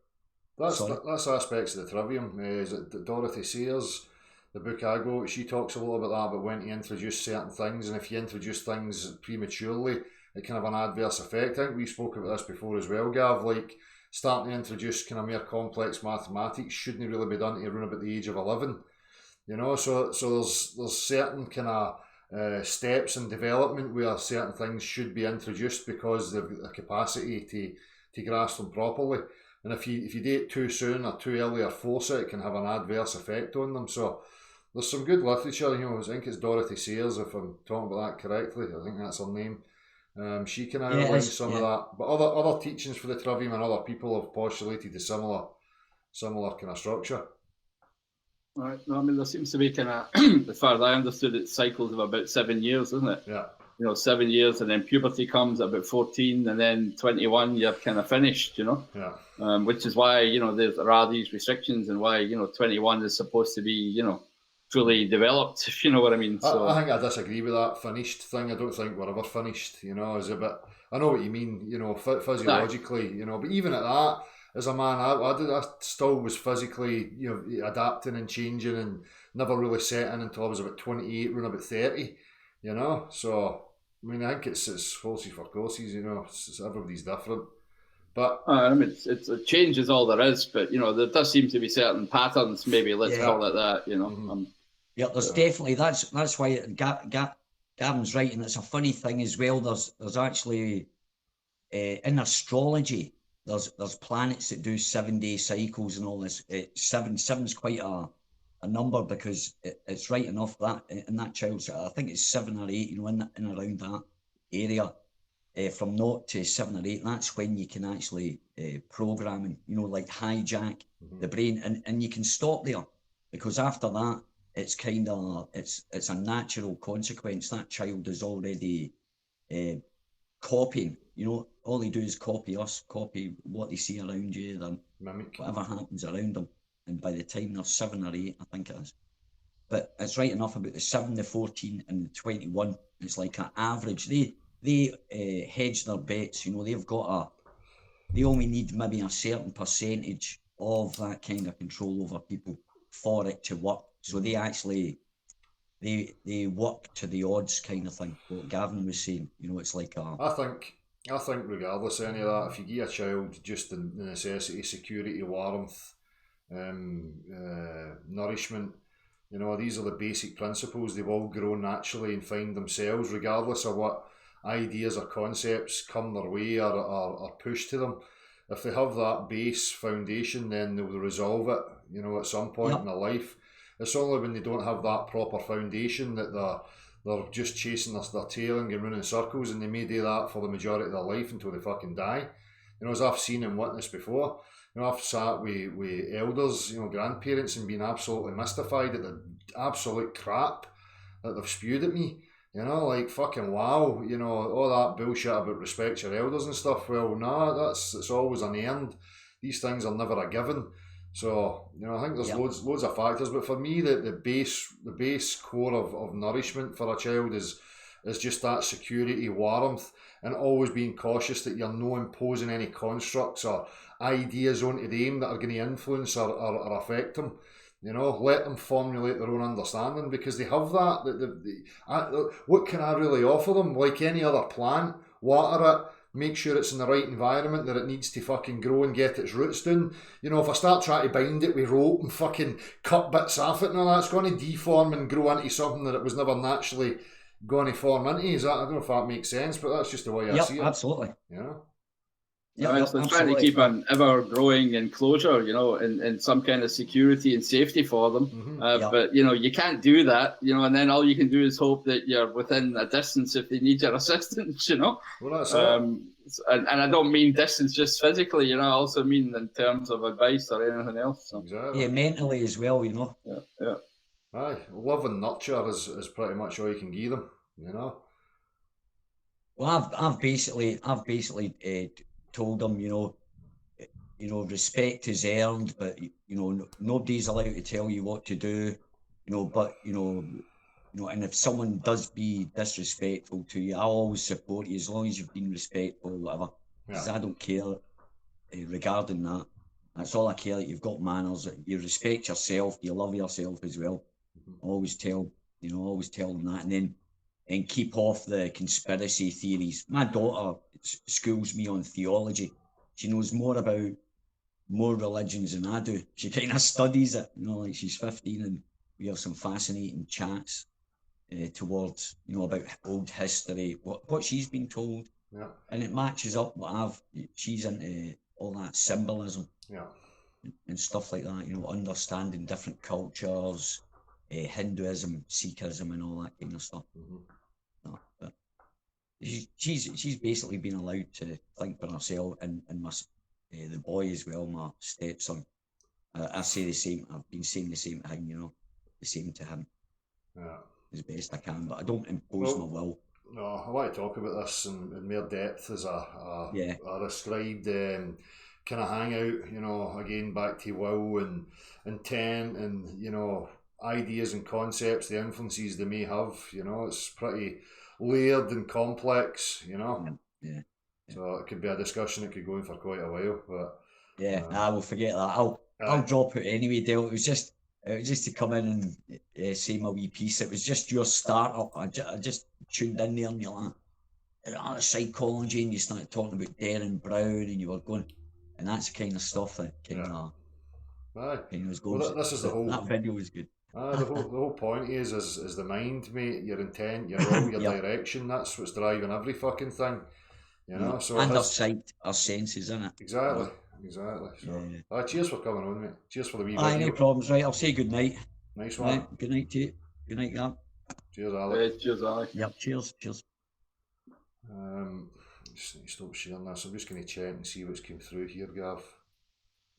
know, that's aspects of the trivium. Is it Dorothy Sayers, the book I go, she talks a lot about that, about when to introduce certain things, and if you introduce things prematurely, it can have an adverse effect. I think we spoke about this before as well, Gav, like starting to introduce kind of more complex mathematics shouldn't really be done to around about the age of 11. You know, so there's certain kind of steps in development where certain things should be introduced because they've got the capacity to grasp them properly. And if you do it too soon or too early or force it, it can have an adverse effect on them. So there's some good literature, you know, I think it's Dorothy Sayers, if I'm talking about that correctly. I think that's her name. She can outline some of that. But other teachings for the trivium and other people have postulated a similar kind of structure. Right. No, I mean, there seems to be kind of, as far as I understood it, cycles of about 7 years, isn't it? Yeah. You know, 7 years, and then puberty comes at about 14, and then 21, you're kind of finished, you know? Yeah. Which is why, you know, there are these restrictions and why, you know, 21 is supposed to be, you know, fully developed, if you know what I mean. So I think I disagree with that finished thing. I don't think we're ever finished, you know, as a bit, I know what you mean, you know, physiologically, you know, but even at that, as a man, I still was physically, you know, adapting and changing and never really setting until I was about 28, around about 30, you know. So, I mean, I think it's horses for courses, you know, everybody's different. But I mean, it's a change is all there is, but, you know, there does seem to be certain patterns, maybe, let's call it that, you know. Mm-hmm. Yeah, there's definitely, that's why Gavin's right, and it's a funny thing as well. There's actually, in astrology, there's planets that do 7-day cycles and all this. Seven's quite a number because it's right enough that in that child's, I think it's 7 or 8, you know, in around that area, from 0 to 7 or 8. That's when you can actually program and, you know, like hijack the brain, and you can stop there because after that it's kind of it's a natural consequence. That child is already copying, you know, all they do is copy what they see around you, then whatever happens around them. And by the time they're 7 or 8, I think it is. But it's right enough about the 7, the 14 and the 21. It's like an average. They hedge their bets, you know, they only need maybe a certain percentage of that kind of control over people for it to work. So they actually they work to the odds kind of thing. What Gavin was saying, you know, it's like I think regardless of any of that, if you give a child just the necessity, security, warmth, nourishment, you know, these are the basic principles. They've all grown naturally and find themselves, regardless of what ideas or concepts come their way or pushed to them. If they have that base foundation, then they will resolve it, you know, at some point in their life. It's only when they don't have that proper foundation that they're just chasing their tail and going round in circles, and they may do that for the majority of their life until they fucking die. You know, as I've seen and witnessed before, you know, I've sat with elders, you know, grandparents, and been absolutely mystified at the absolute crap that they've spewed at me. You know, like fucking wow, you know, all that bullshit about respect your elders and stuff. Well, nah, it's always unearned. These things are never a given. So, you know, I think there's loads of factors, but for me, the base core of nourishment for a child is just that security, warmth, and always being cautious that you're not imposing any constructs or ideas onto them that are going to influence or affect them. You know, let them formulate their own understanding, because they have that. What can I really offer them? Like any other plant, water it, make sure it's in the right environment that it needs to fucking grow and get its roots down. You know, if I start trying to bind it with rope and fucking cut bits off it and all that, it's going to deform and grow into something that it was never naturally going to form into. I don't know if that makes sense, but that's just the way I see it. Absolutely. You know? Yeah, it's trying to keep an ever-growing enclosure, you know, and some kind of security and safety for them. But, you know, you can't do that, you know, and then all you can do is hope that you're within a distance if they need your assistance, you know. Well, that's and I don't mean distance just physically, you know, I also mean in terms of advice or anything else. So. Exactly. Yeah, mentally as well, you know. Yeah. Aye, love and nurture is pretty much all you can give them, you know. Well, I've basically told them, you know, respect is earned, but you know, nobody's allowed to tell you what to do, you know. But you know, and if someone does be disrespectful to you, I'll always support you as long as you've been respectful, whatever. Because I don't care regarding that. That's all I care. That you've got manners, that you respect yourself, you love yourself as well. Always tell them that, and keep off the conspiracy theories. My daughter schools me on theology. She knows more about more religions than I do. She kind of studies it, you know, like she's 15, and we have some fascinating chats towards, you know, about old history, what she's been told, and it matches up what she's into all that symbolism, and stuff like that, you know, understanding different cultures, Hinduism, Sikhism, and all that kind of stuff. But she's basically been allowed to think for herself, and my the boy as well, my stepson. I say the same. I've been saying the same thing, you know, the same to him, as best I can. But I don't impose my will. No, I want to talk about this in more depth as a described kind of hangout. You know, again back to will and intent, and you know, ideas and concepts, the influences they may have. You know, it's pretty layered and complex. You know. Yeah. So it could be a discussion that could go on for quite a while, but I will forget that. I'll drop it anyway, Dale. It was just to come in and say my wee piece. It was just your startup. I just tuned in there, and you're like, psychology, and you started talking about Darren Brown, and you were going, and that's the kind of stuff that kind of was going. Well, this is the whole. That video was good. The whole point is the mind, mate. Your intent, your will, your direction. That's what's driving every fucking thing. You know, so and our sight, our senses, innit? Exactly. So, cheers for coming on, mate. Cheers for the wee video. No problems, right? I'll say good night. Nice one. Right, good night to you. Good night, Gav. Cheers, Alex. Cheers, Alex. Yep, cheers. Just need to stop sharing this. I'm just going to check and see what's come through here, Gav.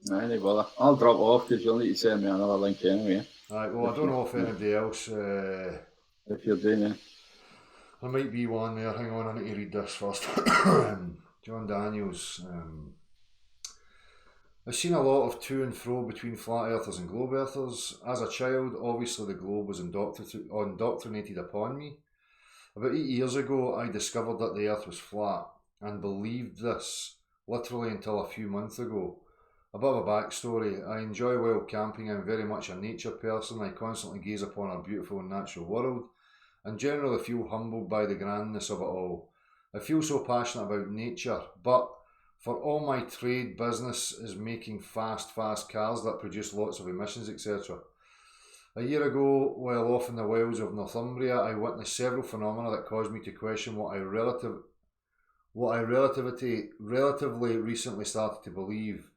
No bother. I'll drop off because you'll need to send me another link anyway. Right, well, I don't know if anybody else... if you're doing it. There might be one there. Hang on, I need to read this first. John Daniels. I've seen a lot of to and fro between flat earthers and globe earthers. As a child, obviously the globe was indoctrinated upon me. About 8 years ago, I discovered that the earth was flat and believed this literally until a few months ago. A bit of a backstory. I enjoy wild camping. I'm very much a nature person. I constantly gaze upon our beautiful and natural world, and generally feel humbled by the grandness of it all. I feel so passionate about nature, but for all my trade, business is making fast cars that produce lots of emissions, etc. A year ago, while off in the wilds of Northumbria, I witnessed several phenomena that caused me to question what I relatively recently started to believe.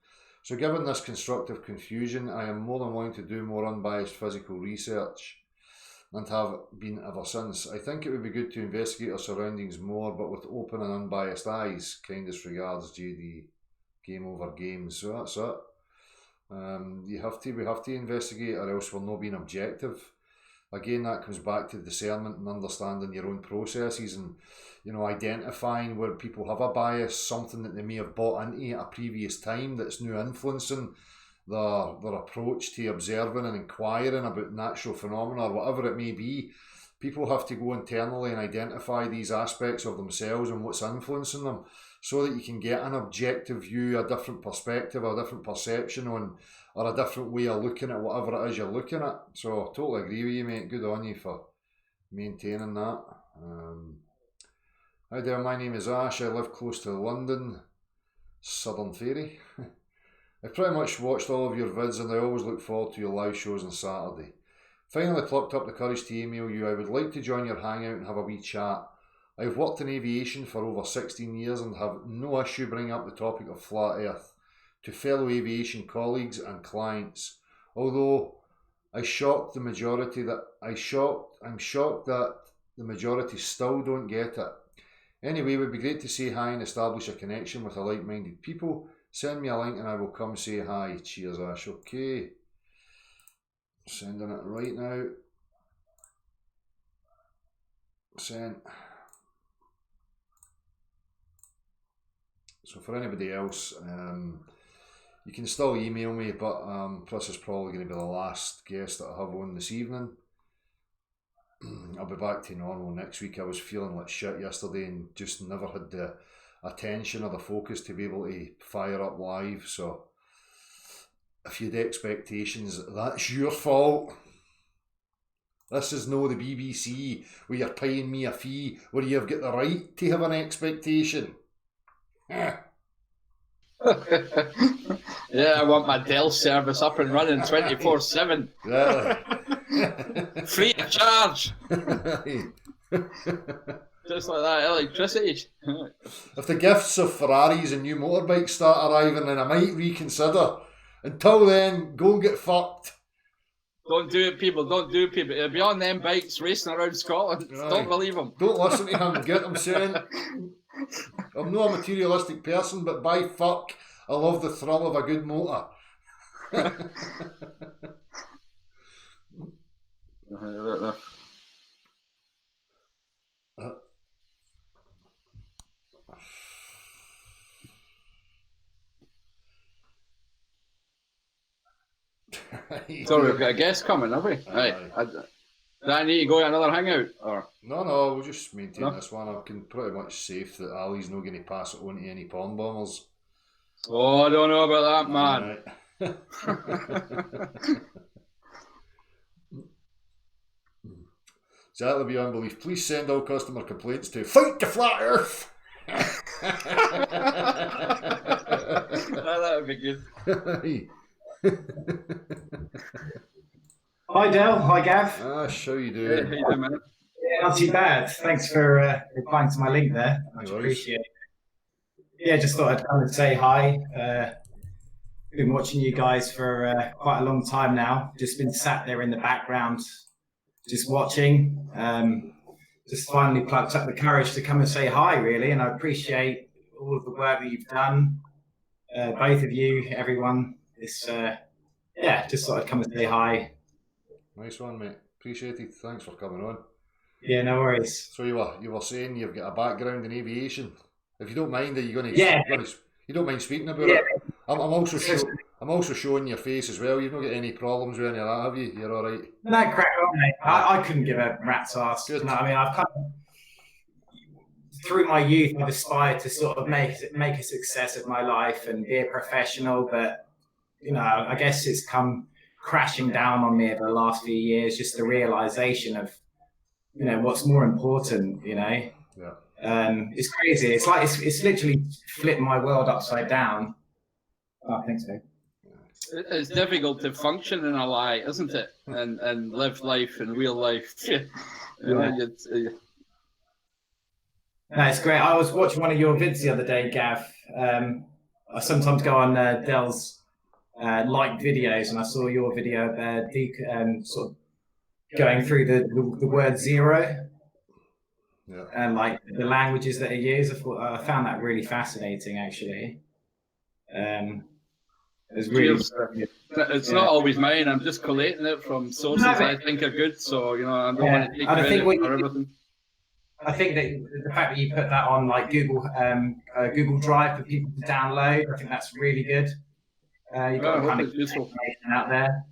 So given this constructive confusion, I am more than willing to do more unbiased physical research, and have been ever since. I think it would be good to investigate our surroundings more, but with open and unbiased eyes. Kindest regards, JD. Game Over Games. So that's it. We have to investigate, or else we're not being objective. Again, that comes back to discernment and understanding your own processes, and you know, identifying where people have a bias, something that they may have bought into at a previous time that's now influencing their approach to observing and inquiring about natural phenomena or whatever it may be. People have to go internally and identify these aspects of themselves and what's influencing them. so that you can get an objective view, a different perspective, a different perception on, or a different way of looking at whatever it is you're looking at. So I totally agree with you, mate. Good on you for maintaining that. Hi there, my name is Ash. I live close to London, Southern Ferry. I've pretty much watched all of your vids and I always look forward to your live shows on Saturday. Finally plucked up the courage to email you. I would like to join your hangout and have a wee chat. I've worked in aviation for over 16 years and have no issue bringing up the topic of flat earth to fellow aviation colleagues and clients. Although I'm shocked that the majority still don't get it. Anyway, it would be great to say hi and establish a connection with a like-minded people. Send me a link and I will come say hi. Cheers, Ash. Okay. Sending it right now. Sent. So for anybody else, you can still email me, but Chris is probably going to be the last guest that I have on this evening. I'll be back to normal next week. I was feeling like shit yesterday and just never had the attention or the focus to be able to fire up live. So if you had expectations, that's your fault. This is no the BBC where you're paying me a fee where you've got the right to have an expectation. Yeah, I want my Dell service up and running 24/7. Free of charge. Just like that, electricity. If the gifts of Ferraris and new motorbikes start arriving, then I might reconsider. Until then, go and get fucked. Don't do it, people. Don't do it, people. It'll be on them bikes racing around Scotland. Right. Don't believe them. Don't listen to him. Get him saying. I'm not a materialistic person, but by fuck, I love the thrill of a good motor. So we've got a guest coming, have we? Right. Do I need to go to another hangout? Or? No, we'll just maintain this one. I can pretty much safe that Ali's not going to pass it on to any pond bombers. Oh, I don't know about that, man. Right. Exactly beyond belief. Please send all customer complaints to Fight the Flat Earth. That would be good. Hi Del, hi Gav. Ash, how you doing? How you doing, man? Yeah, not too bad. Thanks for replying to my link there. Much appreciated. Yeah, just thought I'd come and say hi. Been watching you guys for quite a long time now. Just been sat there in the background, just watching. Just finally plucked up the courage to come and say hi, really. And I appreciate all of the work that you've done. Both of you, everyone. It's just thought I'd come and say hi. Nice one, mate. Appreciate it. Thanks for coming on. Yeah, no worries. So you were saying you've got a background in aviation. If you don't mind, are you going to? Yeah. You don't mind speaking about it? I'm also showing your face as well. You've not got any problems with any of that, have you? You're all right. No, crack on, mate. I couldn't give a rat's ass. Good. You know, I mean, I've kind of, through my youth, I've aspired to sort of make a success of my life and be a professional, but you know, I guess it's come crashing down on me over the last few years, just the realization of, you know, what's more important, you know. Yeah. It's crazy. It's like it's literally flipped my world upside down. I think so. It's difficult to function in a lie, isn't it? And live life in real life. No, it's great. I was watching one of your vids the other day, Gav. I sometimes go on Dell's like videos, and I saw your video of sort of going through the word zero. Yeah. And like the languages that are used. I found that really fascinating, actually. It was really. It's not always mine. I'm just collating it from sources I think are good. So you know, I don't want to take credit for everything. I think that the fact that you put that on like Google Drive for people to download, I think that's really good. You've got kind of information out there.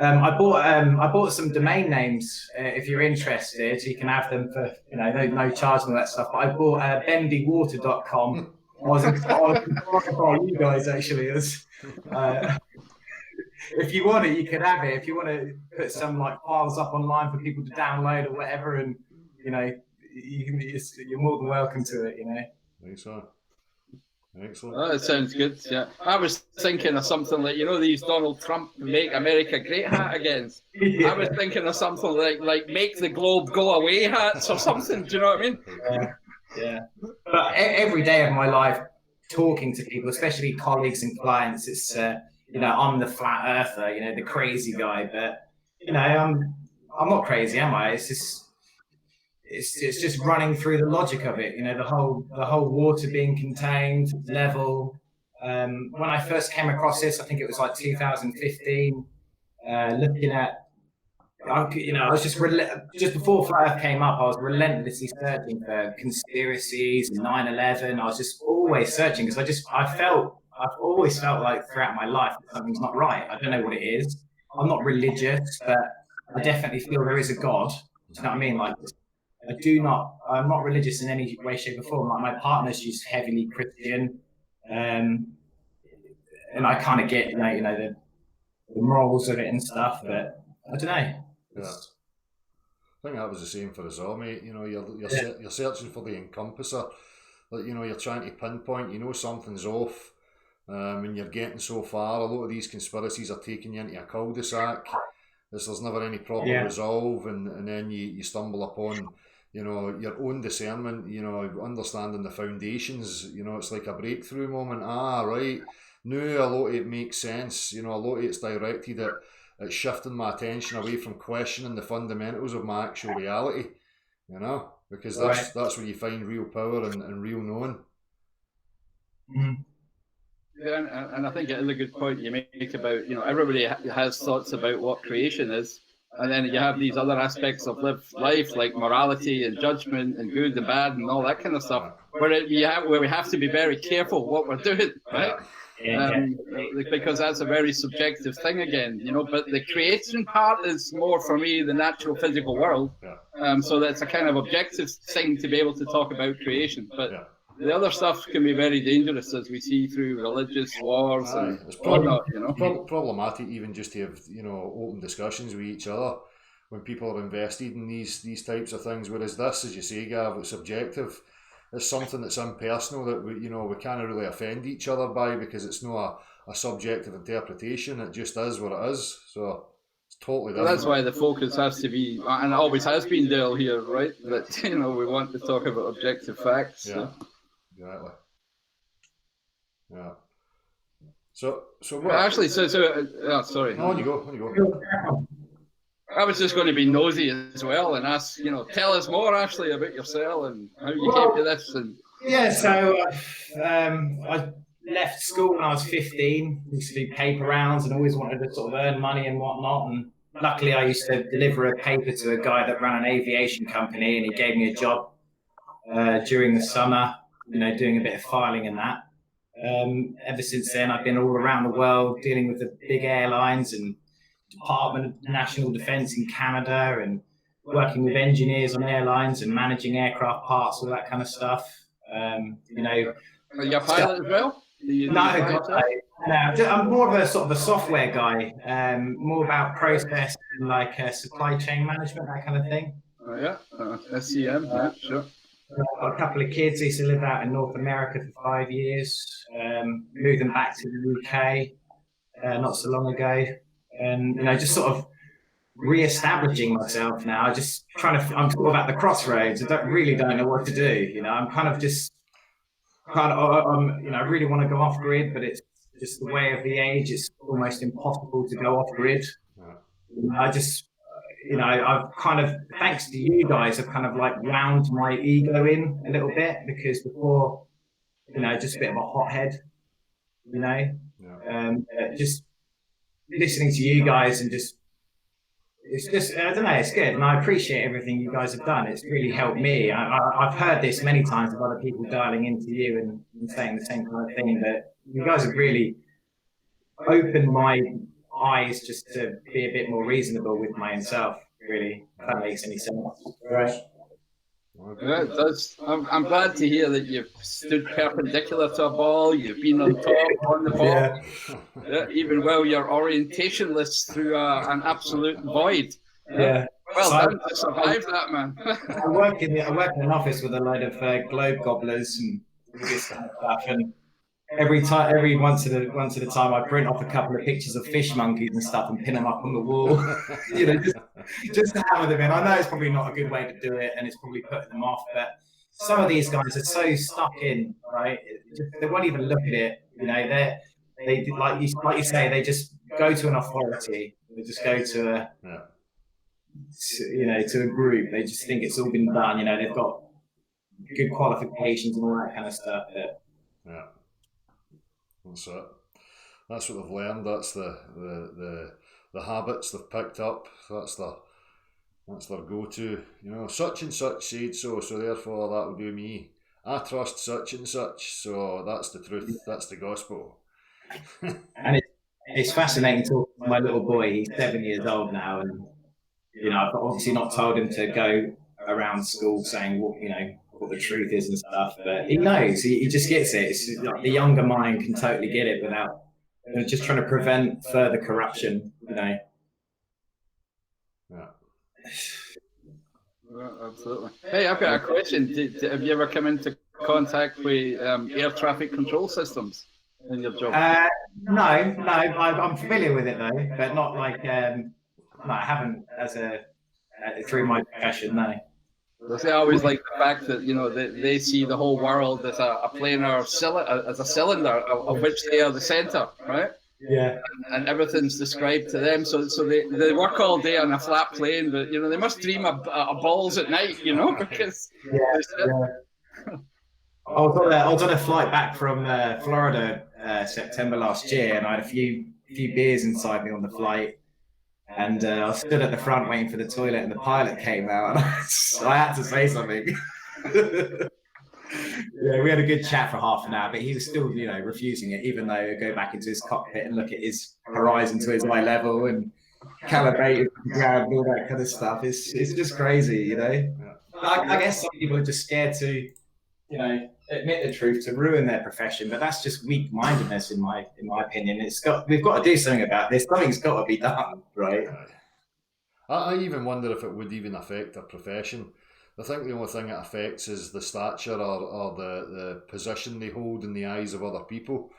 I bought some domain names. If you're interested, you can have them for no charge and all that stuff. But I bought bendywater.com. was inspired by you guys, actually. If you want it, you can have it. If you want to put some like files up online for people to download or whatever, and you're more than welcome to it. Excellent. Excellent. Oh, it sounds good. Yeah, I was thinking of something like these Donald Trump "Make America Great" hat again. Yeah. I was thinking of something like "Make the Globe Go Away" hats or something. Do you know what I mean? Yeah. But every day of my life, talking to people, especially colleagues and clients, it's I'm the flat earther, the crazy guy. But I'm not crazy, am I? It's just. It's just running through the logic of it, the whole water being contained, level. When I first came across this, I think it was like 2015. Looking at, I was just before Flat Earth came up, I was relentlessly searching for conspiracies and 9/11. I was just always searching because I've always felt like throughout my life that something's not right. I don't know what it is. I'm not religious, but I definitely feel there is a God. Do you know what I mean? Like, I'm not religious in any way, shape, or form. Like, my partner's just heavily Christian, and I kind of get the morals of it and stuff, but I don't know. Yeah. I think that was the same for us all, mate. You're searching for the encompasser. Like, you're trying to pinpoint. Something's off, and you're getting so far. A lot of these conspiracies are taking you into a cul-de-sac. There's never any proper resolve, and then you stumble upon your own discernment, understanding the foundations. It's like a breakthrough moment. Right, now a lot of it makes sense. A lot of it's directed at shifting my attention away from questioning the fundamentals of my actual reality, because that's where you find real power and real knowing. Mm-hmm. Yeah, and I think it is a good point you make about, everybody has thoughts about what creation is. And then you have these other aspects of life, like morality and judgment and good and bad and all that kind of stuff, where we have to be very careful what we're doing, right? Because that's a very subjective thing again, but the creation part is more for me the natural physical world. So that's a kind of objective thing to be able to talk about creation. But the other stuff can be very dangerous, as we see through religious wars and whatnot. Problematic even just to have open discussions with each other when people are invested in these types of things. Whereas this, as you say, Gav, it's subjective. It's something that's impersonal that we can't really offend each other by, because it's not a subjective interpretation. It just is what it is. So it's totally different. That's why the focus has to be, and it always has been, Dale, here, right? That we want to talk about objective facts. Yeah. Exactly. Yeah. So what? Actually, sorry. No, on you go. I was just going to be nosy as well and ask, tell us more, Ashley, about yourself and how you came to this. So I left school when I was 15. Used to do paper rounds and always wanted to sort of earn money and whatnot. And luckily, I used to deliver a paper to a guy that ran an aviation company, and he gave me a job during the summer, doing a bit of filing and that. Ever since then, I've been all around the world dealing with the big airlines and Department of National Defence in Canada, and working with engineers on airlines and managing aircraft parts, all that kind of stuff. Are you a pilot as well? No, I'm more of a sort of a software guy, more about process and like supply chain management, that kind of thing. SCM, yeah, sure. I've got a couple of kids. I used to live out in North America for 5 years, moved them back to the UK not so long ago, and just sort of re-establishing myself now. I'm sort of at the crossroads. I really don't know what to do. I'm kind of I really want to go off grid, but it's just the way of the age. It's almost impossible to go off grid. I've kind of, thanks to you guys, I've kind of like wound my ego in a little bit, because before, just a bit of a hothead, just listening to you guys and it's just, I don't know, it's good. And I appreciate everything you guys have done. It's really helped me. I've heard this many times of other people dialing into you and saying the same kind of thing, but you guys have really opened my eyes just to be a bit more reasonable with myself, really, if that makes any sense. Right. Yeah, it does. I'm glad to hear that you've stood perpendicular to a ball, you've been on top, on the ball, even while you're orientationless through an absolute void. Yeah. Well So done to survive that, man. I work in an office with a load of globe gobblers and all this kind of stuff, and every once at a time, I print off a couple of pictures of fish monkeys and stuff and pin them up on the wall. Just to hammer them in. I know it's probably not a good way to do it, and it's probably putting them off. But some of these guys are so stuck in, right? They won't even look at it. They like you say, they just go to an authority. They just go to a to a group. They just think it's all been done. They've got good qualifications and all that kind of stuff. Yeah. That's it. That's what they've learned. That's the habits they've picked up. That's their go-to. Such and such said so therefore that will do me. I trust such and such, so that's the truth. That's the gospel. And it's fascinating talking to my little boy. He's 7 years old now, and I've obviously not told him to go around school saying what the truth is and stuff, but he knows. He just gets it. It's like the younger mind can totally get it without just trying to prevent further corruption. Yeah. Absolutely. Hey, I've got a question. Have you ever come into contact with air traffic control systems in your job? No. I'm familiar with it though, but not like. No, I haven't through my profession. No. I always like the fact that they see the whole world as a planar as a cylinder of which they are the center, right? Yeah. And everything's described to them. So they work all day on a flat plane, but they must dream of balls at night, because. Yeah. I was on a flight back from Florida September last year, and I had a few beers inside me on the flight. And I stood at the front waiting for the toilet, and the pilot came out, and I had to say something. Yeah, we had a good chat for half an hour, but he was still, refusing it, even though he'd go back into his cockpit and look at his horizon to his eye level and calibrate the ground and all that kind of stuff. It's just crazy, I guess some people are just scared to, admit the truth, to ruin their profession, but that's just weak-mindedness in my opinion. We've got to do something about this. Something's got to be done, right? I even wonder if it would even affect their profession. I think the only thing it affects is the stature or the position they hold in the eyes of other people.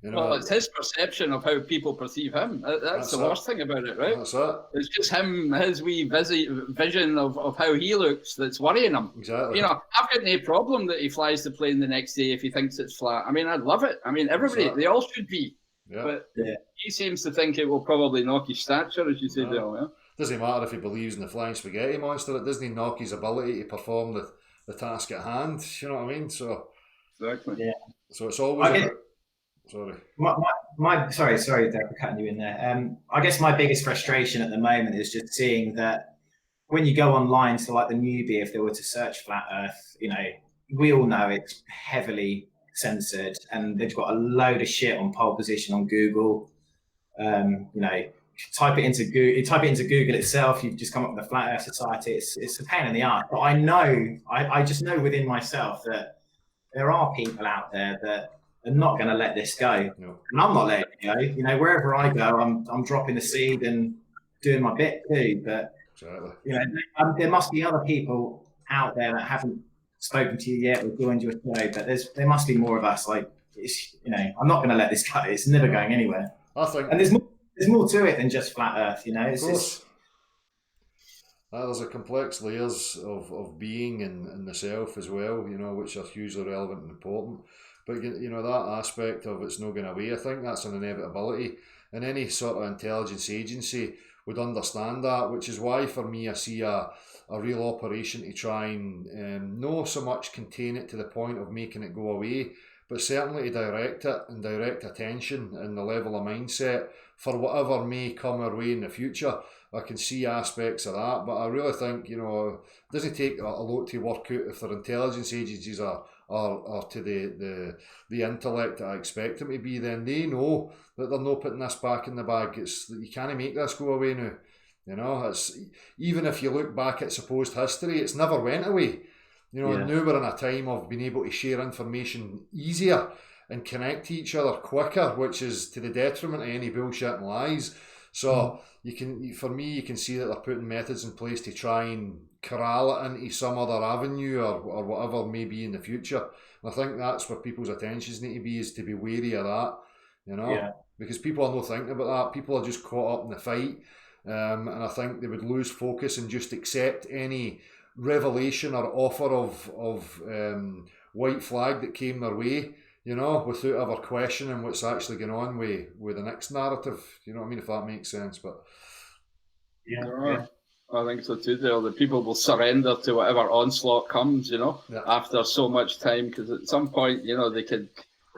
Well, it's his perception of how people perceive him. That's the worst thing about it, right? That's it. It's just his wee vision of how he looks that's worrying him. Exactly. I've got no problem that he flies the plane the next day if he thinks it's flat. I mean, I'd love it. I mean, everybody, they all should be. Yeah. But he seems to think it will probably knock his stature, as you said earlier. Doesn't matter if he believes in the flying spaghetti monster. It doesn't knock his ability to perform the task at hand. You know what I mean? So exactly. Yeah. So it's always. Sorry. Sorry, Derek, for cutting you in there. I guess my biggest frustration at the moment is just seeing that when you go online to like the newbie, if they were to search flat Earth, we all know it's heavily censored, and they've got a load of shit on pole position on Google. Type it into Google itself, you've just come up with the Flat Earth Society. It's a pain in the ass, but I just know within myself that there are people out there that are not going to let this go. No. And I'm not letting it go. Wherever I go, I'm dropping the seed and doing my bit too. But exactly. There must be other people out there that haven't spoken to you yet or joined your show, but there must be more of us. Like, I'm not going to let this go. It's never going anywhere. I think, and there's more to it than just flat Earth. There's a complex layers of being in the self as well, which are hugely relevant and important. But that aspect of it's not going away, I think that's an inevitability, and any sort of intelligence agency would understand that, which is why for me I see a real operation to try and not so much contain it to the point of making it go away, but certainly to direct it and direct attention and the level of mindset for whatever may come our way in the future. I can see aspects of that, but I really think, it doesn't take a lot to work out if their intelligence agencies are to the intellect that I expect them to be. Then they know that they're not putting this back in the bag. It's that you can't make this go away now. It's even if you look back at supposed history, it's never went away. You know, and now we're in a time of being able to share information easier and connect to each other quicker, which is to the detriment of any bullshit and lies. So you can see that they're putting methods in place to try and corral it into some other avenue or whatever may be in the future. And I think that's where people's attentions need to be, is to be wary of that, you know, because people are not thinking about that. People are just caught up in the fight, and I think they would lose focus and just accept any revelation or offer of white flag that came their way, you know, without ever questioning what's actually going on with the next narrative. You know what I mean, if that makes sense. But I think so too, Dale. The people will surrender to whatever onslaught comes, you know, after so much time, because at some point, you know, they could,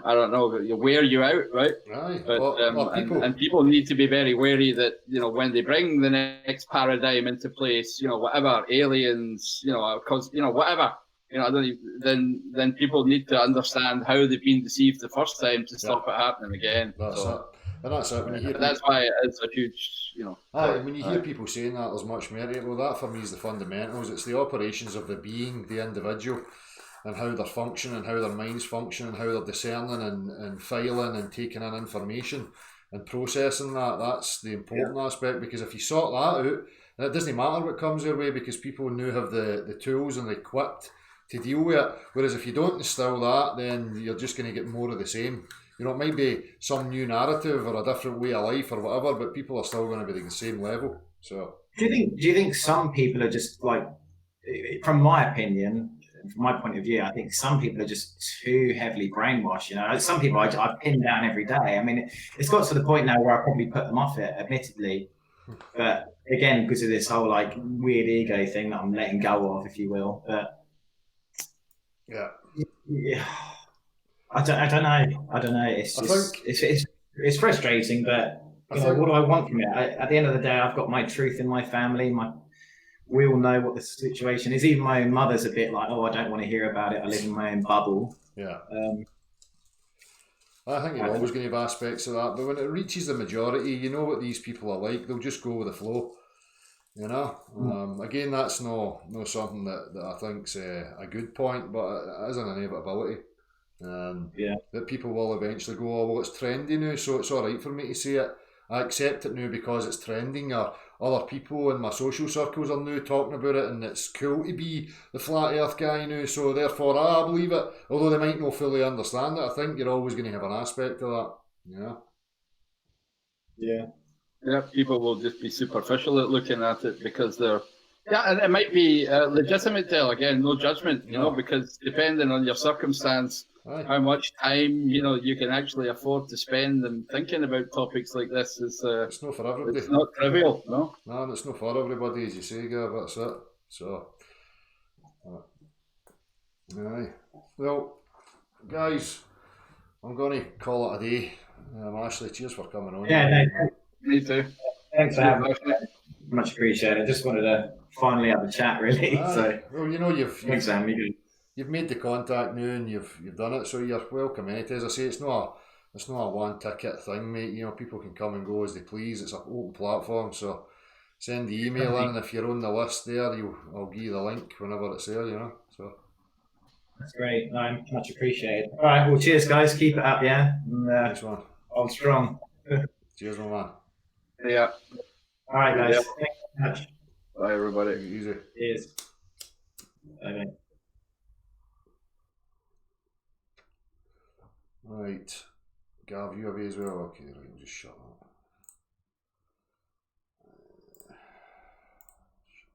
I don't know, wear you out, right? Right. But people need to be very wary that, you know, when they bring the next paradigm into place, you know, whatever, aliens, you know, because, you know, whatever, you know, then people need to understand how they've been deceived the first time to stop it happening again. That's it. And that's it. When you hear that's why it's a huge, you know. When you hear people saying that, there's much merit to it. Well, that for me is the fundamentals. It's the operations of the being, the individual, and how they're functioning, how their minds function, and how they're discerning and filing and taking in information and processing that. That's the important aspect, because if you sort that out, then it doesn't matter what comes their way, because people now have the tools and the equipped to deal with it. Whereas if you don't instill that, then you're just going to get more of the same. You know, it might be some new narrative or a different way of life or whatever, but people are still going to be at the same level. So, do you think some people are just like, from my opinion, from my point of view, I think some people are just too heavily brainwashed. You know, some people I pin down every day. I mean, it's got to the point now where I probably put them off it, admittedly. But again, because of this whole like weird ego thing that I'm letting go of, if you will. But yeah. I don't know. It's just it's frustrating, but you know, what do I want from it? At the end of the day, I've got my truth in my family. We all know what the situation is. Even my own mother's a bit like, oh, I don't want to hear about it. I live in my own bubble. Yeah. I think you're always going to have aspects of that, but when it reaches the majority, you know what these people are like. They'll just go with the flow. You know, again, that's no something that I think's a good point, but it is an inevitability. That people will eventually go, oh, well, it's trendy now, so it's all right for me to say it. I accept it now because it's trending, or other people in my social circles are now talking about it, and it's cool to be the flat earth guy now, so therefore I believe it, although they might not fully understand it. I think you're always going to have an aspect of that. Yeah, people will just be superficial at looking at it because they're, and it might be legitimate, Dale, again, no judgment, you know, because depending on your circumstance, how much time, you know, you can actually afford to spend and thinking about topics like this is it's not for everybody. It's not trivial, no? No, and it's not for everybody, as you say, Gav, that's it. So, well, guys, I'm going to call it a day. Ashley, cheers for coming on. Yeah, no, me too. Thanks for having me. Much appreciated. I just wanted to finally have a chat, really. So, well, you know, thanks, Sam. You've made the contact now, and you've done it, so you're welcome. As I say, it's not a one ticket thing, mate. You know, people can come and go as they please. It's an open platform, so send the email in, and if you're on the list there, I'll give you the link whenever it's there. You know, so that's great. No, much appreciated. All right, well, cheers, guys. Keep it up, yeah. Nice one. Hold strong. Cheers, my man. Yeah. All right, guys. Thanks so much. Bye, everybody. Easy. Cheers. Bye. Right. Gav, you away as well? Okay, right, we'll just shut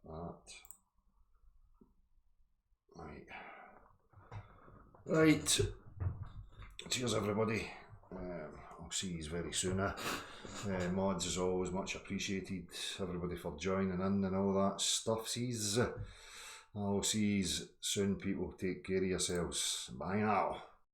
that. Right. Cheers, everybody. I'll see you very soon. Mods is always much appreciated. Everybody for joining in and all that stuff. I'll see you soon, people. Take care of yourselves. Bye now.